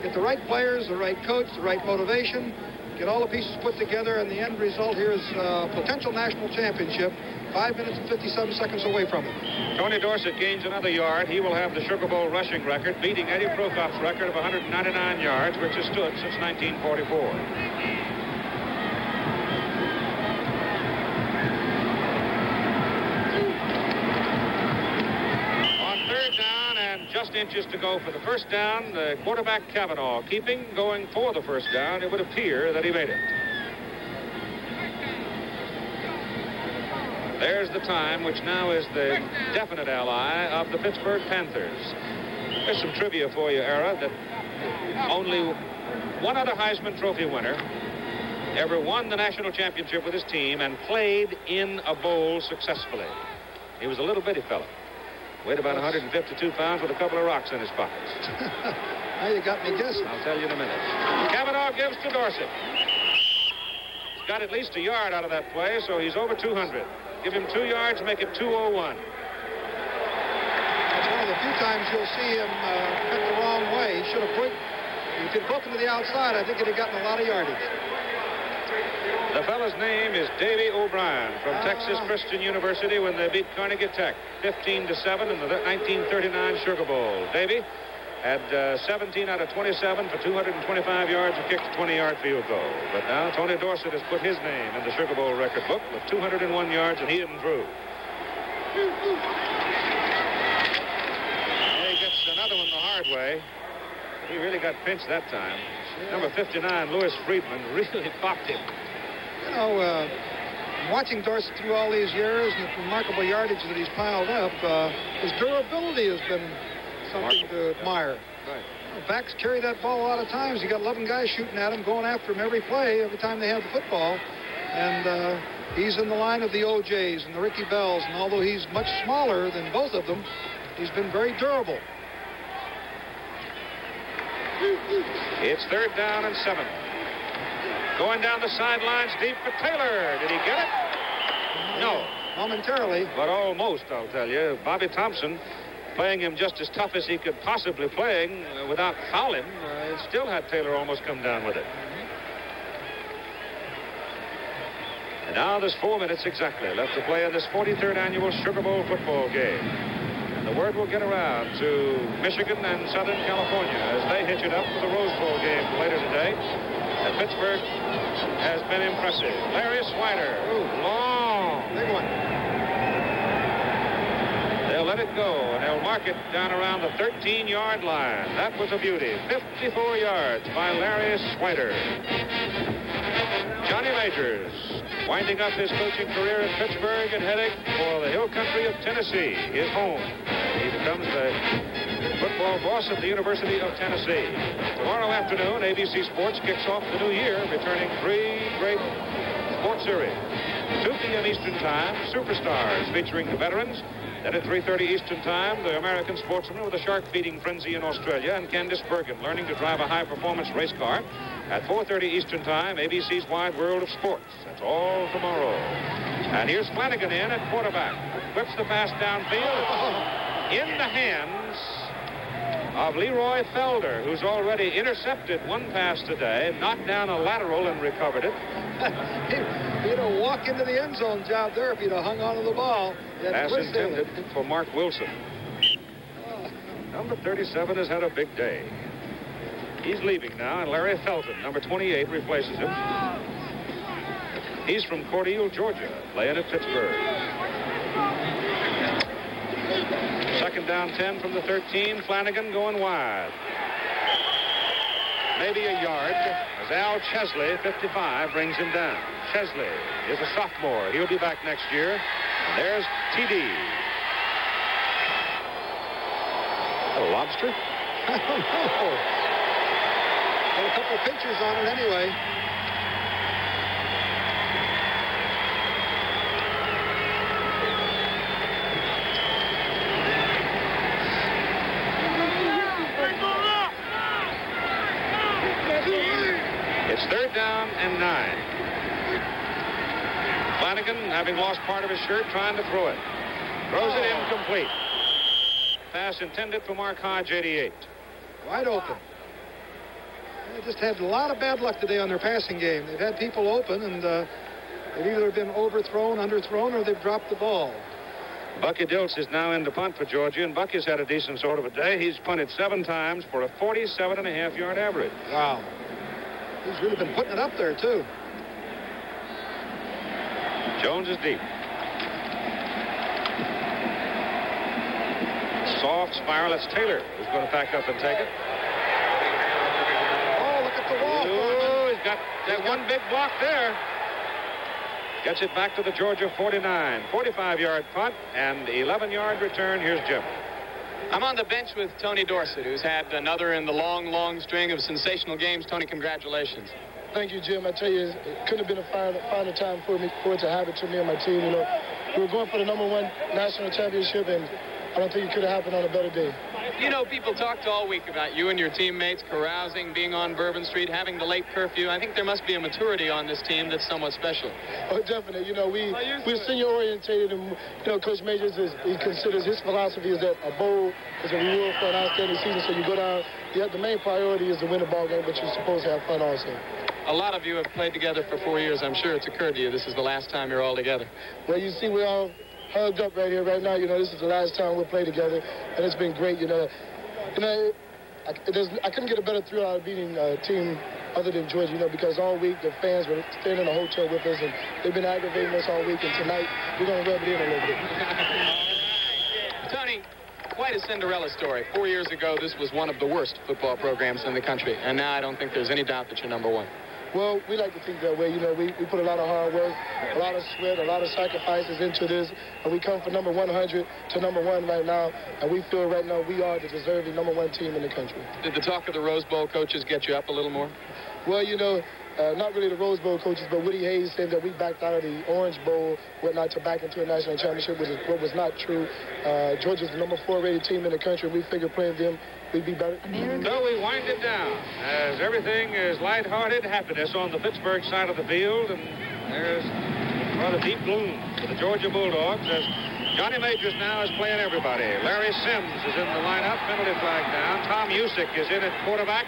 get the right players, the right coach, the right motivation, get all the pieces put together, and the end result here is a potential national championship, 5 minutes and 57 seconds away from it. Tony Dorsett gains another yard. He will have the Sugar Bowl rushing record, beating Eddie Prokop's record of 199 yards, which has stood since 1944. Just inches to go for the first down. The quarterback Kavanaugh going for the first down. It would appear that he made it. There's the time, which now is the definite ally of the Pittsburgh Panthers. There's some trivia for you, Era, that only one other Heisman Trophy winner ever won the national championship with his team and played in a bowl successfully. He was a little bitty fella. Weighed about 152 pounds with a couple of rocks in his pockets. Now you got me guessing. I'll tell you in a minute. Kavanaugh gives to Dorsett. got at least a yard out of that play, so he's over 200. Give him 2 yards, make it 201. That's one of the few times you'll see him cut the wrong way. He should have broken. If he'd broken to the outside, I think he'd have gotten a lot of yardage. The fellow's name is Davy O'Brien from Texas Christian University when they beat Carnegie Tech 15-7 in the 1939 Sugar Bowl. Davy had 17 out of 27 for 225 yards and kicked a 20-yard field goal. But now Tony Dorsett has put his name in the Sugar Bowl record book with 201 yards, and he isn't through. And he gets another one the hard way. He really got pinched that time. Number 59, Louis Friedman, really popped him. You know, watching Dorsett through all these years and the remarkable yardage that he's piled up, his durability has been something to admire. Right. The backs carry that ball a lot of times. You got 11 guys shooting at him, going after him every play, every time they have the football. And he's in the line of the OJs and the Ricky Bells. And although he's much smaller than both of them, he's been very durable. It's 3rd down and 7. Going down the sidelines deep for Taylor. Did he get it? No. Momentarily. But almost, I'll tell you. Bobby Thompson playing him just as tough as he could possibly playing without fouling. Still had Taylor almost come down with it. And now there's 4 minutes exactly left to play in this 43rd annual Sugar Bowl football game. And the word will get around to Michigan and Southern California as they hitch it up for the Rose Bowl game later today. And Pittsburgh has been impressive. Larry Swider, long. Big one. They'll let it go, and they'll mark it down around the 13-yard line. That was a beauty. 54 yards by Larry Swider. Johnny Majors winding up his coaching career in Pittsburgh and heading for the hill country of Tennessee, his home. He becomes the football boss at the University of Tennessee. Tomorrow afternoon, ABC Sports kicks off the new year, returning 3 great sports series. 2 p.m. Eastern Time, Superstars featuring the veterans. Then at 3:30 Eastern Time, the American sportsman with a shark-feeding frenzy in Australia, and Candice Bergen learning to drive a high-performance race car. At 4:30 Eastern Time, ABC's Wide World of Sports. That's all tomorrow. And here's Flanagan in at quarterback. Whips the pass downfield in the hands of Leroy Felder, who's already intercepted one pass today, knocked down a lateral and recovered it. He'd have walked into the end zone job there if he'd have hung onto the ball. Pass intended for Mark Wilson. Number 37 has had a big day. He's leaving now, and Larry Felton, number 28, replaces him. He's from Cordele, Georgia, playing at Pittsburgh. 2nd down 10 from the 13. Flanagan going wide. Maybe a yard as Al Chesley, 55, brings him down. Chesley is a sophomore. He'll be back next year. And there's TD. A lobster? I don't know. Got a couple pictures on it anyway. It's 3rd down and 9. Flanagan, having lost part of his shirt, trying to throw it. Throws it incomplete. Pass intended for Mark Hodge, 88. Wide open. They just had a lot of bad luck today on their passing game. They've had people open, and they've either been overthrown, underthrown, or they've dropped the ball. Bucky Dilts is now in to punt for Georgia, and Bucky's had a decent sort of a day. He's punted 7 times for a 47.5-yard average. Wow. He's really been putting it up there, too. Jones is deep. Soft spiral. That's Taylor who's going to pack up and take it. Oh, look at the wall. Oh, he's got that one big block there. Gets it back to the Georgia 49. 45-yard punt and 11-yard return. Here's Jim. I'm on the bench with Tony Dorsett, who's had another in the long, long string of sensational games. Tony, congratulations. Thank you, Jim. I tell you, it couldn't have been a finer time for it to happen to me and my team. We were going for the #1 national championship, and I don't think it could have happened on a better day. You know, people talked all week about you and your teammates carousing, being on Bourbon Street, having the late curfew. I think there must be a maturity on this team that's somewhat special. Oh, definitely. You know, we're senior-orientated, and, you know, Coach Majors, he considers his philosophy is that a bowl is a reward for an outstanding season. So you go down, the main priority is to win a ball game, but you're supposed to have fun also. A lot of you have played together for 4 years. I'm sure it's occurred to you this is the last time you're all together. Well, you see, we're all hugged up right here, right now. You know, this is the last time we'll play together, and it's been great. I couldn't get a better thrill out of beating a team other than Georgia, you know, because all week the fans were staying in a hotel with us, and they've been aggravating us all week, and tonight we're going to rub it in a little bit. Tony, quite a Cinderella story. 4 years ago, this was one of the worst football programs in the country, and now I don't think there's any doubt that you're number one. Well, we like to think that way. You know, we put a lot of hard work, a lot of sweat, a lot of sacrifices into this, and we come from number 100 to number 1 right now, and we feel right now we are the deserving number 1 team in the country. Did the talk of the Rose Bowl coaches get you up a little more? Well, you know, not really the Rose Bowl coaches, but Woody Hayes said that we backed out of the Orange Bowl, whatnot, to back into a national championship, which is what was not true. Georgia's the number 4 rated team in the country. We figured playing them, we'd be better. So we wind it down as everything is lighthearted happiness on the Pittsburgh side of the field, and there's rather deep gloom for the Georgia Bulldogs as Johnny Majors now is playing everybody. Larry Sims is in the lineup, penalty flag down. Tom Usick is in at quarterback.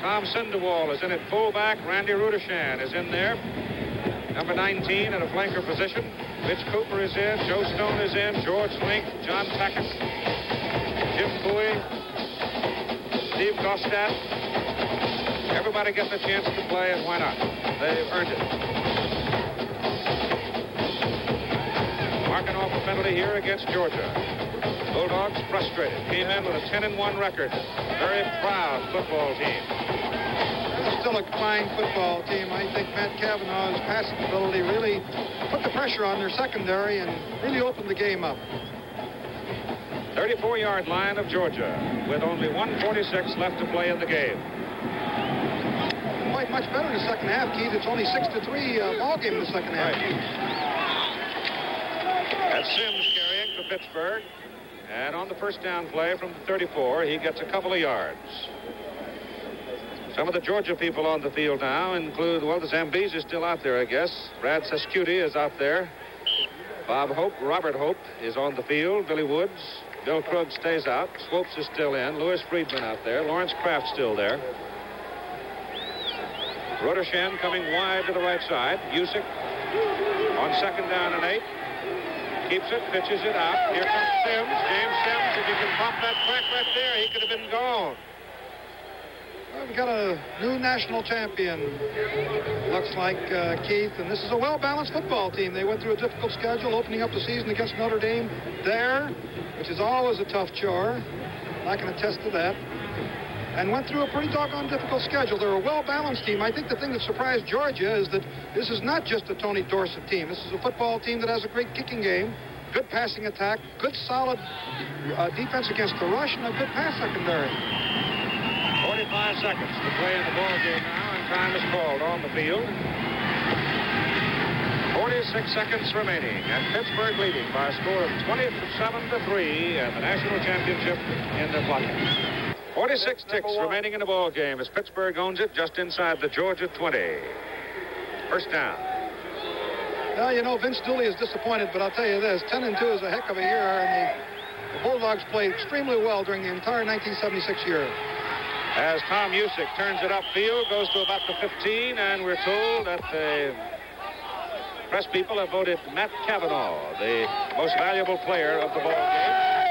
Tom Sandoval is in at fullback. Randy Rudishan is in there. Number 19 in a flanker position. Mitch Cooper is in. Joe Stone is in. George Link, John Tackett, Jim Bowie, Steve Gostad. Everybody gets a chance to play, and why not? They've earned it. Marking off a penalty here against Georgia. Bulldogs frustrated. Came in with a 10-1 record. Very proud football team. It's still a fine football team. I think Matt Cavanaugh's passing ability really put the pressure on their secondary and really opened the game up. 34-yard line of Georgia with only 1:46 left to play in the game. Quite much better in the second half, Keith. It's only 6-3 ball game in the second half. That's Sims carrying for Pittsburgh. And on the first down play from the 34, he gets a couple of yards. Some of the Georgia people on the field now include, well, the Zambees is still out there, I guess. Brad Sescuti is out there. Bob Hope, Robert Hope is on the field. Billy Woods. Bill Krug stays out. Swopes is still in. Louis Friedman out there. Lawrence Kraft still there. Rudishan coming wide to the right side. Usick on second down and 8. Keeps it, pitches it out. Here comes Sims. James Sims, if you can pop that crack right there, he could have been gone. Well, we got a new national champion, looks like, Keith, and this is a well-balanced football team. They went through a difficult schedule, opening up the season against Notre Dame there, which is always a tough chore. I can attest to that. And went through a pretty doggone difficult schedule. They're a well-balanced team. I think the thing that surprised Georgia is that this is not just a Tony Dorsett team. This is a football team that has a great kicking game, good passing attack, good solid defense against the rush, and a good pass secondary. 45 seconds to play in the ball game now, and time is called on the field. 46 seconds remaining, and Pittsburgh leading by a score of 27-3, and the national championship in their pocket. 46 ticks remaining in the ball game as Pittsburgh owns it just inside the Georgia 20. First down. Well, you know, Vince Dooley is disappointed, but I'll tell you this, 10-2 is a heck of a year, and the Bulldogs played extremely well during the entire 1976 year. As Tom Usick turns it upfield, goes to about the 15, and we're told that the press people have voted Matt Cavanaugh the most valuable player of the ball game.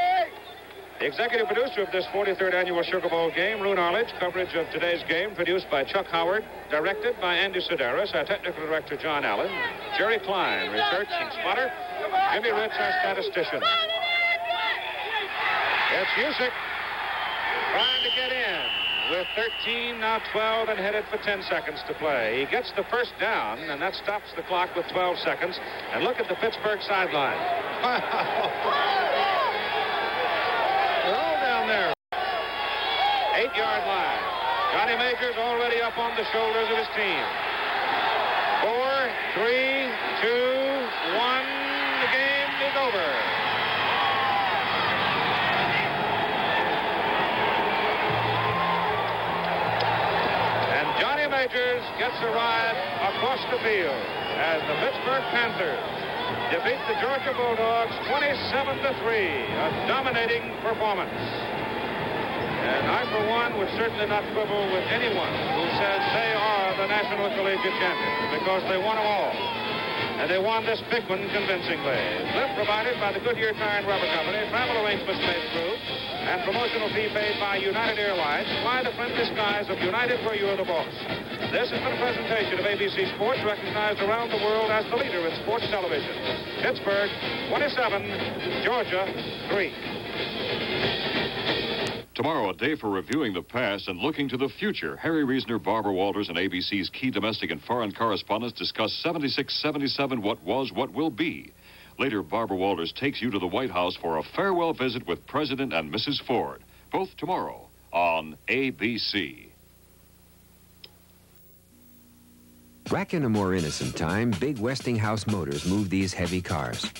The executive producer of this 43rd annual Sugar Bowl game, Roone Arledge. Coverage of today's game produced by Chuck Howard, directed by Andy Sedaris, our technical director John Allen, Jerry Klein, research and spotter, Jimmy Ritz, our statistician. It's Usick trying to get in with 13, now 12, and headed for 10 seconds to play. He gets the first down, and that stops the clock with 12 seconds. And look at the Pittsburgh sideline. They're all down there. 8-yard line. Johnny Majors already up on the shoulders of his team. 4, 3, 2, 1. The game is over. arrive across the field as the Pittsburgh Panthers defeat the Georgia Bulldogs 27-3, a dominating performance. And I, for one, would certainly not quibble with anyone who says they are the National Collegiate Champions, because they won them all. And they won this big one convincingly. Lift provided by the Goodyear Tire and Rubber Company, travel arrangements made through, and promotional fee paid by United Airlines. Fly the friendly skies of United where you're the boss. This has been a presentation of ABC Sports, recognized around the world as the leader in sports television. Pittsburgh 27, Georgia 3. Tomorrow, a day for reviewing the past and looking to the future. Harry Reasoner, Barbara Walters, and ABC's key domestic and foreign correspondents discuss 76-77, what was, what will be. Later, Barbara Walters takes you to the White House for a farewell visit with President and Mrs. Ford. Both tomorrow on ABC. Back in a more innocent time, big Westinghouse motors moved these heavy cars.